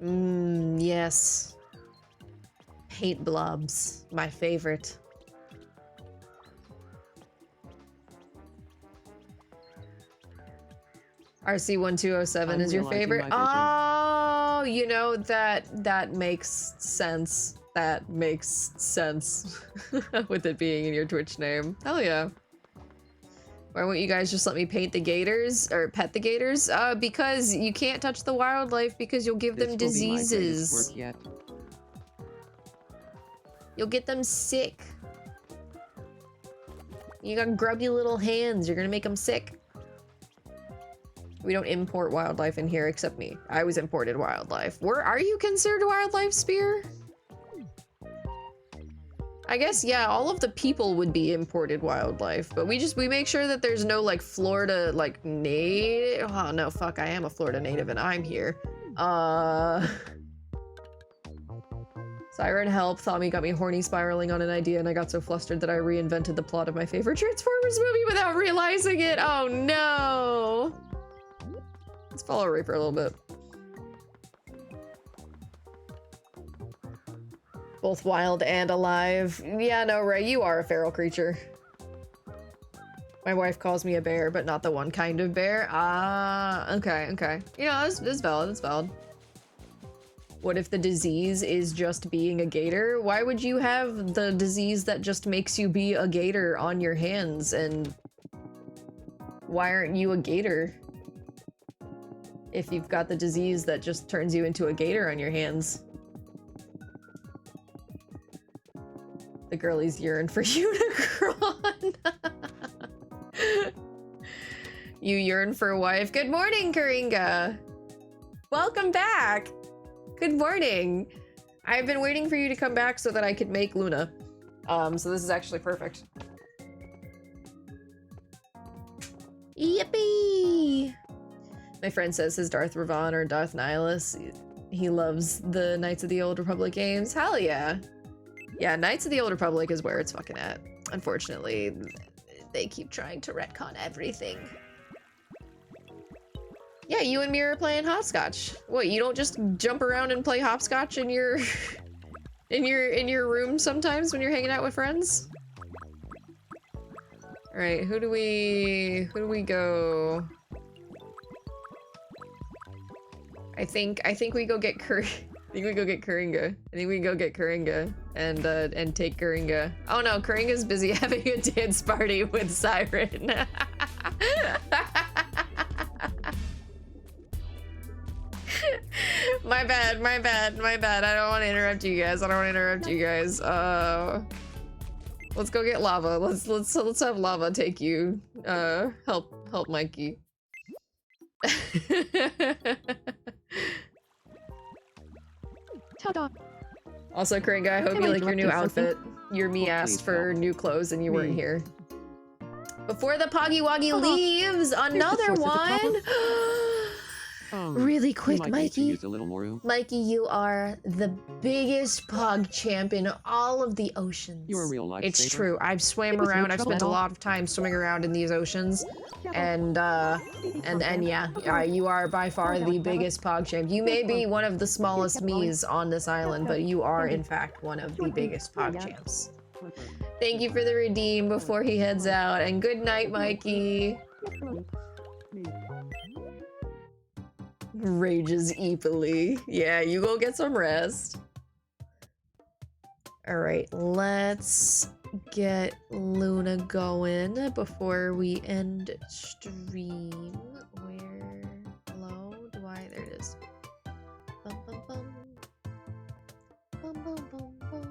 Yes. Paint blobs, my favorite. RC1207 is your favorite? Oh, you know, that makes sense. That makes sense with it being in your Twitch name. Hell yeah. Why won't you guys just let me paint the gators or pet the gators? Because you can't touch the wildlife because you'll give them diseases. You'll get them sick. You got grubby little hands. You're gonna make them sick. We don't import wildlife in here except me. I was imported wildlife. Are you considered wildlife, Spear? I guess, yeah, all of the people would be imported wildlife, but we make sure that there's no, like, Florida, like, native. Oh, no, fuck, I am a Florida native and I'm here. Siren help. Tommy got me horny spiraling on an idea and I got so flustered that I reinvented the plot of my favorite Transformers movie without realizing it. Oh, no. Let's follow Ray for a little bit. Both wild and alive. Yeah, no, Ray, you are a feral creature. My wife calls me a bear, but not the one kind of bear. Okay. You know, that's valid, that's valid. What if the disease is just being a gator? Why would you have the disease that just makes you be a gator on your hands? And why aren't you a gator? If you've got the disease that just turns you into a gator on your hands. The girlies yearn for Unicron. You yearn for a wife. Good morning, Karinga. Welcome back. Good morning. I've been waiting for you to come back so that I could make Luna. So this is actually perfect. Yippee! My friend says his Darth Revan or Darth Nihilus. He loves the Knights of the Old Republic games. Hell yeah. Yeah, Knights of the Old Republic is where it's fucking at. Unfortunately, They keep trying to retcon everything. Yeah, you and me are playing hopscotch. What, you don't just jump around and play hopscotch in your in your room sometimes when you're hanging out with friends? All right, who do we go? I think we go get I think we go get Kuringa. I think we go get Kuringa and take Kuringa. Oh no, Kuringa's busy having a dance party with Siren. My bad. I don't want to interrupt you guys. Let's go get Lava. Let's have Lava take you. Help Mikey. Ta-da. Also, Kuringa, I hope Am you I like your new interrupting outfit. Your me Oh, asked please for don't. new clothes and you weren't Me. here. Before the Poggy Woggy Hold on. leaves, another source of the one! Really You quick, might need to Mikey. use a little more room. Mikey, you are the biggest pog champ in all of the oceans. You're a real lifesaver. It's true. I've swam It was no around. I've trouble spent at a all. lot of time swimming around in these oceans. And yeah, you are by far the biggest pog champ. You may be one of the smallest me's on this island, but you are in fact one of the biggest pog champs. Thank you for the redeem before he heads out, and good night, Mikey. Rages eepily. Yeah, you go get some rest. Alright, let's get Luna going before we end stream. Where? Hello? There it is. Bum bum bum. Bum bum bum bum.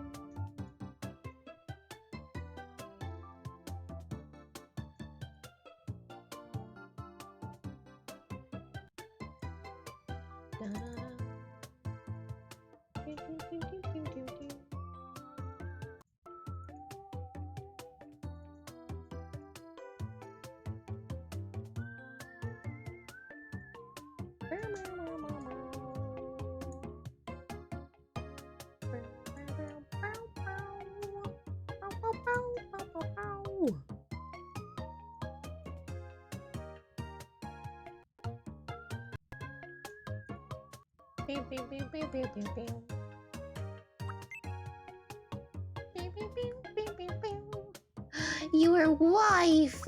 Your wife.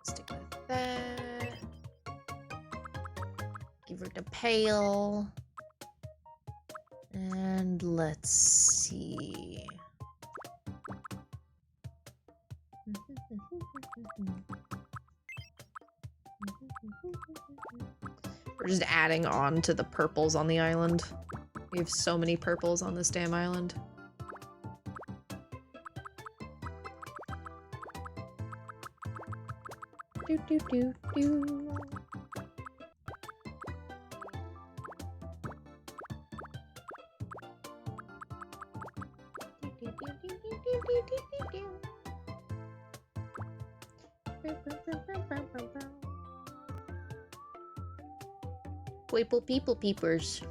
Stick with that. Give her the pail. And let's see. We're just adding on to the purples on the island. We have so many purples on this damn island. Do do do do. People peepers.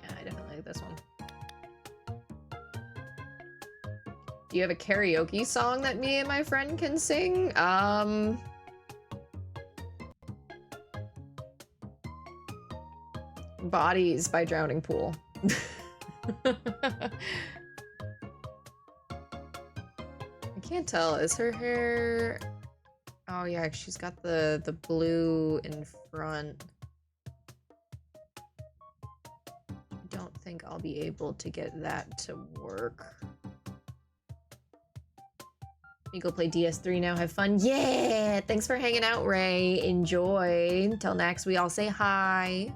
Yeah, I definitely like this one. Do you have a karaoke song that me and my friend can sing? Bodies by Drowning Pool. I can't tell. Is her hair... Oh yeah, she's got the blue in front. I don't think I'll be able to get that to work. We go play DS3 now, have fun. Yeah! Thanks for hanging out, Ray. Enjoy. Until next, we all say hi.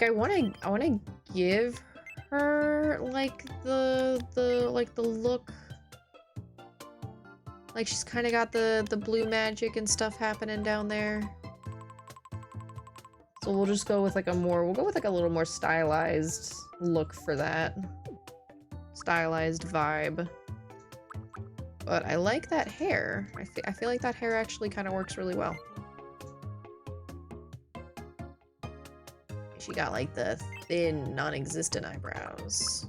I wanna give her like the look. Like she's kind of got the blue magic and stuff happening down there. So we'll just go with like we'll go with like a little more stylized look for that. Stylized vibe. But I like that hair. I feel like that hair actually kind of works really well. She got like the thin, non-existent eyebrows.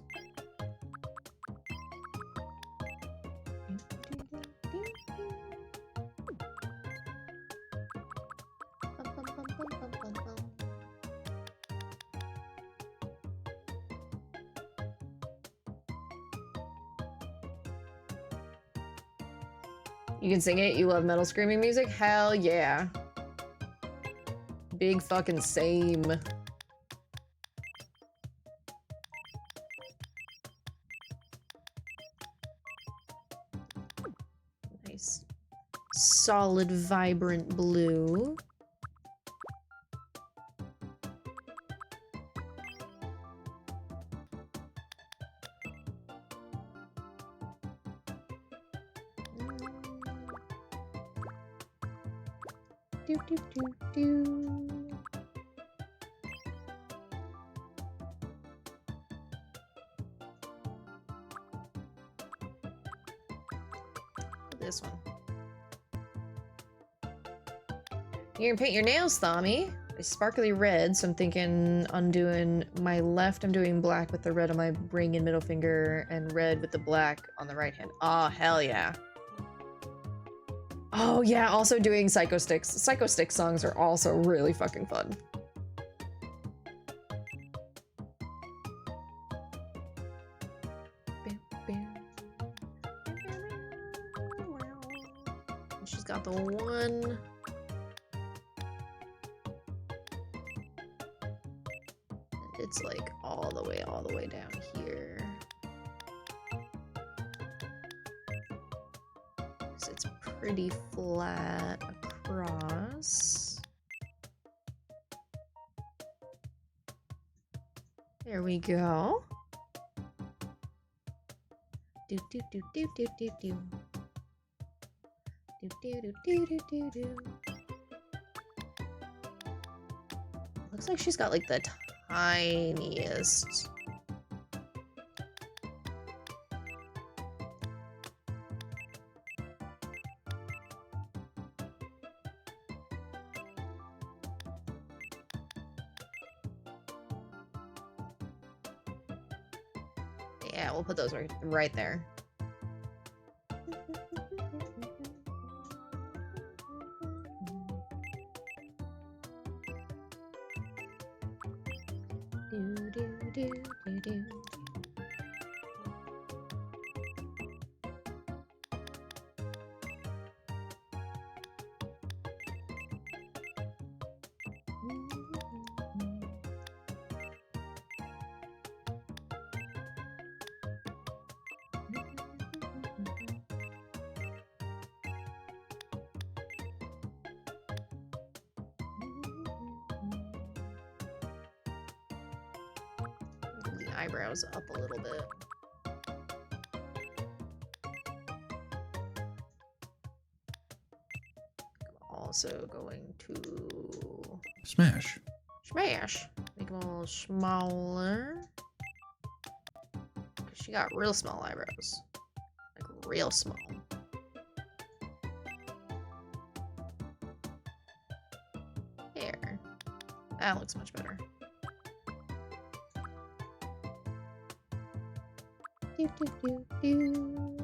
You can sing it? You love metal screaming music? Hell yeah. Big fucking same. Nice. Solid, vibrant blue. Do, do, do, do. This one. You're gonna paint your nails, Thami. It's sparkly red, so I'm thinking undoing my left, I'm doing black with the red on my ring and middle finger, and red with the black on the right hand. Oh, hell yeah. Oh yeah, also doing Psycho Sticks. Psycho Sticks songs are also really fucking fun. She's got the one. And it's like all the way down here. It's pretty flat across. There we go. Do do do do do do do. Do do do do do do do. Looks like she's got like the tiniest. Yeah, we'll put those right there. Do, do, do, do, do. The eyebrows up a little bit. I'm also going to Smash. smash. Make them a little smaller. She got real small eyebrows. Like real small. There. That looks much better. Do, do, do, do.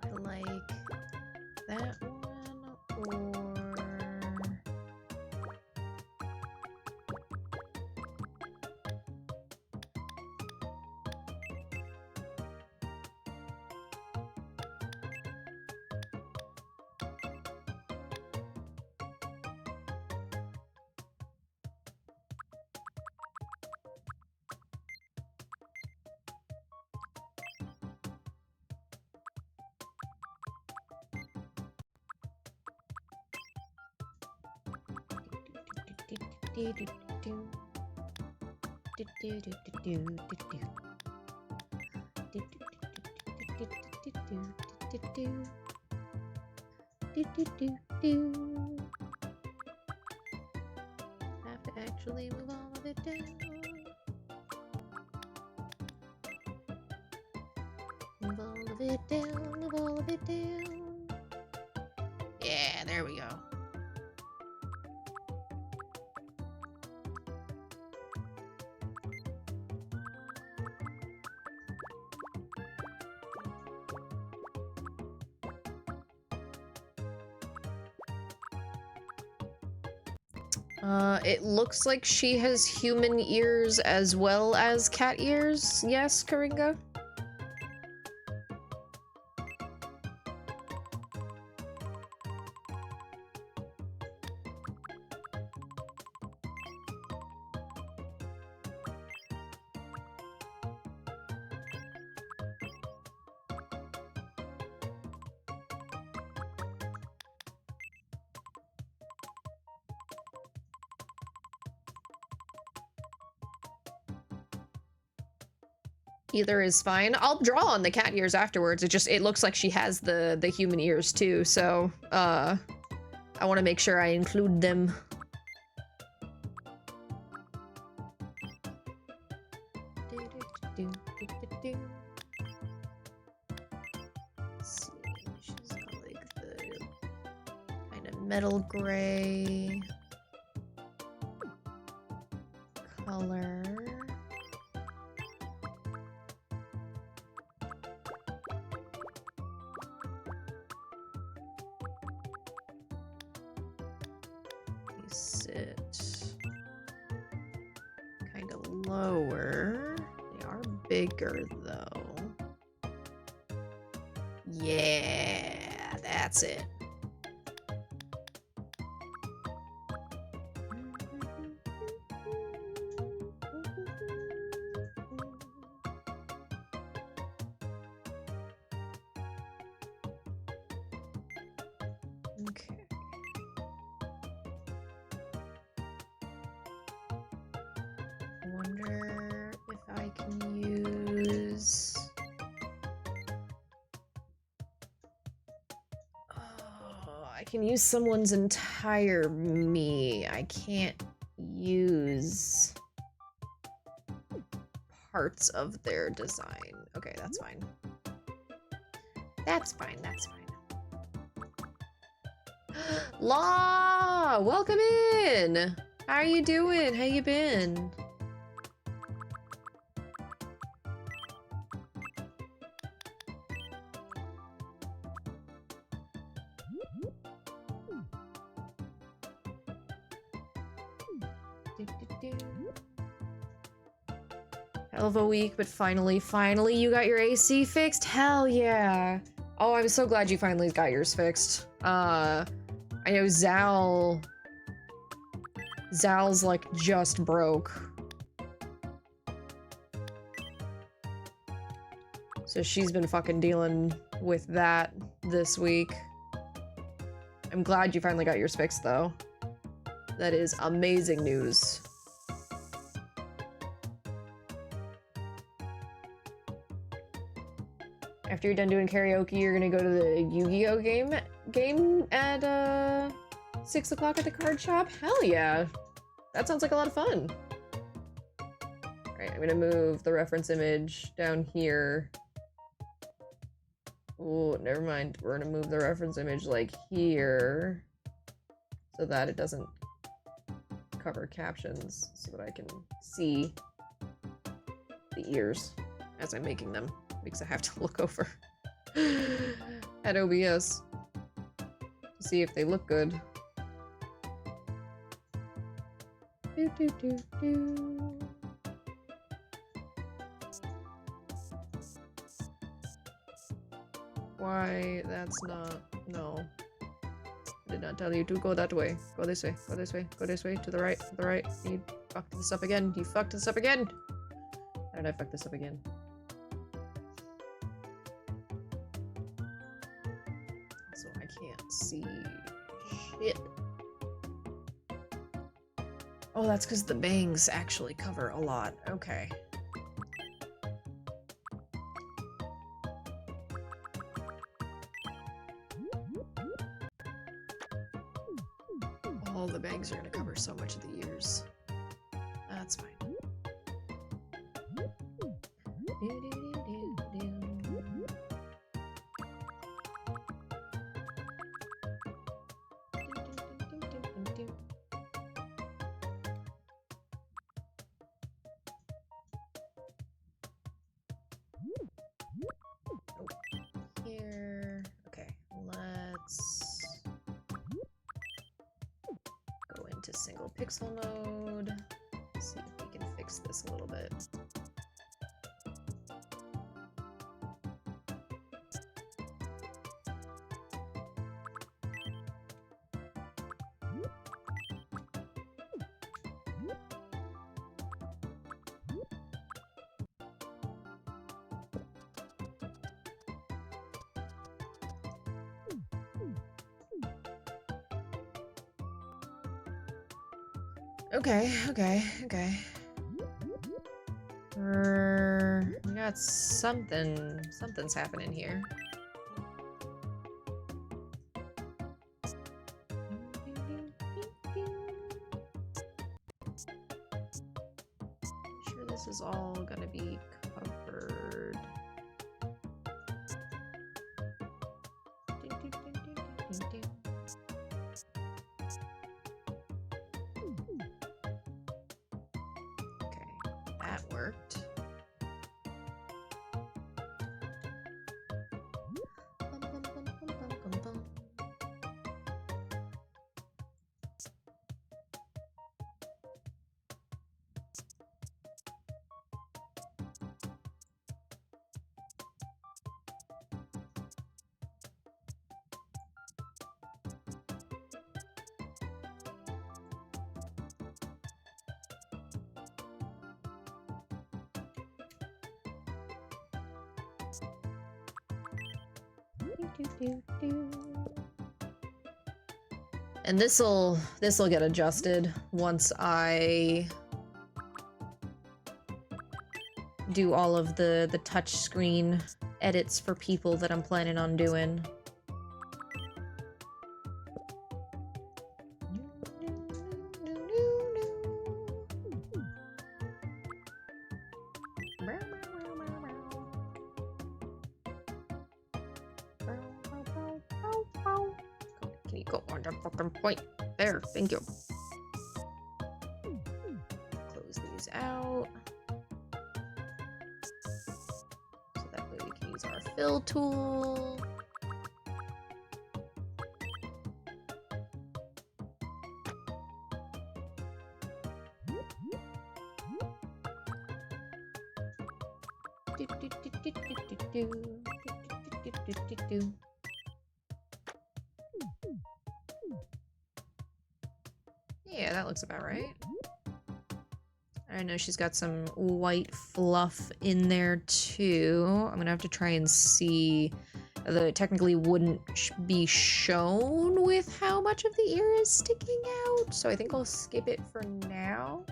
I like that one, or Have to actually move all of it down. Move all of it down, move all of it down. Yeah, there we go. It looks like she has human ears as well as cat ears. Yes, Karinga? Either is fine. I'll draw on the cat ears afterwards. It looks like she has the human ears too, so I want to make sure I include them. Let's see, she's got like the kind of metal gray color. Sit kind of lower. They are bigger though. Yeah, that's it. Okay. Wonder if I can use... Oh, I can use someone's entire me. I can't use parts of their design. Okay, that's fine. That's fine, that's fine. Law! Welcome in! How are you doing? How you been? Hell of a week, but finally you got your AC fixed? Hell yeah! Oh, I'm so glad you finally got yours fixed. I know Zal's like just broke. So she's been fucking dealing with that this week. I'm glad you finally got yours fixed though. That is amazing news. After you're done doing karaoke, you're gonna go to the Yu-Gi-Oh game at 6 o'clock at the card shop? Hell yeah. That sounds like a lot of fun. Alright, I'm gonna move the reference image down here. Oh, never mind. We're gonna move the reference image like here so that it doesn't cover captions so that I can see the ears as I'm making them, because I have to look over at OBS to see if they look good. Do, do, do, do. Why? That's not... No. I did not tell you to go that way. Go this way. Go this way. Go this way. To the right. To the right. You fucked this up again. You fucked this up again. How did I fuck this up again? So I can't see shit. Oh, that's because the bangs actually cover a lot. Okay. All the bangs are gonna cover so much of the ears. That's fine. Here. Okay, let's go into single pixel mode. See if we can fix this a little bit. Okay. We got something's happening here. Sure this is all gonna be covered. That worked. Bum, bum, bum, bum, bum, bum, bum. And this'll get adjusted once I do all of the touch screen edits for people that I'm planning on doing. Can you go on the fucking point? There, thank you. Close these out. So that way we can use our fill tool. Yeah, that looks about right. I know she's got some white fluff in there too. I'm gonna have to try and see. Although it technically wouldn't be shown with how much of the ear is sticking out, so I think I'll skip it for now.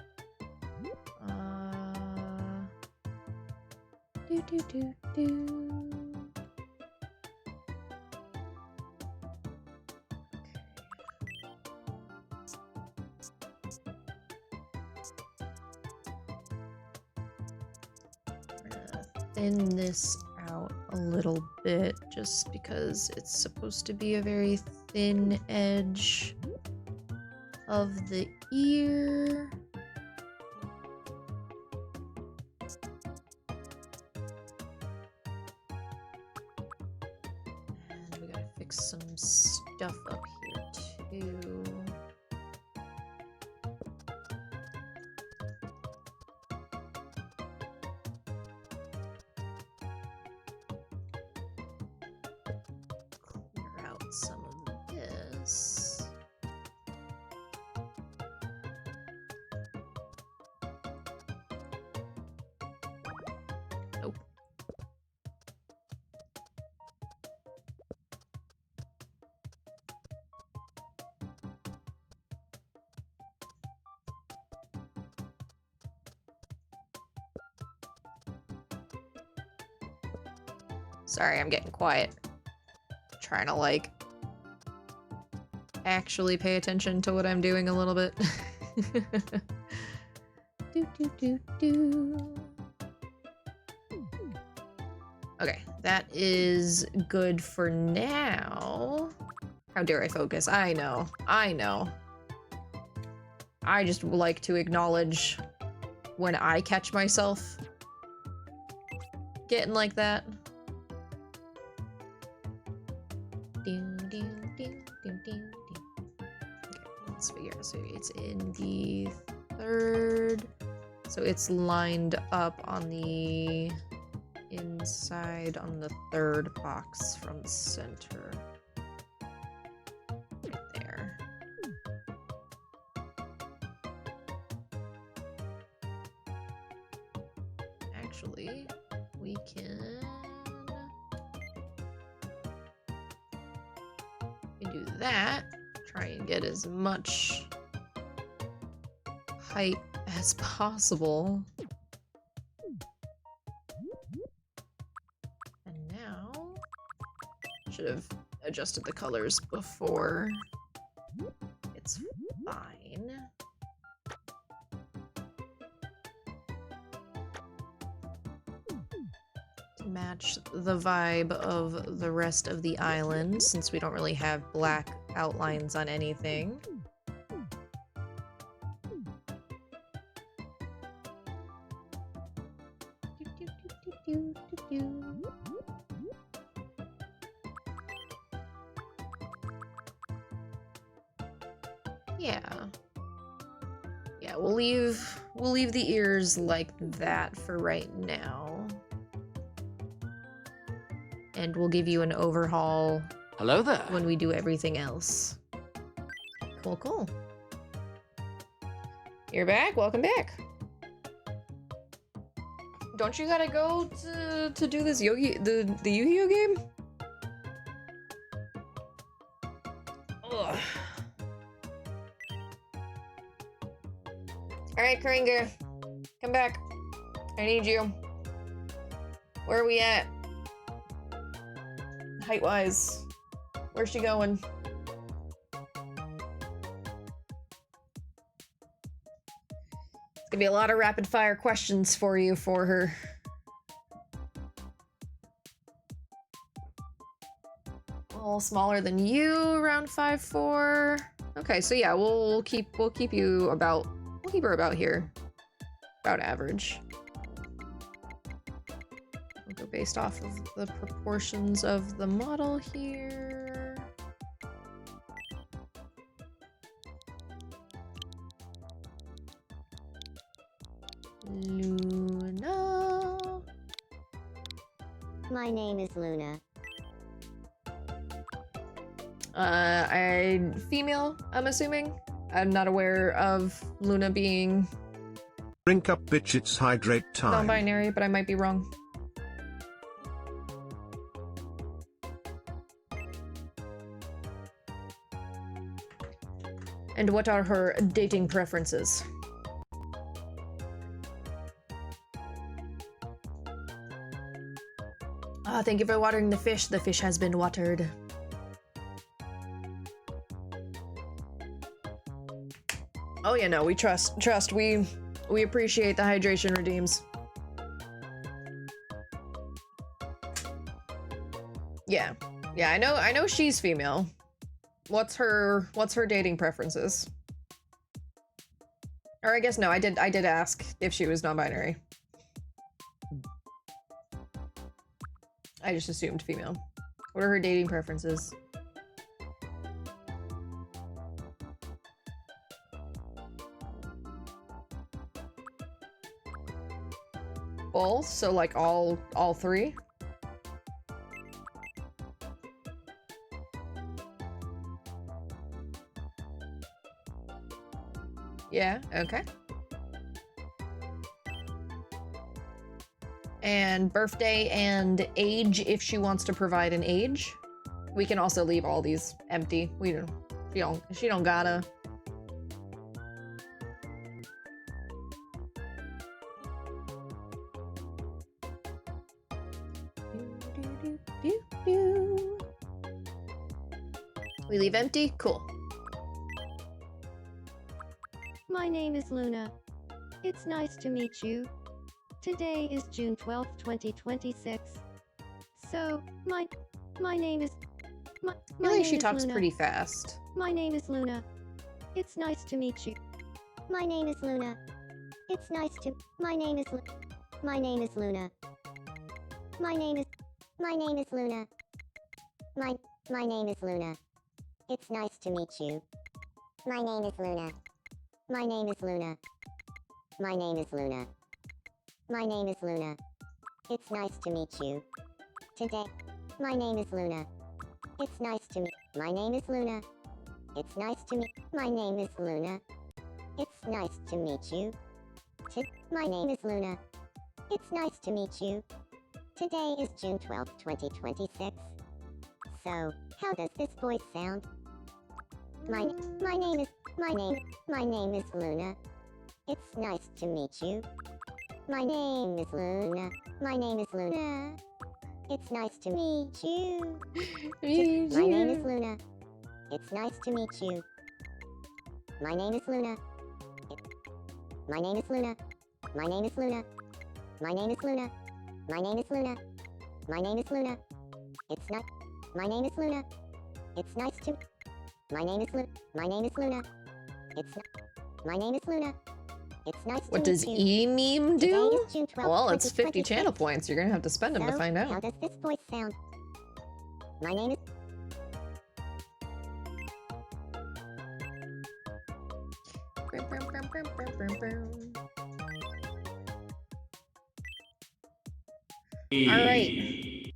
Thin this out a little bit just because it's supposed to be a very thin edge of the ear. And we gotta fix some stuff up here too. Some of this. Nope. Sorry, I'm getting quiet. Trying to, like, actually pay attention to what I'm doing a little bit. Do, do, do, do. Okay, that is good for now. How dare I focus? I know. I know. I just like to acknowledge when I catch myself getting like that. Ding, ding, ding, ding, ding, ding. Okay, let's figure out. So it's in the third. So it's lined up on the inside on the third box from the center. Right there. Actually, we can do that. Try and get as much height as possible. And now, should have adjusted the colors before. It's fine. To match the vibe of the rest of the island, since we don't really have black outlines on anything. Yeah. Yeah, we'll leave the ears like that for right now. And we'll give you an overhaul. Hello there. When we do everything else. Cool, cool. You're back? Welcome back. Don't you gotta go to do this the Yu-Gi-Oh game? Ugh. Alright, Kringa. Come back. I need you. Where are we at? Height-wise. Where's she going? It's gonna be a lot of rapid-fire questions for you for her. A little smaller than you, around 5'4". Okay, so yeah, we'll keep you about. We'll keep her about here. About average. We'll go based off of the proportions of the model here. Luna. My name is Luna. I'm female, I'm assuming. I'm not aware of Luna being Drink up, bitch, it's hydrate time. non-binary, but I might be wrong. And what are her dating preferences? Ah, thank you for watering the fish. The fish has been watered. Oh yeah, no, we trust. We appreciate the hydration redeems. Yeah. Yeah, I know she's female. What's her dating preferences? Or I guess no, I did ask if she was non-binary. I just assumed female. What are her dating preferences? Both, so like all three? Yeah, okay. And birthday and age, if she wants to provide an age. We can also leave all these empty. She don't gotta. We leave empty? Cool. My name is Luna. It's nice to meet you. Today is June 12th, 2026. So, my name is... I feel like she talks Luna. pretty fast. My name is Luna. It's nice to meet you. My name is Luna. It's nice to. My name is. My name is Luna. My name is. My name is Luna. My name is Luna. It's nice to meet you. My name is Luna. My name is Luna. My name is Luna. My name is Luna. It's nice to meet you. Today. My name is Luna. It's nice to meet. My name is Luna. It's nice to meet. My name is Luna. It's nice to meet you. My name is Luna. It's nice to meet you. Today is June 12th, 2026. So, how does this voice sound? My name is Luna. It's nice to meet you. My name is Luna. My name is Luna. It's nice to meet you. My name is Luna. It's nice to meet you. My name is Luna. My name is Luna. My name is Luna. My name is Luna. My name is Luna. My name is Luna. It's not. My name is Luna. It's nice to. My name is Luna. My name is Luna. It's not. My name is Luna. It's nice to What meet does you. E-meme Today do? is June 12th, Well, it's 50 2026. channel points. You're gonna have to spend them to So, find how out. does this voice sound? My name is. Alright.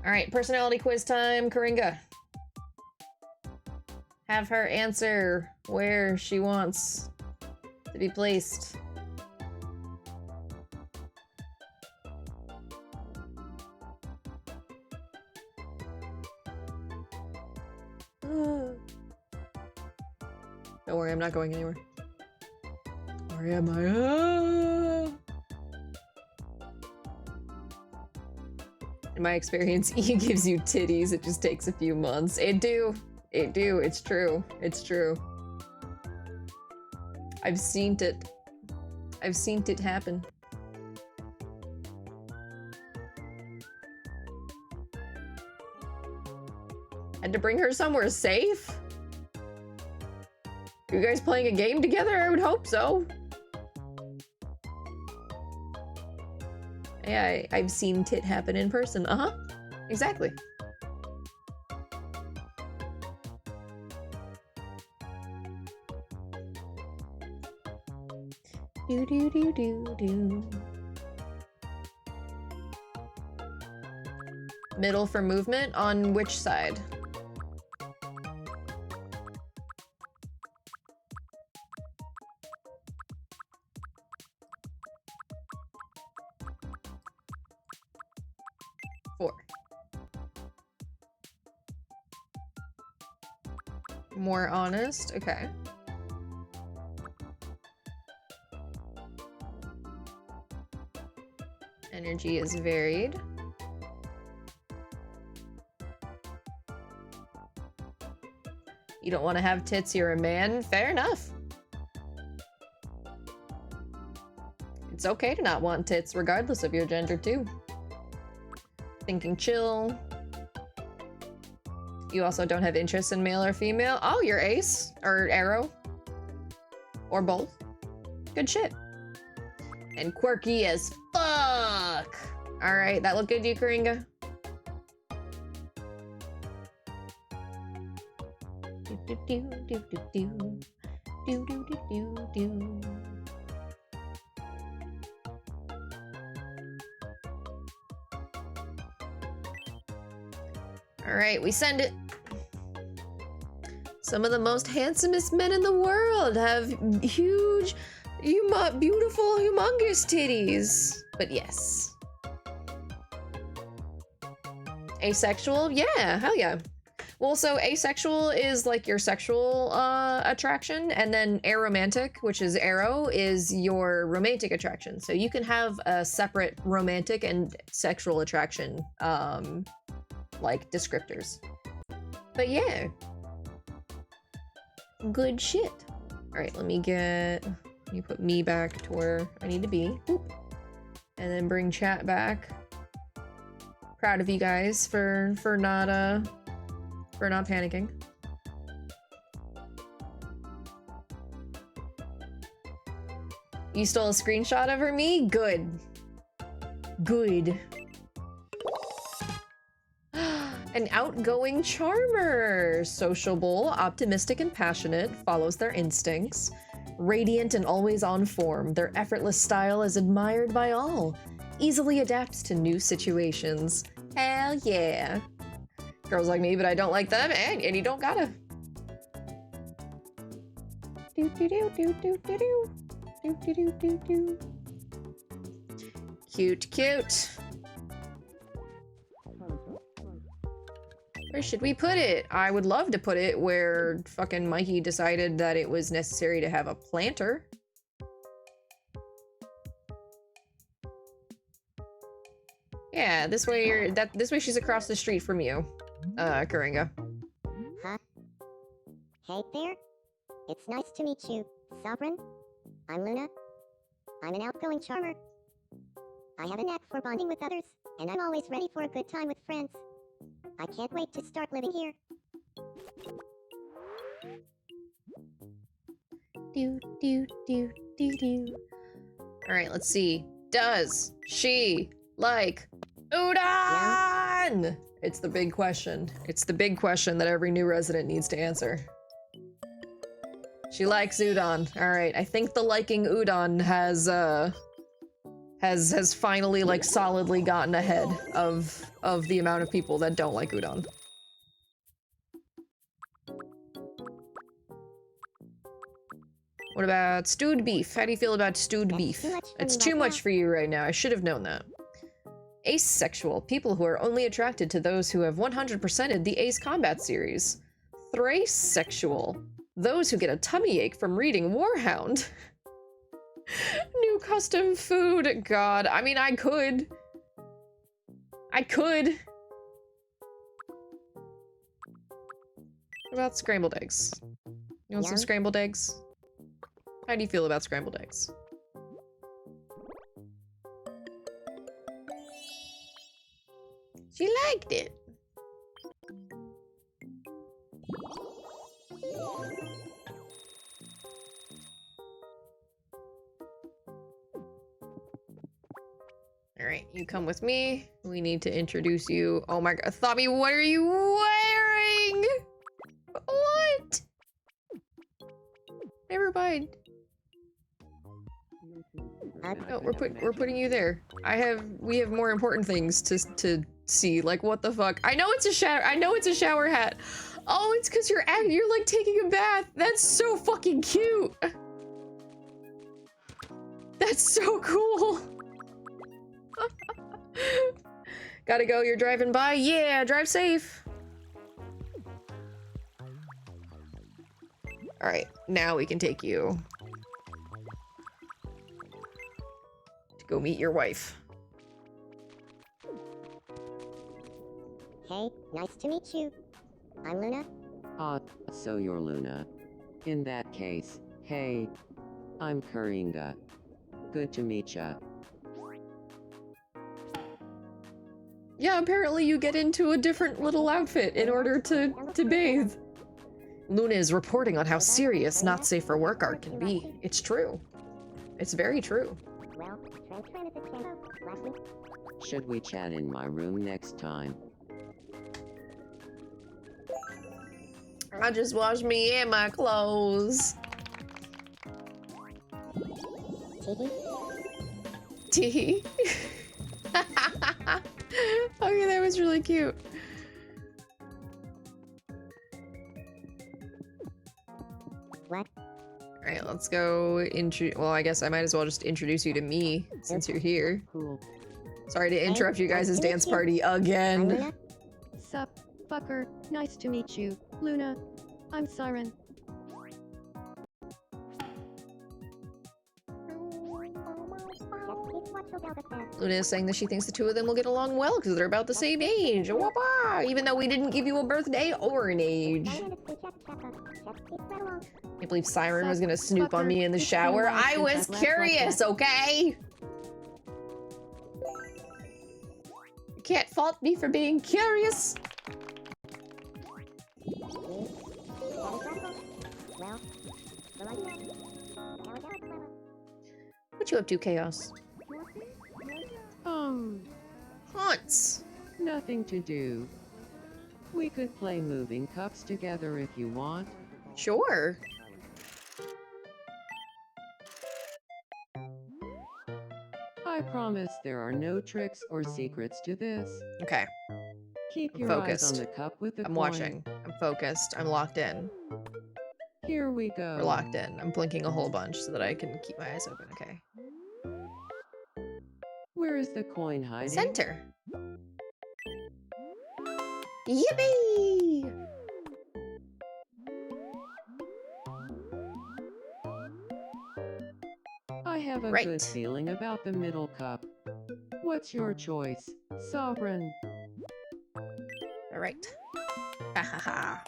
Alright, personality quiz time, Coringa. Have her answer where she wants to be placed. Don't worry, I'm not going anywhere. Or am I? In my experience, E gives you titties. It just takes a few months. It do. It's true. It's true. I've seen it. I've seen it happen. Had to bring her somewhere safe? You guys playing a game together? I would hope so. Yeah, I've seen tit happen in person. Uh-huh. Exactly. Do do do do do. Middle for movement on which side? Four. More honest, okay. Energy is varied. You don't want to have tits, you're a man? Fair enough. It's okay to not want tits, regardless of your gender, too. Thinking chill. You also don't have interest in male or female? Oh, you're ace? Or arrow? Or both? Good shit. And quirky as fuck! Alright, that look good to you, Coringa? Do do do do do do do do do do. Alright, we send it. Some of the most handsomest men in the world have huge, beautiful, humongous titties. But yes. Asexual? Yeah, hell yeah. Well, so asexual is like your sexual attraction, and then aromantic, which is arrow, is your romantic attraction. So you can have a separate romantic and sexual attraction like descriptors. But yeah. Good shit. Alright, let me put me back to where I need to be. Boop. And then bring chat back. Proud of you guys for not panicking. You stole a screenshot of me? Good. Good. An outgoing charmer. Sociable, optimistic, and passionate. Follows their instincts. Radiant and always on form. Their effortless style is admired by all. Easily adapts to new situations. Hell yeah. Girls like me, but I don't like them, and you don't gotta. Do do do do do do do. Do do do do do. Cute, cute. Where should we put it? I would love to put it where fucking Mikey decided that it was necessary to have a planter. Yeah, this way this way she's across the street from you, Kuringa. Huh? Hey there. It's nice to meet you, Sovereign. I'm Luna. I'm an outgoing charmer. I have a knack for bonding with others, and I'm always ready for a good time with friends. I can't wait to start living here. Do do do do do. All right, let's see. Does she like udon? Yeah. It's the big question. It's the big question that every new resident needs to answer. She likes udon. All right, I think the liking udon has finally like solidly gotten ahead of the amount of people that don't like udon. What about stewed beef? How do you feel about stewed beef? It's too much for you right now. I should have known that. Asexual. People who are only attracted to those who have 100%ed the Ace Combat series. Thrace-sexual. Those who get a tummy ache from reading Warhound. New custom food. God, I mean, I could. What about scrambled eggs? You want some scrambled eggs? How do you feel about scrambled eggs? She liked it. Alright, you come with me. We need to introduce you. Oh my god, Thobby, what are you wearing? What? Never mind. No, we're putting you there. We have more important things to see. Like, what the fuck? I know it's a shower hat. Oh, it's because you're like taking a bath. That's so fucking cute. That's so cool. Gotta go, you're driving by? Yeah, drive safe. Alright, now we can take you to go meet your wife. Hey, nice to meet you. I'm Luna. So you're Luna. In that case, hey, I'm Kuringa. Good to meet ya. Yeah, apparently you get into a different little outfit in order to bathe. Luna is reporting on how serious not safe for work art can be. It's true. It's very true. Well, transfer is a channel. Last week. Should we chat in my room next time? I just washed me and my clothes. Tee. Okay, that was really cute. What? Alright, let's go well, I guess I might as well just introduce you to me since you're here. Cool. Sorry to interrupt you guys' dance party again. Sup, fucker. Nice to meet you, Luna. I'm Siren. Luna is saying that she thinks the two of them will get along well because they're about the same age. Whoopah! Even though we didn't give you a birthday or an age. Can't believe Siren was gonna snoop on me in the shower. I was curious, okay? You can't fault me for being curious. What you up to, Chaos? Haunts. Nothing to do. We could play moving cups together if you want. Sure. I promise there are no tricks or secrets to this. Okay. Keep I'm your eyes on focused. the cup with the I'm coin. watching. I'm focused. I'm locked in. Here we go. We're locked in. I'm blinking a whole bunch so that I can keep my eyes open. Okay. Where is the coin hiding? Center. Yippee! I have a Right. good feeling about the middle cup. What's your choice, Sovereign? All right. Ha ha ha.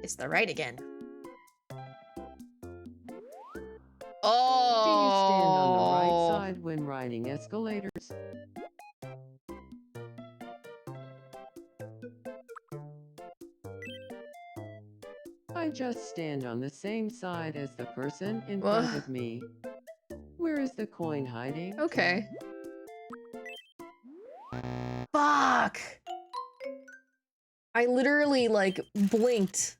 It's the right again. Oh. Do you stand on the right side when riding escalators? I just stand on the same side as the person in front of me. Where is the coin hiding? Okay. Fuck! I literally, like, blinked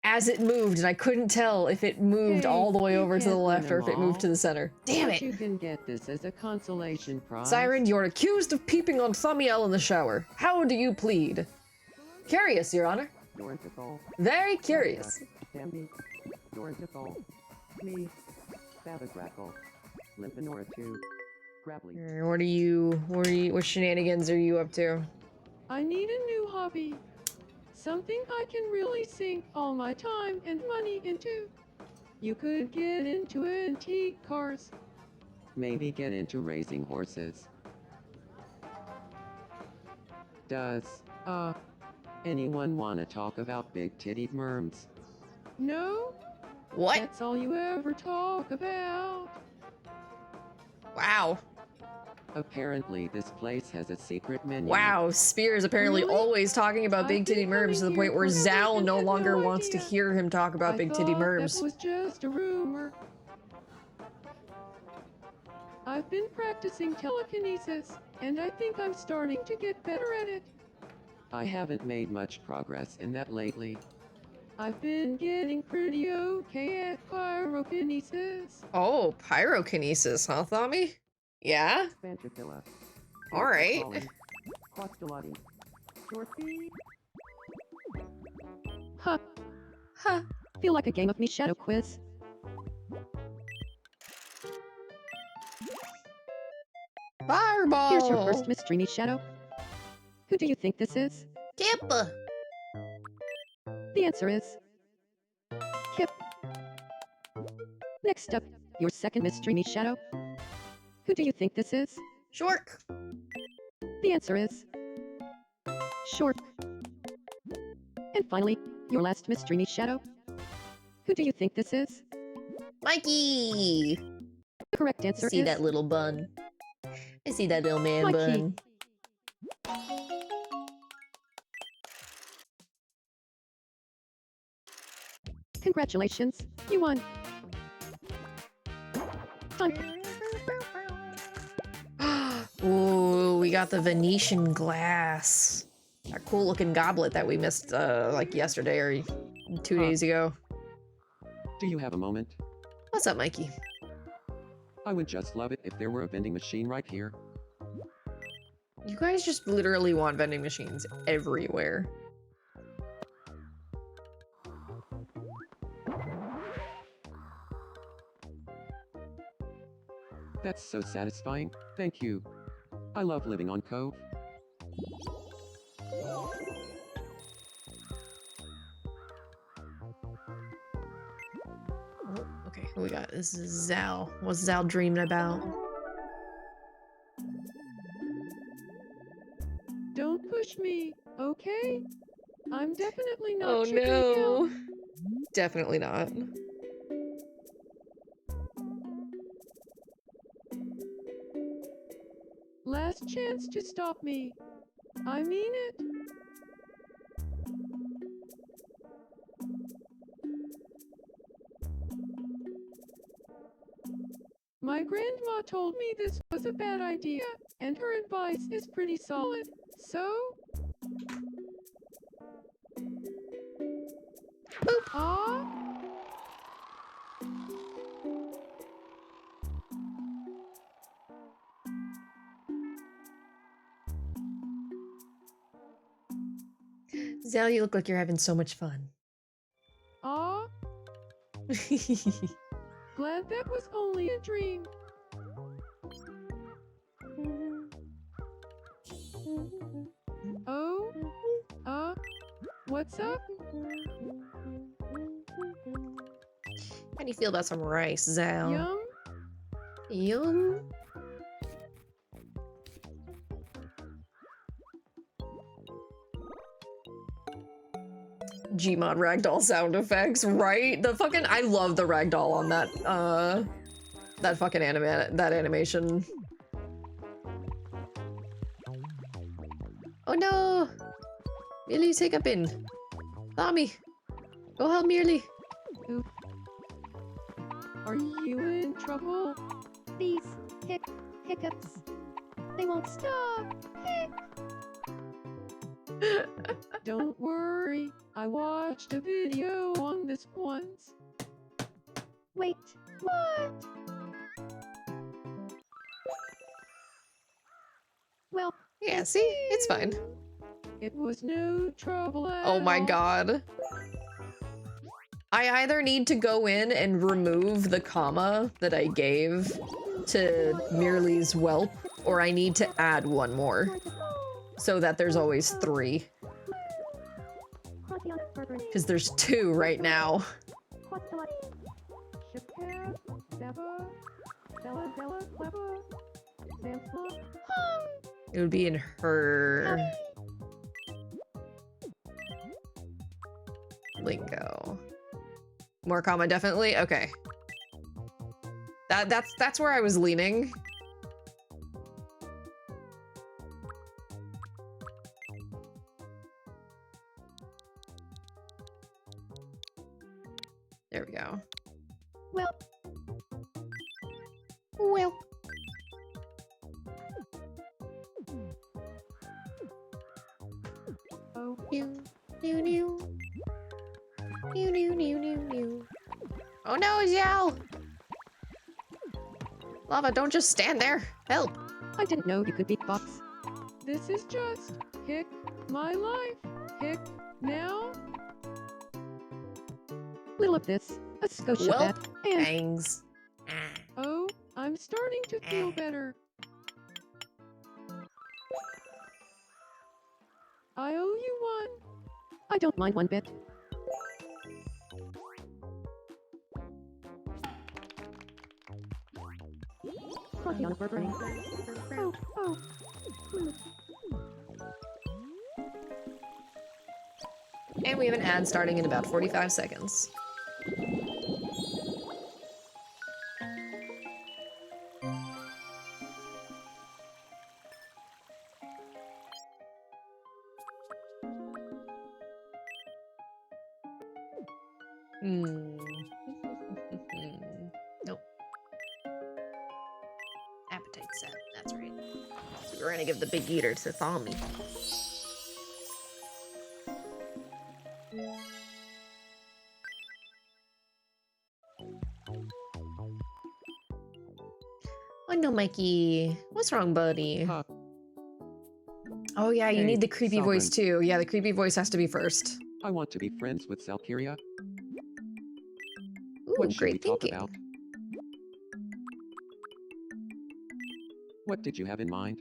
as it moved, and I couldn't tell if it moved Hey, all the way you over to the can't win left or if them it moved all. to the center. Damn But you it! can get this as a consolation prize. Siren, you're accused of peeping on Thummiel in the shower. How do you plead? Curious, Your Honor. Very curious. Bambi, Dorntical, me, Sabagrackle, Limpinora 2, Grabbly. What shenanigans are you up to? I need a new hobby. Something I can really sink all my time and money into. You could get into antique cars. Maybe get into racing horses. Does, anyone want to talk about big-titted merms? No? What? That's all you ever talk about. Wow. Apparently this place has a secret menu. Wow, Spear is apparently Really? always talking about I've big titty been merms to the coming point here where forever Zal and no had longer no wants to idea. hear him talk about big titty thought merms. that was just a rumor. I've been practicing telekinesis, and I think I'm starting to get better at it. I haven't made much progress in that lately. I've been getting pretty okay at pyrokinesis. Oh, pyrokinesis, huh, Thommy? Yeah? Spantapilla. Alright. Quastelati. Shortfeed. Huh. Huh. Feel like a game of me shadow quiz. Fireball! Here's your first mystery me shadow. Who do you think this is? Kippa! The answer is Kip. Next up, your second mystery me shadow. Who do you think this is? Shork! The answer is Short. And finally, your last mystery me shadow. Who do you think this is? Mikey! The correct I answer see is that little bun. I see that little man Mikey. bun. Congratulations, you won. Time. Ooh, we got the Venetian glass. That cool looking goblet that we missed, like yesterday or 2 days ago. Do you have a moment? What's up, Mikey? I would just love it if there were a vending machine right here. You guys just literally want vending machines everywhere. That's so satisfying. Thank you. I love living on Cove. Oh, okay, who we got? This is Zal. What's Zal dreaming about? Don't push me, okay? I'm definitely not Oh chickening no. out. Definitely not. Last chance to stop me. I mean it. My grandma told me this was a bad idea, and her advice is pretty solid, so... Boop. Ah? Zal, you look like you're having so much fun. Ah? Glad that was only a dream. Oh? What's up? How do you feel about some rice, Zal? Yum? Yum. Gmod ragdoll sound effects, right? The fucking I love the ragdoll on that fucking that animation. Oh no! Merely take a bin. Tommy! Go help Merely! Oop. Are you in trouble? These hiccups. They won't stop. Don't worry, I watched a video on this once. Wait, what? Well, Yeah, see? It's fine. It was no trouble at Oh my all. god. I either need to go in and remove the comma that I gave to Merely's whelp, or I need to add one more. So that there's always 3. Because there's 2 right now. Shipcat, Seba, Bella, Clever, Samsung. It would be in her lingo. More comma, definitely? Okay. That's where I was leaning. There we go. well, Well. Oh, New, new, new. New, new, new, new, new. Oh no, Yao! Lava, don't just stand there. Help. I didn't know you could beatbox. this is just hick my life. Hick now. Little of this, a Scotia Well, bat, and bangs. Oh, I'm starting to feel better. I owe you one. I don't mind one bit. Coffee on a burger. Oh. And we have an ad starting in about 45 seconds. Nope. Appetite set, that's right. So we're gonna give the big eater to Thami. Oh no, Mikey. What's wrong, buddy? Huh. Oh yeah, you Hey, need the creepy voice Sovereign. too. Yeah, the creepy voice has to be first. I want to be friends with Valkyria. Ooh, What should we great talk thinking. about? What did you have in mind?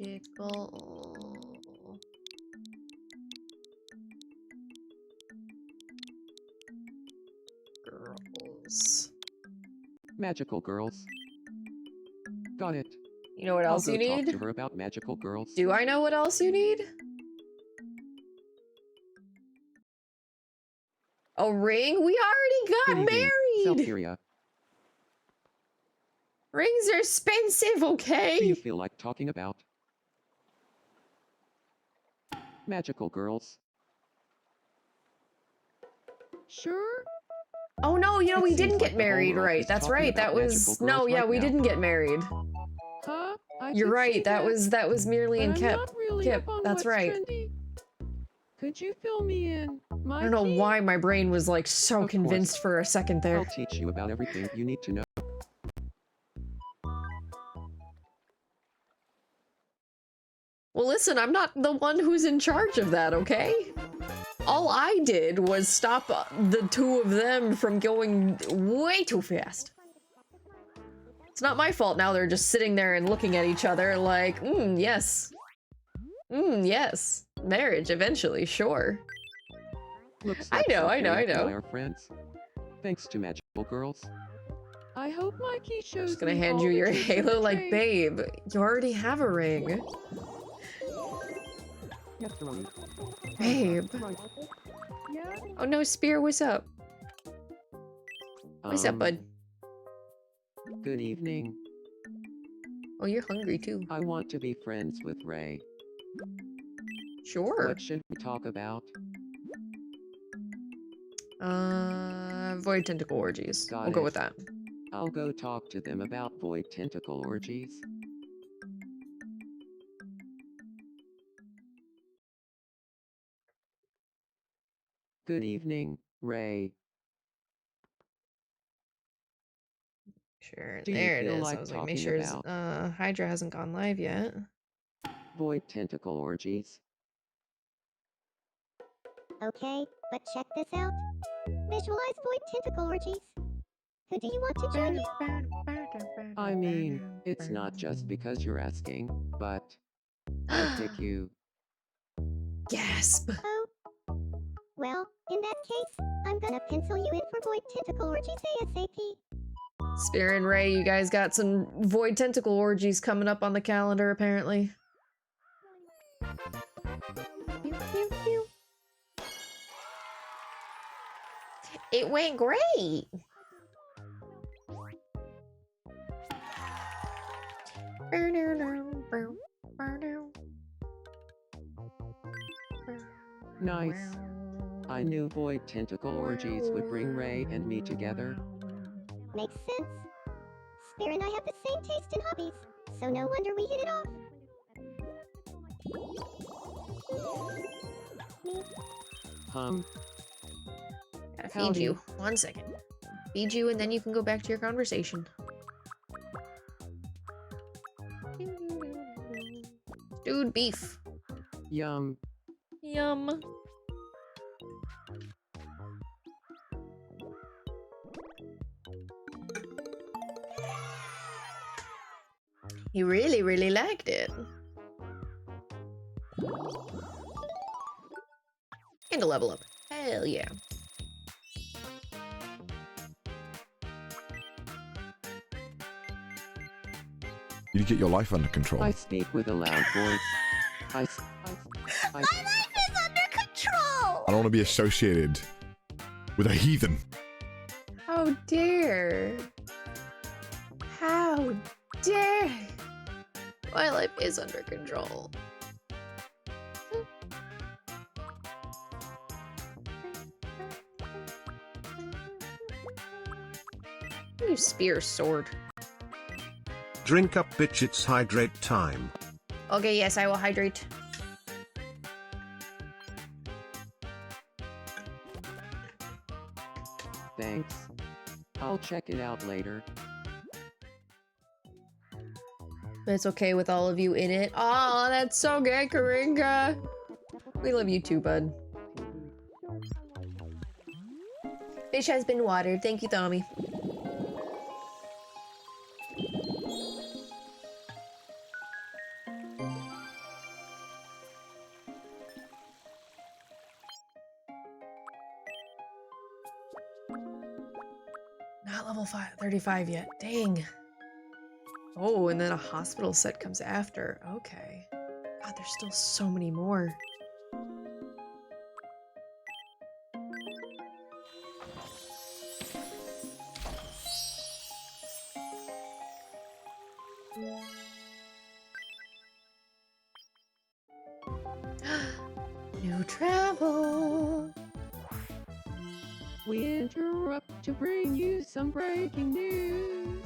Magical girls. Magical girls. Got it. You know what else I'll you go talk need? to her about magical girls. Do I know what else you need? A ring? We already Good got evening, married! Selteria. Rings are expensive, okay? Do you feel like talking about magical girls? Sure. Oh no, you know, It we seems didn't like get the whole married, world right? is That's talking right. about That was magical no, girls yeah, right we now. didn't get married. Huh? I You're could see right. That was merely but in I'm Kip. not really Kip, up on that's what's right. trendy. Could you fill me in? I don't know why my brain was like so Of convinced course. for a second there. I'll teach you about everything you need to know. Well, listen, I'm not the one who's in charge of that, okay? All I did was stop the two of them from going way too fast. It's not my fault now they're just sitting there and looking at each other like, yes. Yes. Marriage, eventually, sure. Looks I like know. and I are friends. Thanks to magical girls. I hope Mikey shows I'm just gonna me hand all you the your tricks of the halo like, trade. babe, you already have a ring. Yes, Ronnie. Babe. Right. Yeah. Oh no, Spear, what's up? What's up, bud? Good evening. Oh, you're hungry too. I want to be friends with Ray. Sure. What should we talk about? Void tentacle orgies. Got We'll go it. with that. I'll go talk to them about void tentacle orgies. Good evening, Ray. Sure, Do you there it feel is. like I was like, make talking sure about Hydra hasn't gone live yet. void tentacle orgies? Okay, but check this out. Visualize void tentacle orgies. Who do you want to join you? I mean, it's not just because you're asking, but I'll pick you. Gasp. Oh. Well, in that case, I'm gonna pencil you in for void tentacle orgies ASAP. Spear and Ray, you guys got some void tentacle orgies coming up on the calendar, apparently. Pew, pew, pew. It went great. Nice. I knew void tentacle orgies would bring Ray and me together. Makes sense. Spear and I have the same taste in hobbies, so no wonder we hit it off. Gotta feed Howdy. you. 1 second. Feed you, and then you can go back to your conversation. Stewed beef. Yum. Yum. He really, really liked it. And a level up. Hell yeah. You get your life under control. I speak with a loud voice. My life is under control! I don't want to be associated with a heathen. How dare. How dare. My life is under control. Ooh, spear sword. Drink up, bitch, it's hydrate time. Okay, yes, I will hydrate. Thanks. I'll check it out later. It's okay with all of you in it. Oh, that's so gay, Karinga. We love you too, bud. Fish has been watered. Thank you, Tommy. level 35 yet. Dang. Oh, and then a hospital set comes after. Okay. God, there's still so many more. New travel. We interrupt to bring you some breaking news.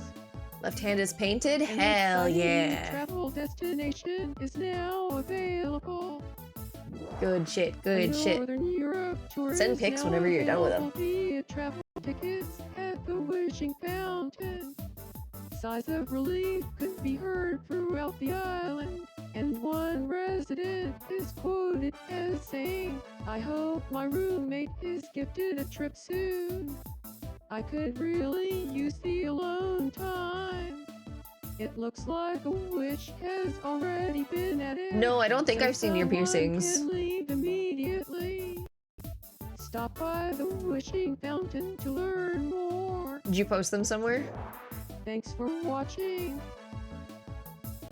Left hand is painted? An Hell exciting yeah. Travel destination is now available. Good shit, good shit. Northern Europe tour Send is pics now whenever you're done with them. available via travel tickets at the Wishing Fountain. Sighs of relief could be heard throughout the island, and one resident is quoted as saying, "I hope my roommate is gifted a trip soon. I could really use the alone time. It looks like a wish has already been added. No, I don't think so I've seen your someone piercings. can leave immediately. Stop by the Wishing Fountain to learn more." Did you post them somewhere? Thanks for watching.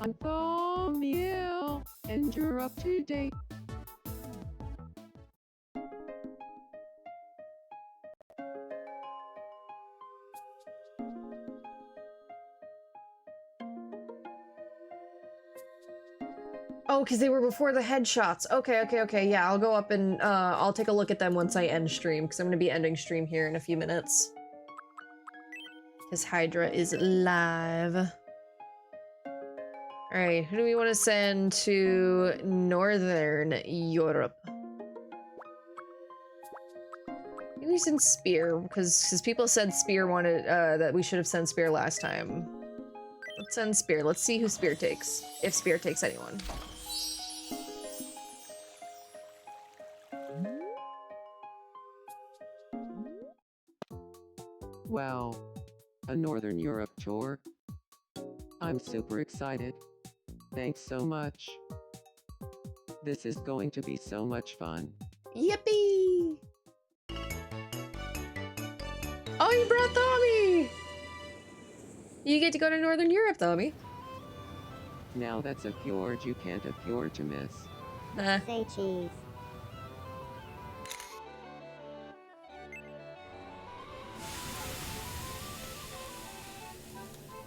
I'm Thaumiel, and you're up to date. Oh, because they were before the headshots. Okay. Yeah, I'll go up and I'll take a look at them once I end stream, because I'm going to be ending stream here in a few minutes. Because Hydra is live. Alright, who do we want to send to Northern Europe? Maybe we send Spear, because people said Spear wanted, that we should have sent Spear last time. Let's send Spear. Let's see who Spear takes. If Spear takes anyone. Wow. A Northern Europe tour? I'm super excited. Thanks so much. This is going to be so much fun. Yippee! Oh, you brought Tommy! You get to go to Northern Europe, Tommy. Now that's a fjord you can't afford to miss. Say cheese.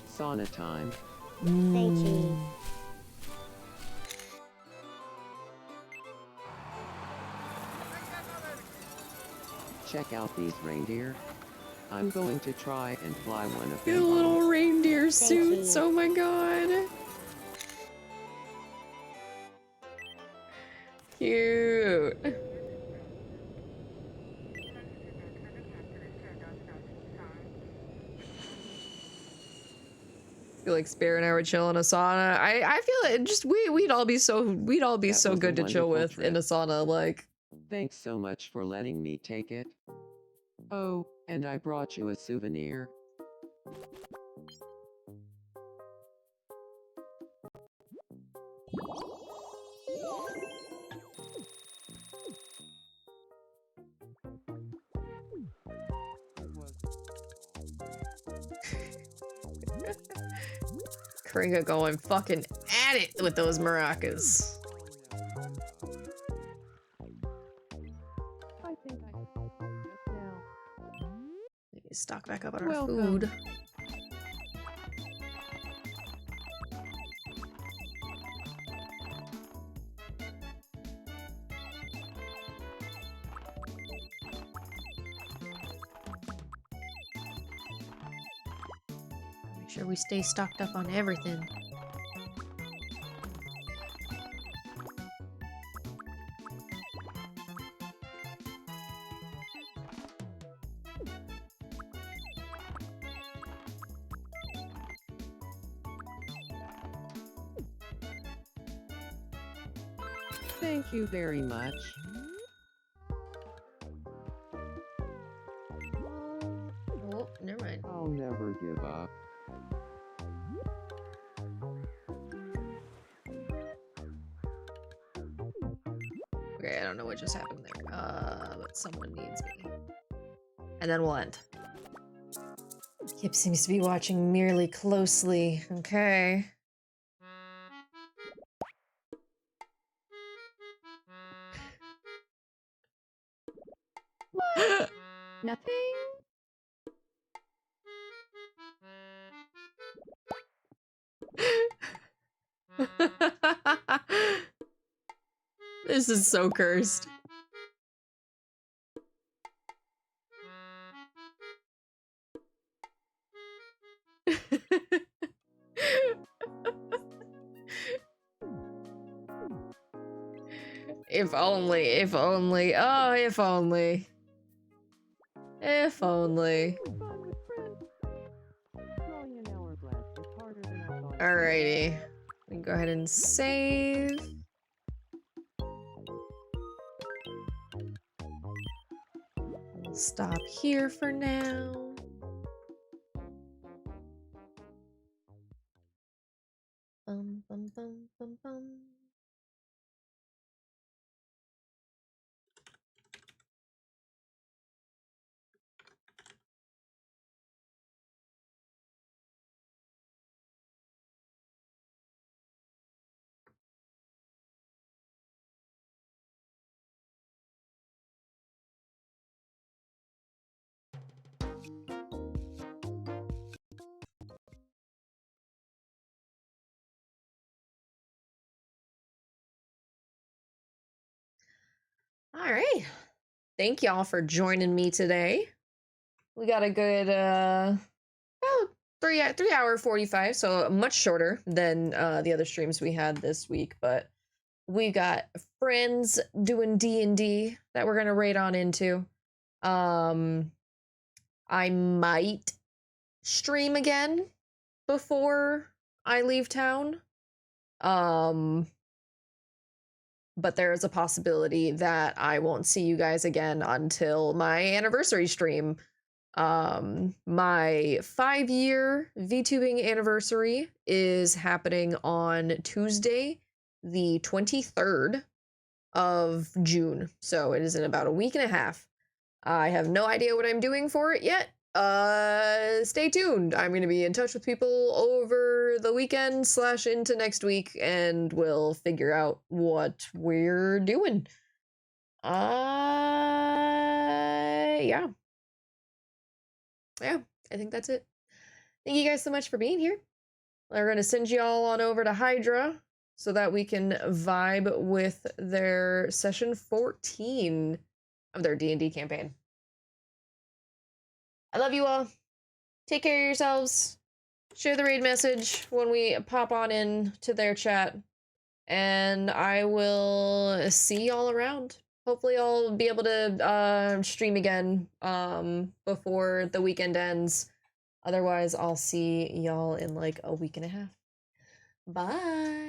Sauna time. Say cheese. Check out these reindeer. I'm going to try and fly one of Your them. little reindeer Thank suits, you. oh my god. Cute. I feel like Spear and I were chilling in a sauna. I feel it just we'd all be so That was a good to chill wonderful with in a trip. sauna, like. Thanks so much for letting me take it. Oh, and I brought you a souvenir. Kringa going fucking at it with those maracas. I think I just now. Maybe stock back up on our Welcome. food. Make sure we stay stocked up on everything. Thank you very much. Oh, never mind. I'll never give up. Okay, I don't know what just happened there. But someone needs me. And then we'll end. Kip seems to be watching merely closely. Okay. What? Nothing? This is so cursed. If only, if only, oh, if only. If only. Alrighty. We can go ahead and save. We'll stop here for now. Bum, bum, bum, bum, bum. All right. Thank y'all for joining me today. We got a good about 3 hour 45, so much shorter than the other streams we had this week, but we got friends doing D&D that we're gonna raid on into. I might stream again before I leave town. But there is a possibility that I won't see you guys again until my anniversary stream. My 5-year VTubing anniversary is happening on Tuesday, the 23rd of June. So it is in about a week and a half. I have no idea what I'm doing for it yet. Stay tuned. I'm going to be in touch with people over the weekend / into next week, and we'll figure out what we're doing. Yeah. Yeah, I think that's it. Thank you guys so much for being here. We're going to send you all on over to Hydra so that we can vibe with their session 14 of their D&D campaign. I love you all. Take care of yourselves. Share the raid message when we pop on in to their chat. And I will see y'all around. Hopefully I'll be able to stream again before the weekend ends. Otherwise, I'll see y'all in like a week and a half. Bye.